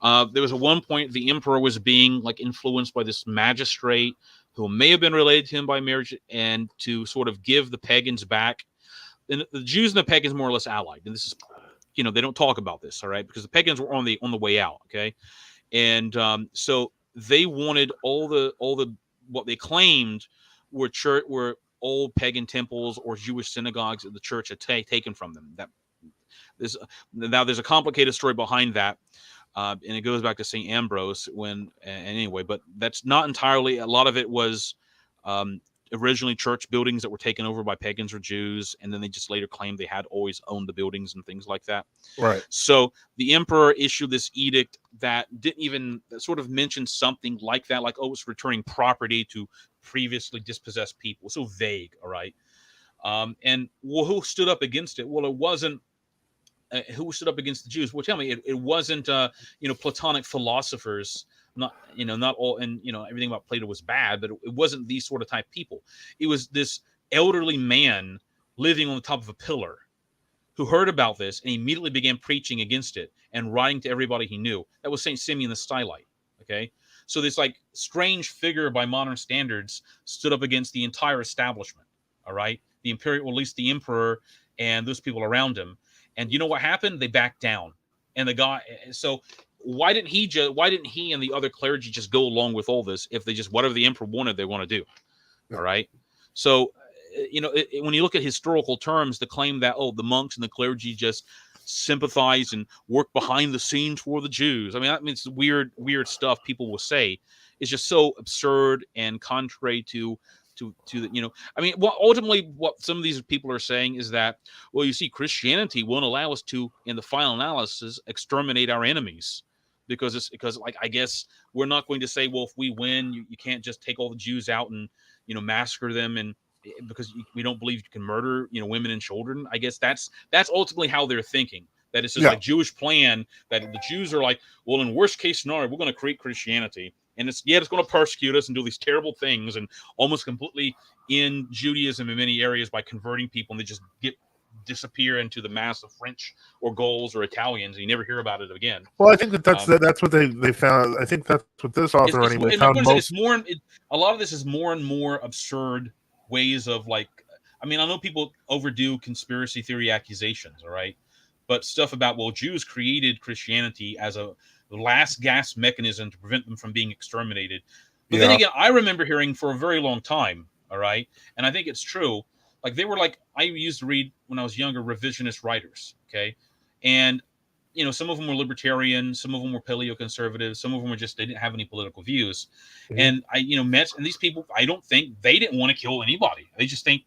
there was at one point the emperor was being like influenced by this magistrate who may have been related to him by marriage, and to sort of give the pagans back. And the Jews and the pagans more or less allied. And this is, they don't talk about this, all right, because the pagans were on the way out. Okay, and so they wanted all the what they claimed were old pagan temples or Jewish synagogues that the church had taken from them. There's a complicated story behind that, and it goes back to St. Ambrose anyway. But that's not entirely. A lot of it was originally church buildings that were taken over by pagans or Jews, and then they just later claimed they had always owned the buildings and things like that. Right. So the emperor issued this edict that didn't even sort of mention something like that, like, it's returning property to previously dispossessed people. So vague, all right? And who stood up against it? Well, it wasn't who stood up against the Jews. Well, tell me, it wasn't Platonic philosophers not all, and everything about Plato was bad, but it wasn't these sort of type people. It was this elderly man living on the top of a pillar who heard about this and immediately began preaching against it and writing to everybody he knew. That was Saint Simeon the Stylite. Okay, so this like strange figure by modern standards stood up against the entire establishment. All right, the imperial, or at least the emperor and those people around him. And you know what happened? They backed down. And the guy, so why didn't he and the other clergy just go along with all this if they just, whatever the emperor wanted, they want to do? All right. So, when you look at historical terms, the claim that, the monks and the clergy just sympathize and work behind the scenes for the Jews. I mean, it's weird stuff people will say. It's just so absurd and contrary to the, I mean, ultimately what some of these people are saying is that, well, you see, Christianity won't allow us to, in the final analysis, exterminate our enemies, because like, I guess we're not going to say, well, if we win, you can't just take all the Jews out and massacre them, and because we don't believe you can murder women and children. I guess that's ultimately how they're thinking. That it's just like Jewish plan, that the Jews are like, well, in worst case scenario, we're going to create Christianity. And it's going to persecute us and do these terrible things and almost completely end Judaism in many areas by converting people, and they just disappear into the mass of French or Gauls or Italians, and you never hear about it again. Well, I think that's what they found. I think that's what this author anyway found most. A lot of this is more and more absurd ways of, like, I mean, I know people overdo conspiracy theory accusations, all right, but stuff about, well, Jews created Christianity as a last gasp mechanism to prevent them from being exterminated. But then again, I remember hearing for a very long time, all right, and I think it's true, like, they were like, I used to read when I was younger revisionist writers, okay, and some of them were libertarian, some of them were paleoconservative, some of them were just, they didn't have any political views. Mm-hmm. And I met, and these people, I don't think they didn't want to kill anybody. They just think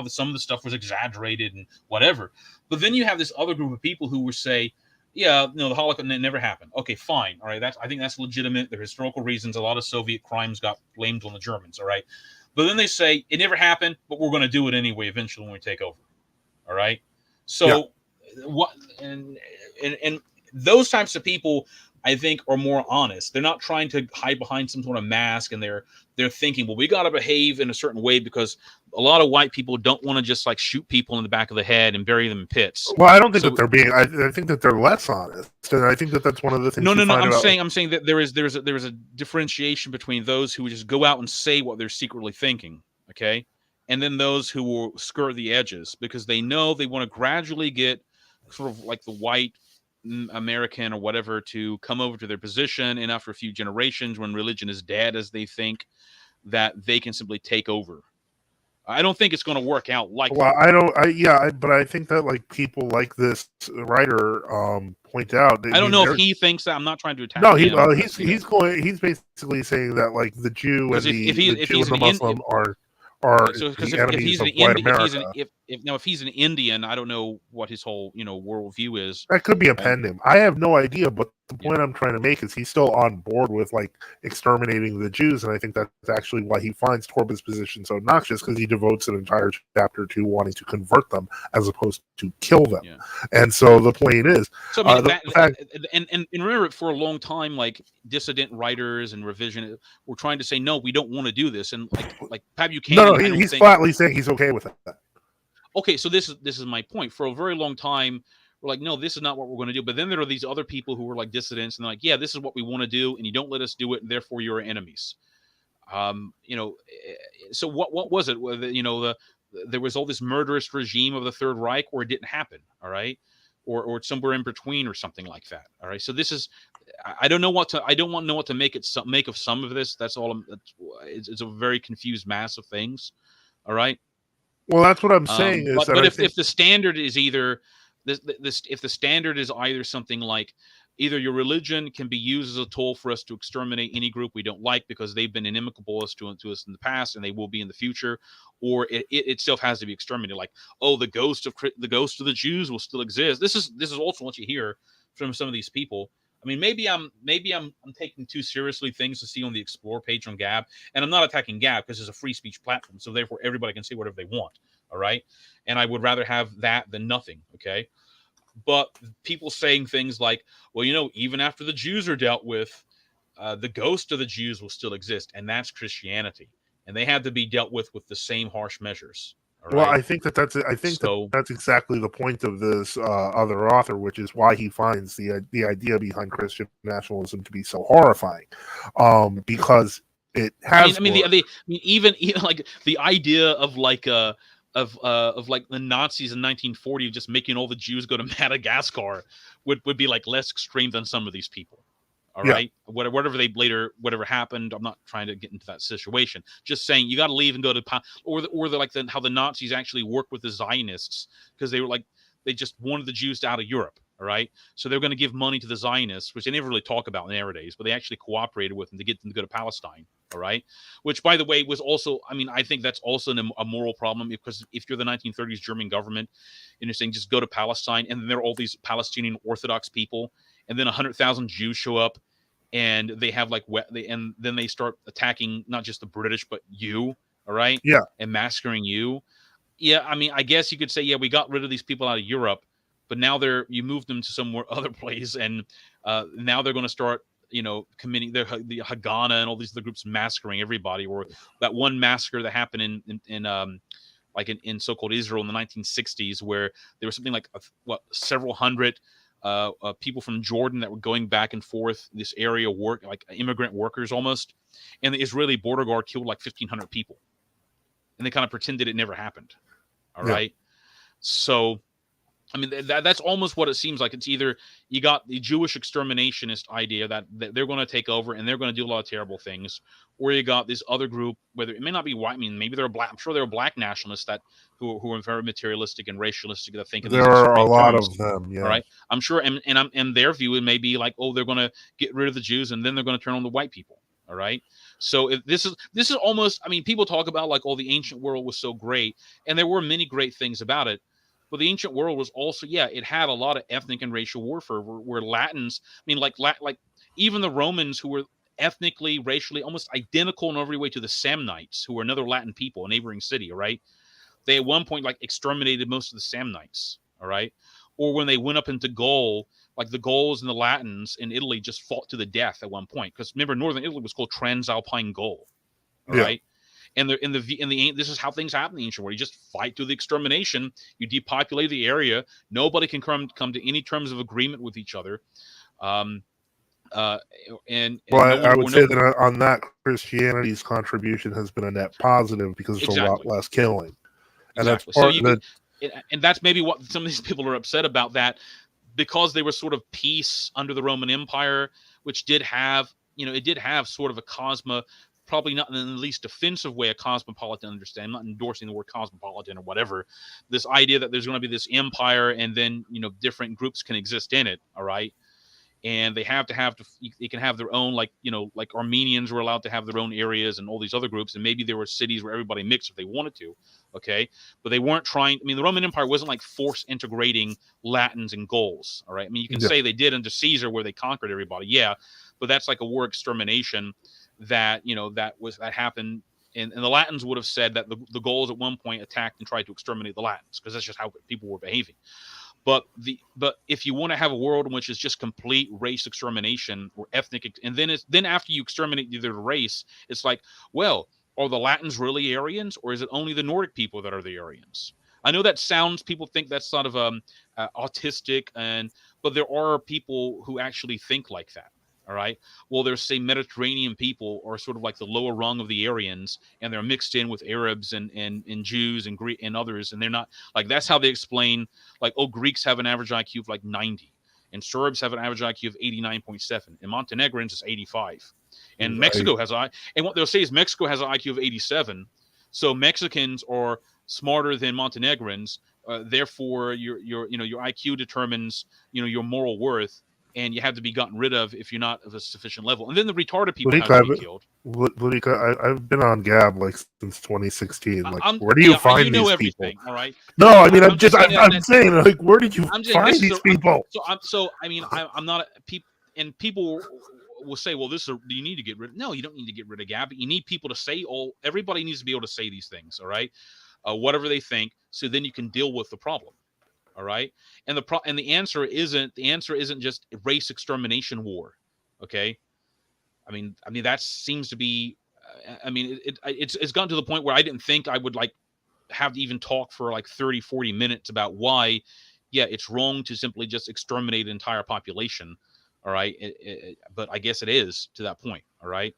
some of the stuff was exaggerated and whatever. But then you have this other group of people who would say, yeah, the Holocaust never happened. Okay, fine. All right. I think that's legitimate. There are historical reasons. A lot of Soviet crimes got blamed on the Germans. All right. But then they say it never happened, but we're going to do it anyway eventually when we take over. All right. So what, and those types of people, I think, are more honest. They're not trying to hide behind some sort of mask, and they're thinking, well, we got to behave in a certain way because a lot of white people don't want to just like shoot people in the back of the head and bury them in pits. Well, I don't think that they're being. I think that they're less honest, and I think that that's one of the things. No. I'm saying that there is a differentiation between those who just go out and say what they're secretly thinking, okay, and then those who will skirt the edges because they know they want to gradually get sort of like the white American or whatever to come over to their position, and after a few generations, when religion is dead, as they think, that they can simply take over. I don't think it's going to work out like that. But I think that like people like this writer point out. I don't know if he thinks that. I'm not trying to attack. No, he's basically saying that like the Jew and the Muslim are the enemies of white America. If he's an Indian, I don't know what his whole worldview is. That could be appending. I have no idea, but the point I'm trying to make is he's still on board with like exterminating the Jews, and I think that's actually why he finds Torben's position so obnoxious, because he devotes an entire chapter to wanting to convert them as opposed to kill them. Yeah. And so the point is, so I mean, and remember, for a long time, like dissident writers and revision were trying to say, no, we don't want to do this, and like Pat Buchanan. He's flatly saying he's okay with that. Okay, so this is my point. For a very long time, we're like, no, this is not what we're going to do. But then there are these other people who were like dissidents, and they're like, yeah, this is what we want to do, and you don't let us do it, and therefore you're our enemies. So what was it? There was all this murderous regime of the Third Reich, or it didn't happen. All right, or somewhere in between, or something like that. All right. So this is, I don't know what to make of some of this. That's all. It's a very confused mass of things. All right. Well, that's what I'm saying. If the standard is either if the standard is either something like either your religion can be used as a tool for us to exterminate any group we don't like because they've been inimical to us in the past and they will be in the future, or it itself has to be exterminated. Like, the ghost of the Jews will still exist. This is also what you hear from some of these people. I mean, maybe I'm taking too seriously things to see on the Explore page on Gab, and I'm not attacking Gab because it's a free speech platform, so therefore everybody can say whatever they want. All right, and I would rather have that than nothing. Okay, but people saying things like, well, even after the Jews are dealt with, the ghost of the Jews will still exist, and that's Christianity, and they have to be dealt with the same harsh measures. All Well, right. I think that So that's exactly the point of this other author, which is why he finds the idea behind Christian nationalism to be so horrifying, because it has worked. even like the idea of like of like the Nazis in 1940 just making all the Jews go to Madagascar would be like less extreme than some of these people. All Yeah, right, whatever happened, I'm not trying to get into that situation. Just saying, you got to leave and go to how the Nazis actually worked with the Zionists, because they were like, they just wanted the Jews out of Europe. All right, so they're going to give money to the Zionists, which they never really talk about nowadays, but they actually cooperated with them to get them to go to Palestine. All right, which, by the way, was also, I mean, I think that's also a moral problem, because if you're the 1930s German government and you're saying just go to Palestine, and then there are all these Palestinian Orthodox people, and then 100,000 Jews show up, and they have like and then they start attacking not just the British but you, all right, yeah, and massacring you. Yeah, I mean, I guess you could say, yeah, we got rid of these people out of Europe, but now you moved them to somewhere other place, and now they're going to start, committing the Haganah and all these other groups massacring everybody. Or that one massacre that happened in so-called Israel in the 1960s, where there was something like several hundred people from Jordan that were going back and forth this area, work like immigrant workers almost, and the Israeli border guard killed like 1,500 people, and they kind of pretended it never happened. All yeah. right, so I mean, that's almost what it seems like. It's either you got the Jewish exterminationist idea that they're going to take over and they're going to do a lot of terrible things, or you got this other group, whether it may not be white. I mean, maybe they're black. I'm sure there are black nationalists who are very materialistic and racialistic, that think in these There are a extreme lot terms. of them. All Yeah, right, I'm sure, and their view, it may be like, oh, they're going to get rid of the Jews and then they're going to turn on the white people. All right, so this is almost. I mean, people talk about like, oh, the ancient world was so great, and there were many great things about it. But the ancient world was also, yeah, it had a lot of ethnic and racial warfare where Latins, I mean, like even the Romans, who were ethnically, racially almost identical in every way to the Samnites, who were another Latin people, a neighboring city, all right? They at one point like exterminated most of the Samnites, all right? Or when they went up into Gaul, like the Gauls and the Latins in Italy just fought to the death at one point. Because remember, northern Italy was called Transalpine Gaul, all yeah. right? And this is how things happen in the ancient world. You just fight through the extermination. You depopulate the area. Nobody can come to any terms of agreement with each other. Um, and no Well, I one would or say no that on that, Christianity's contribution has been a net positive because there's a lot exactly less killing, and that's exactly. So part you that. could, and that's maybe what some of these people are upset about, that because they were sort of peace under the Roman Empire, which did have, it did have sort of a probably not in the least offensive way, a cosmopolitan understanding. I'm not endorsing the word cosmopolitan or whatever. This idea that there's going to be this empire and then, different groups can exist in it. All right. And they they can have their own, like, like Armenians were allowed to have their own areas and all these other groups. And maybe there were cities where everybody mixed if they wanted to. Okay. But they weren't trying. I mean, the Roman Empire wasn't like force integrating Latins and Gauls. All right. I mean, you can Yeah, say they did under Caesar where they conquered everybody. Yeah. But that's like a war extermination that, that happened. And the Latins would have said that the Gauls at one point attacked and tried to exterminate the Latins, because that's just how people were behaving. But if you want to have a world in which is just complete race extermination or ethnic, and then after you exterminate the race, it's like, well, are the Latins really Aryans, or is it only the Nordic people that are the Aryans? I know that people think that's sort of autistic, but there are people who actually think like that. All right. Well, there's, say, Mediterranean people are sort of like the lower rung of the Aryans, and they're mixed in with Arabs and Jews and Greek and others, and they're not like, that's how they explain, like, oh, Greeks have an average IQ of like 90, and Serbs have an average IQ of 89.7, and Montenegrins is 85, and I, Mexico and what they'll say is Mexico has an IQ of 87, so Mexicans are smarter than Montenegrins. Therefore, your IQ determines your moral worth, and you have to be gotten rid of if you're not of a sufficient level. And then the retarded people have to be killed. I've been on Gab like since 2016. Like, I'm where do you yeah, find you know these people? everything, all right. No, But I mean, I'm just saying I'm saying, like, where did you I'm saying find this is these people? I mean, I'm not people, and people will say, well, do you need to get rid of? No, you don't need to get rid of Gab. But you need people to say, everybody needs to be able to say these things, all right, whatever they think, so then you can deal with the problem. All right. And the answer isn't just race extermination war. Okay. I mean that seems to be. It's gotten to the point where I didn't think I would like have to even talk for like 30, 40 minutes about why, yeah, it's wrong to simply just exterminate an entire population. All right. But I guess it is to that point. All right.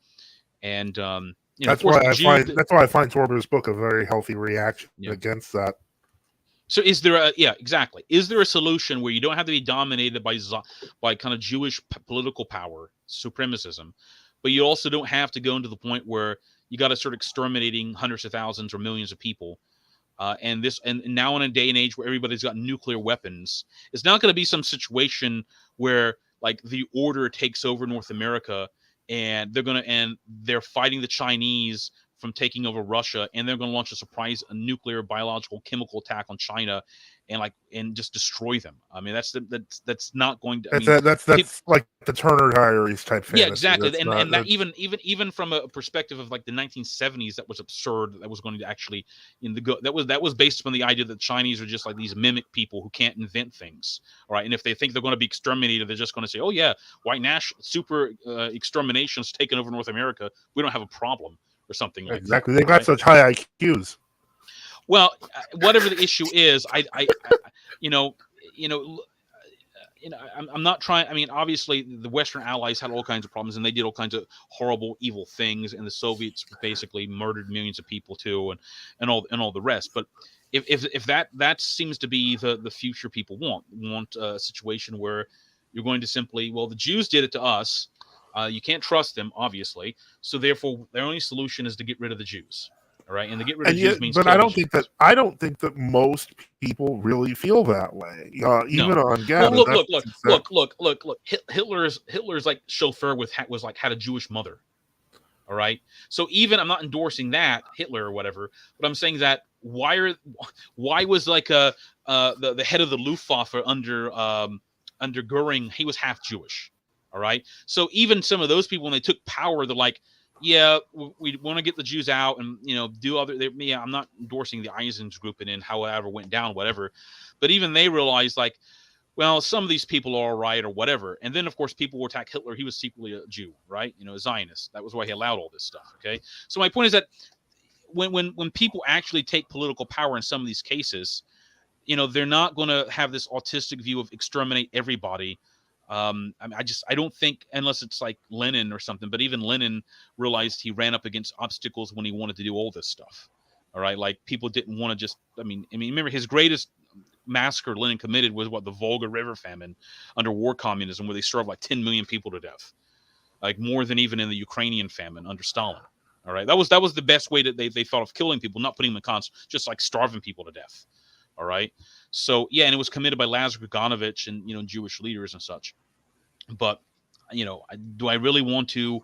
And, of course, the Jews. That's why I find Torber's book a very healthy reaction Yeah. against that. So is there exactly. Is there a solution where you don't have to be dominated by kind of Jewish political power, supremacism, but you also don't have to go into the point where you got to start exterminating hundreds of thousands or millions of people? And now in a day and age where everybody's got nuclear weapons, it's not going to be some situation where like the order takes over North America and they're fighting the Chinese from taking over Russia, and they're going to launch a nuclear, biological, chemical attack on China, and just destroy them. I mean, that's not going to. That's like the Turner Diaries type fantasy. Yeah, exactly. That's And that even from a perspective of like the 1970s, that was absurd. That was going to actually that was based on the idea that Chinese are just like these mimic people who can't invent things. All right, and if they think they're going to be exterminated, they're just going to say, "Oh yeah, white national super extermination's taken over North America. We don't have a problem." Or something like exactly. That, they got right? such high IQs. Well, whatever the issue is, I'm not trying. I mean, obviously, the Western Allies had all kinds of problems, and they did all kinds of horrible, evil things, and the Soviets basically murdered millions of people too, and all the rest. But if that seems to be the future people want a situation where you're going to simply, well, the Jews did it to us. You can't trust them, obviously. So therefore, their only solution is to get rid of the Jews. All right, and to get rid of Jews means. But I don't think that most people really feel that way. Even on Gavin. Well, look. Hitler's like chauffeur had a Jewish mother. All right. So even I'm not endorsing that Hitler or whatever, but I'm saying that why was like the head of the Luftwaffe under Goering, he was half Jewish. All right. So even some of those people, when they took power, they're like, yeah, we want to get the Jews out and, do other. I'm not endorsing the Eisensgruppen and however went down, whatever. But even they realized like, well, some of these people are all right or whatever. And then, of course, people will attack Hitler. He was secretly a Jew, right? A Zionist. That was why he allowed all this stuff. Okay. So my point is that when people actually take political power in some of these cases, they're not going to have this autistic view of exterminate everybody. I don't think, unless it's like Lenin or something, but even Lenin realized he ran up against obstacles when he wanted to do all this stuff. All right. Like people didn't want to just, remember his greatest massacre Lenin committed was the Volga River famine under war communism, where they starved like 10 million people to death, like more than even in the Ukrainian famine under Stalin. All right. That was the best way that they thought of killing people, not putting them in concentration, just like starving people to death. All right. So, yeah, and it was committed by Lazar Kaganovich and, Jewish leaders and such. But, do I really want to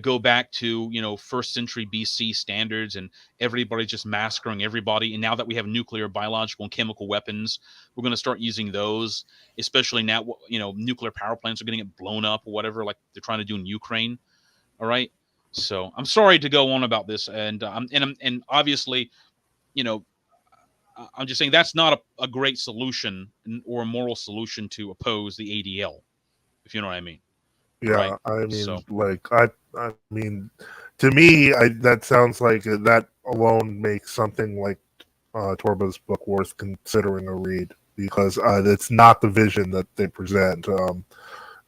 go back to, first century BC standards and everybody just massacring everybody? And now that we have nuclear, biological, and chemical weapons, we're going to start using those, especially now, nuclear power plants are going to get blown up or whatever, like they're trying to do in Ukraine. All right. So I'm sorry to go on about this. And obviously, I'm just saying that's not a great solution or a moral solution to oppose the ADL, if you know what I mean. Yeah, right? I mean, to me, that sounds like that alone makes something like Torba's book worth considering a read, because it's not the vision that they present.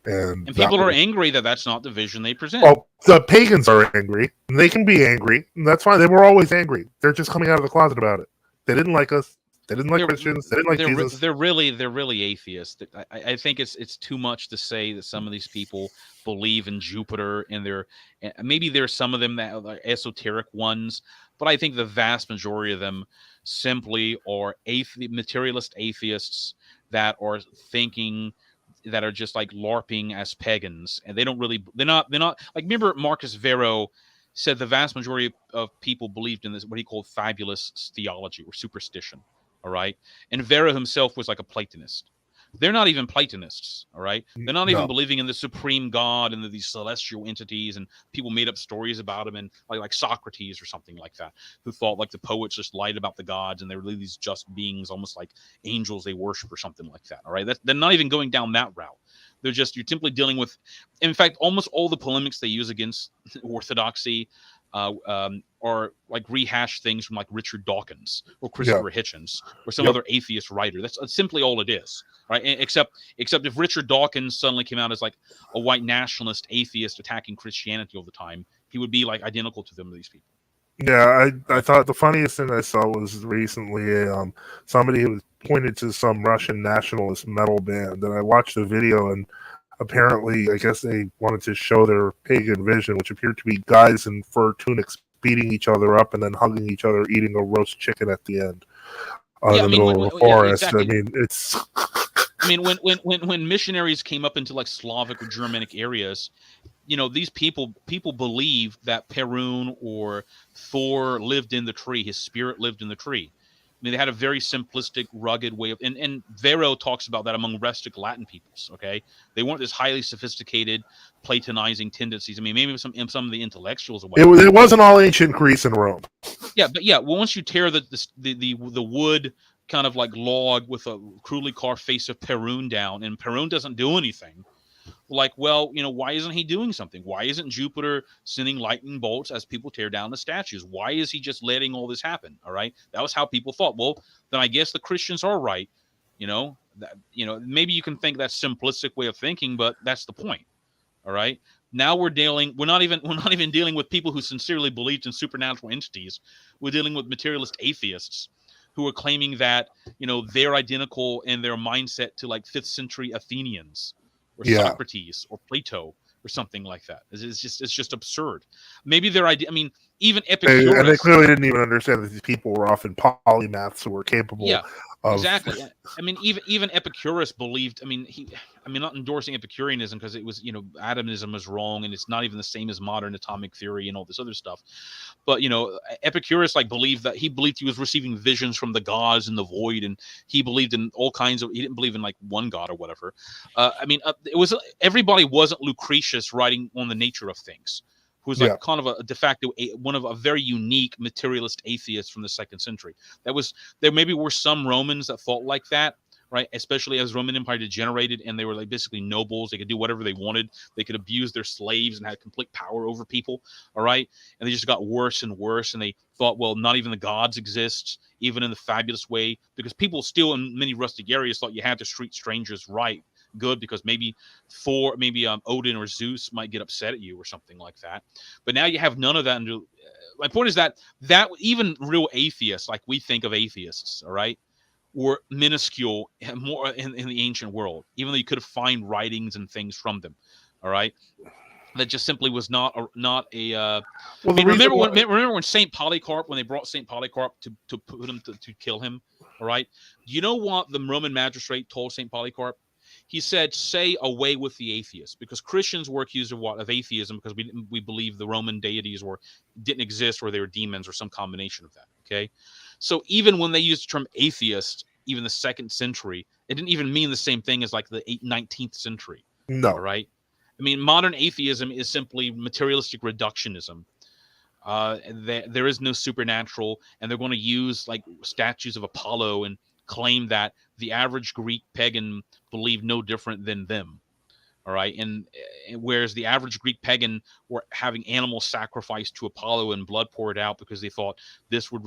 And people are angry that that's not the vision they present. Well, the pagans are angry. And they can be angry, and that's fine. They were always angry. They're just coming out of the closet about it. They didn't like us. They didn't like Christians. They didn't like Jesus. They're really atheists. I think it's too much to say that some of these people believe in Jupiter, and maybe there's some of them that are esoteric ones, but I think the vast majority of them simply are materialist atheists that are thinking, that are just like LARPing as pagans, and they're not like, remember Marcus Varro said the vast majority of people believed in this, what he called fabulous theology or superstition. All right. And Varro himself was like a Platonist. They're not even Platonists. All right. They're not even believing in the supreme God and these celestial entities, and people made up stories about him, and like Socrates or something like that, who thought like the poets just lied about the gods and they were really these just beings, almost like angels they worship or something like that. All right. They're not even going down that route. You're simply dealing with, in fact, almost all the polemics they use against orthodoxy are like rehash things from like Richard Dawkins or Yeah. Christopher Hitchens or some Yep. other atheist writer. That's simply all it is, right? Except if Richard Dawkins suddenly came out as like a white nationalist atheist attacking Christianity all the time, he would be like identical to them, these people. Yeah, I thought the funniest thing I saw was recently somebody who pointed to some Russian nationalist metal band, and I watched the video, and apparently, I guess they wanted to show their pagan vision, which appeared to be guys in fur tunics beating each other up and then hugging each other, eating a roast chicken at the end in the middle of the forest. Exactly. I mean, it's. I mean, when missionaries came up into like Slavic or Germanic areas, these people believe that Perun or Thor lived in the tree. His spirit lived in the tree. I mean, they had a very simplistic, rugged way of, and Varro talks about that among rustic Latin peoples. Okay, they weren't this highly sophisticated, Platonizing tendencies. I mean, maybe some of the intellectuals. It wasn't all ancient Greece and Rome. Yeah, but once you tear the wood kind of like log with a crudely carved face of Perun down, and Perun doesn't do anything. Like, well, why isn't he doing something? Why isn't Jupiter sending lightning bolts as people tear down the statues? Why is he just letting all this happen? All right. That was how people thought. Well, then I guess the Christians are right. Maybe you can think that's simplistic way of thinking, but that's the point. All right. Now we're not even dealing with people who sincerely believed in supernatural entities. We're dealing with materialist atheists who are claiming that, they're identical in their mindset to like 5th century Athenians or Socrates or Plato or something like that. It's just absurd. Maybe their idea. I mean, even Epicurus. And they clearly didn't even understand that these people were often polymaths who were capable. Exactly. I mean, even Epicurus believed. I mean, not endorsing Epicureanism because it was, atomism was wrong and it's not even the same as modern atomic theory and all this other stuff. But Epicurus believed he was receiving visions from the gods in the void, and he believed in all kinds of. He didn't believe in like one god or whatever. It was everybody wasn't Lucretius writing on the nature of things, who's like kind of a de facto one of a very unique materialist atheist from the 2nd century. There maybe were some Romans that thought like that, right? Especially as Roman Empire degenerated and they were like basically nobles. They could do whatever they wanted. They could abuse their slaves and had complete power over people. All right. And they just got worse and worse. And they thought, well, not even the gods exist, even in the fabulous way, because people still in many rustic areas thought you had to treat strangers right. Good, because maybe Odin or Zeus might get upset at you or something like that. But now you have none of that. My point is that even real atheists, like we think of atheists, all right, were minuscule more in the ancient world, even though you could find writings and things from them. All right. That just simply was not a. Remember when Saint Polycarp, when they brought Saint Polycarp to put him to kill him. All right. Do you know what the Roman magistrate told Saint Polycarp? He said, "Say away with the atheists," because Christians were accused of atheism because we believe the Roman deities didn't exist or they were demons or some combination of that. Okay, so even when they used the term atheist, even the 2nd century, it didn't even mean the same thing as like the 19th century. No, all right. I mean, modern atheism is simply materialistic reductionism. There is no supernatural, and they're going to use like statues of Apollo and claim that the average Greek pagan believed no different than them. All right. And whereas the average Greek pagan were having animals sacrificed to Apollo and blood poured out because they thought this would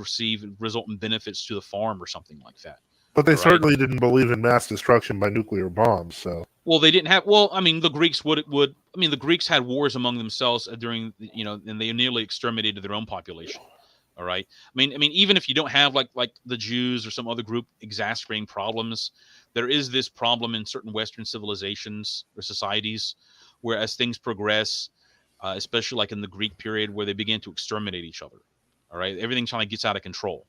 result in benefits to the farm or something like that. But they certainly didn't believe in mass destruction by nuclear bombs. So, well, they didn't have. Well, I mean, the Greeks would. I mean, the Greeks had wars among themselves during, and they nearly exterminated their own population. All right. I mean, even if you don't have like the Jews or some other group exacerbating problems, there is this problem in certain Western civilizations or societies, where as things progress, especially like in the Greek period, where they begin to exterminate each other. All right. Everything kind of gets out of control.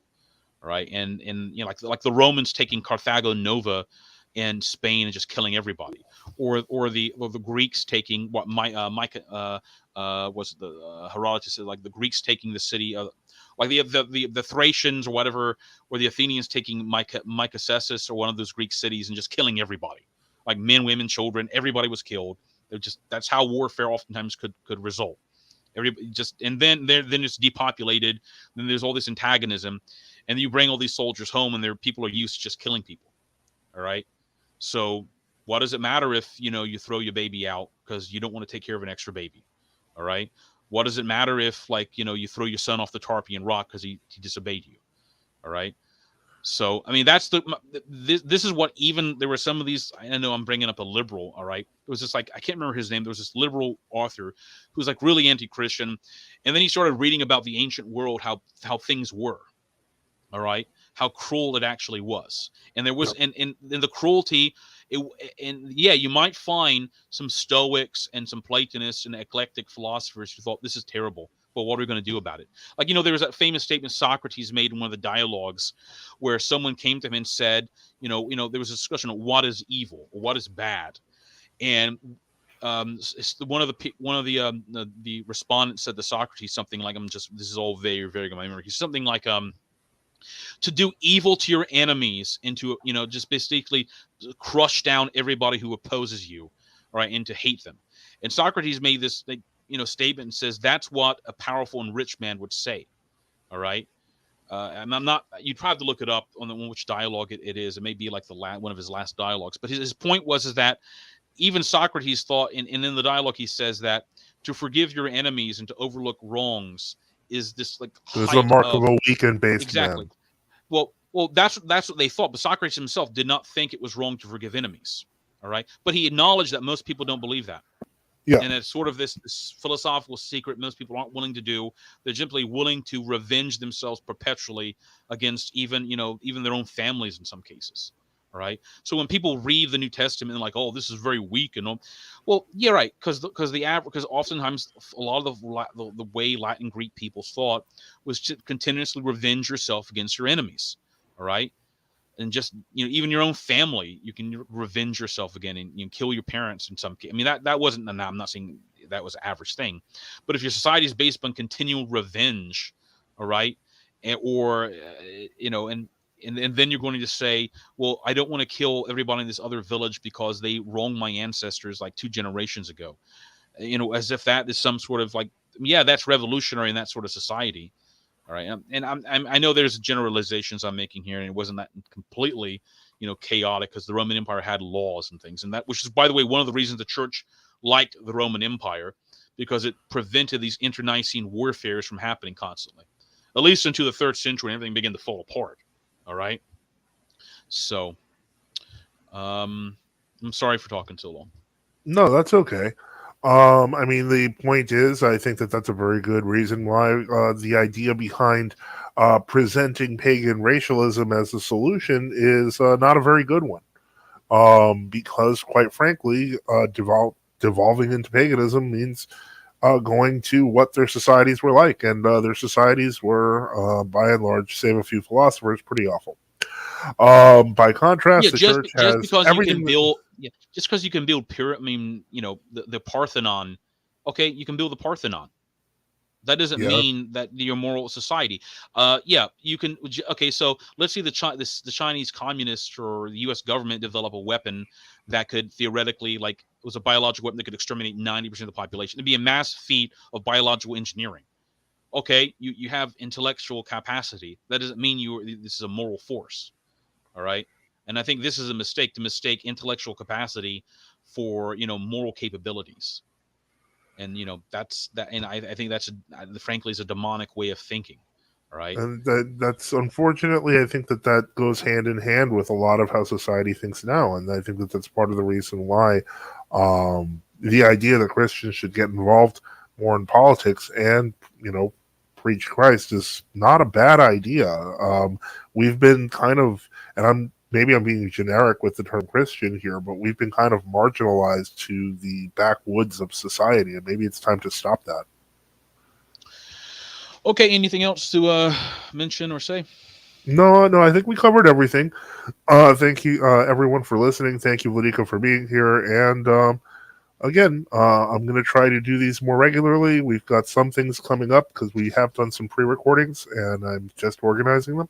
All right. And like the Romans taking Carthago Nova in Spain and just killing everybody, or the Greeks taking what was the Herodotus said, like the Greeks taking the city of like the Thracians or whatever, or the Athenians taking Mycosessus or one of those Greek cities and just killing everybody, like men, women, children, everybody was killed. That's how warfare oftentimes could result. And then it's depopulated. Then there's all this antagonism, and you bring all these soldiers home, and people are used to just killing people. All right. So What does it matter if, you throw your baby out because you don't want to take care of an extra baby? All right. What does it matter if, like, you throw your son off the Tarpeian Rock because he disobeyed you? All right. So, I mean, this is what, even there were some of these. I know I'm bringing up a liberal. All right. It was just like, I can't remember his name. There was this liberal author who was like really anti-Christian. And then he started reading about the ancient world, how things were. All right. How cruel it actually was. And there was, and the cruelty, and yeah, you might find some Stoics and some Platonists and eclectic philosophers who thought this is terrible, but what are we going to do about it? Like, there was that famous statement Socrates made in one of the dialogues where someone came to him and said, there was a discussion of what is evil or what is bad. And one of the respondents said to Socrates something like, this is all very, very good. I remember he's something like, to do evil to your enemies and to, just basically crush down everybody who opposes you, right, and to hate them. And Socrates made this, statement and says that's what a powerful and rich man would say. All right. And I'm not, you'd probably have to look it up on which dialogue it is. It may be like one of his last dialogues. But his point was that even Socrates thought, and in the dialogue he says that to forgive your enemies and to overlook wrongs is this like There's a height mark of a weekend-based exactly. man. Well, that's what they thought. But Socrates himself did not think it was wrong to forgive enemies. All right, but he acknowledged that most people don't believe that. Yeah. And it's sort of this philosophical secret most people aren't willing to do. They're simply willing to revenge themselves perpetually against even their own families in some cases. All right. So when people read the New Testament and like, oh, this is very weak and all, well, yeah, right, because oftentimes a lot of the way Latin Greek people thought was to continuously revenge yourself against your enemies. All right. And just even your own family, you can revenge yourself again, and you can kill your parents in some case. I mean, that wasn't. I'm not saying that was an average thing, but if your society is based on continual revenge, all right, or and then you're going to just say, well, I don't want to kill everybody in this other village because they wronged my ancestors like 2 generations ago, as if that is some sort of like, yeah, that's revolutionary in that sort of society. All right, and I know there's generalizations I'm making here, and it wasn't that completely, chaotic, because the Roman Empire had laws and things, and that, which is, by the way, one of the reasons the church liked the Roman Empire, because it prevented these internecine warfares from happening constantly, at least into the 3rd century, and everything began to fall apart. All right, so I'm sorry for talking so long. No, that's okay. I mean, the point is, I think that that's a very good reason why the idea behind presenting pagan racialism as a solution is not a very good one. Because, quite frankly, devolving into paganism means going to what their societies were like, and their societies were, by and large, save a few philosophers, pretty awful. By contrast, the church has because everything. Just because you can build I mean, the Parthenon. Okay, you can build the Parthenon. That doesn't mean that you're a moral society. Yeah, you can. Okay, so let's see the Chinese communists or the U.S. government develop a weapon that could theoretically, like, it was a biological weapon that could exterminate 90% of the population. It'd be a mass feat of biological engineering. Okay, you have intellectual capacity. That doesn't mean this is a moral force. All right. And I think this is a mistake, to mistake intellectual capacity for, moral capabilities. And, that's that. And I think that's, frankly, is a demonic way of thinking. All right. And that's unfortunately, I think that goes hand in hand with a lot of how society thinks now. And I think that that's part of the reason why the idea that Christians should get involved more in politics and, preach Christ is not a bad idea. We've been kind of, and I'm being generic with the term Christian here, but we've been kind of marginalized to the backwoods of society, and maybe it's time to stop that. Okay, anything else to mention or say? No, I think we covered everything. Thank you, everyone, for listening. Thank you, Vladika, for being here. And again, I'm going to try to do these more regularly. We've got some things coming up because we have done some pre-recordings, and I'm just organizing them.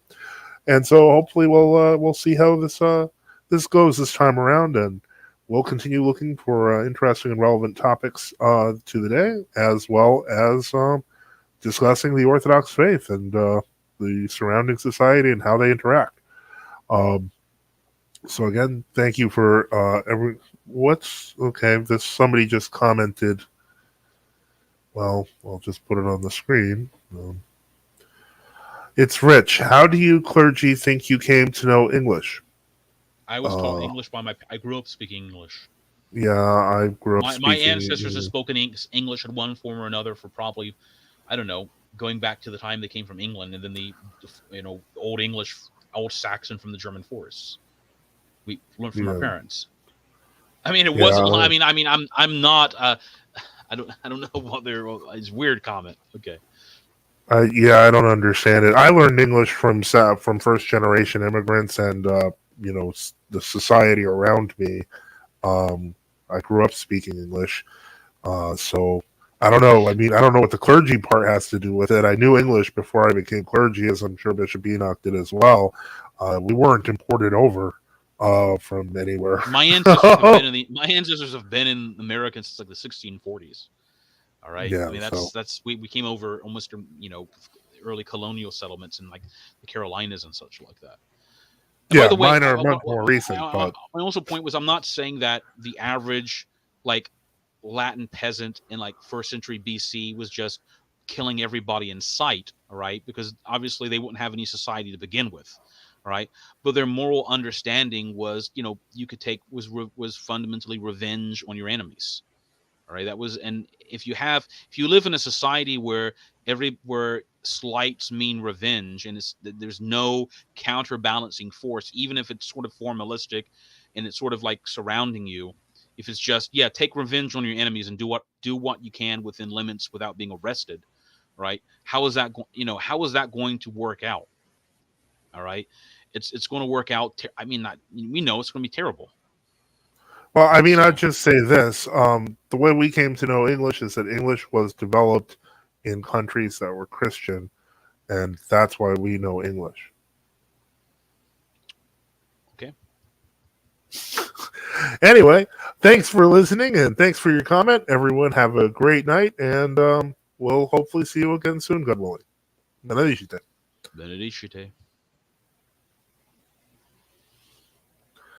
And so hopefully we'll see how this goes this time around, and we'll continue looking for interesting and relevant topics to the day, as well as discussing the Orthodox faith and the surrounding society and how they interact. So again, thank you for what's okay. This somebody just commented. Well, I'll just put it on the screen. It's Rich. How do you clergy think you came to know English? I was taught English by my. I grew up speaking English. Yeah, I grew up My speaking ancestors have English. spoken English in one form or another for probably, I don't know, going back to the time they came from England, and then the old English, old Saxon from the German forests. We learned from our Yeah, parents. I mean, it wasn't. yeah. I'm not. I don't know what they're. It's a weird comment. Okay. Yeah, I don't understand it. I learned English from first generation immigrants and the society around me. I grew up speaking English, so I don't know. I mean, I don't know what the clergy part has to do with it. I knew English before I became clergy, as I'm sure Bishop Enoch did as well. We weren't imported over from anywhere. My ancestors have been in America since like the 1640s. All right. I Yeah, mean, so we came over almost early colonial settlements in like the Carolinas and such like that. And by yeah, the way, mine are much more recent, but my also point was I'm not saying that the average like Latin peasant in like first century BC was just killing everybody in sight, all right? Because obviously they wouldn't have any society to begin with, all right? But their moral understanding was, you could take was fundamentally revenge on your enemies. All right, that was, and if you live in a society where where slights mean revenge, and there's no counterbalancing force, even if it's sort of formalistic, and it's sort of like surrounding you. If it's just take revenge on your enemies and do what you can within limits without being arrested, right? How is that how is that going to work out? All right, it's going to work out. I mean, not we know it's going to be terrible. well, I mean, I'd So just say this: the way we came to know English is that English was developed in countries that were Christian, and that's why we know English. okay. Anyway, thanks for listening and thanks for your comment. Everyone, have a great night, and we'll hopefully see you again soon, God willing. Benedicite. Benedicite.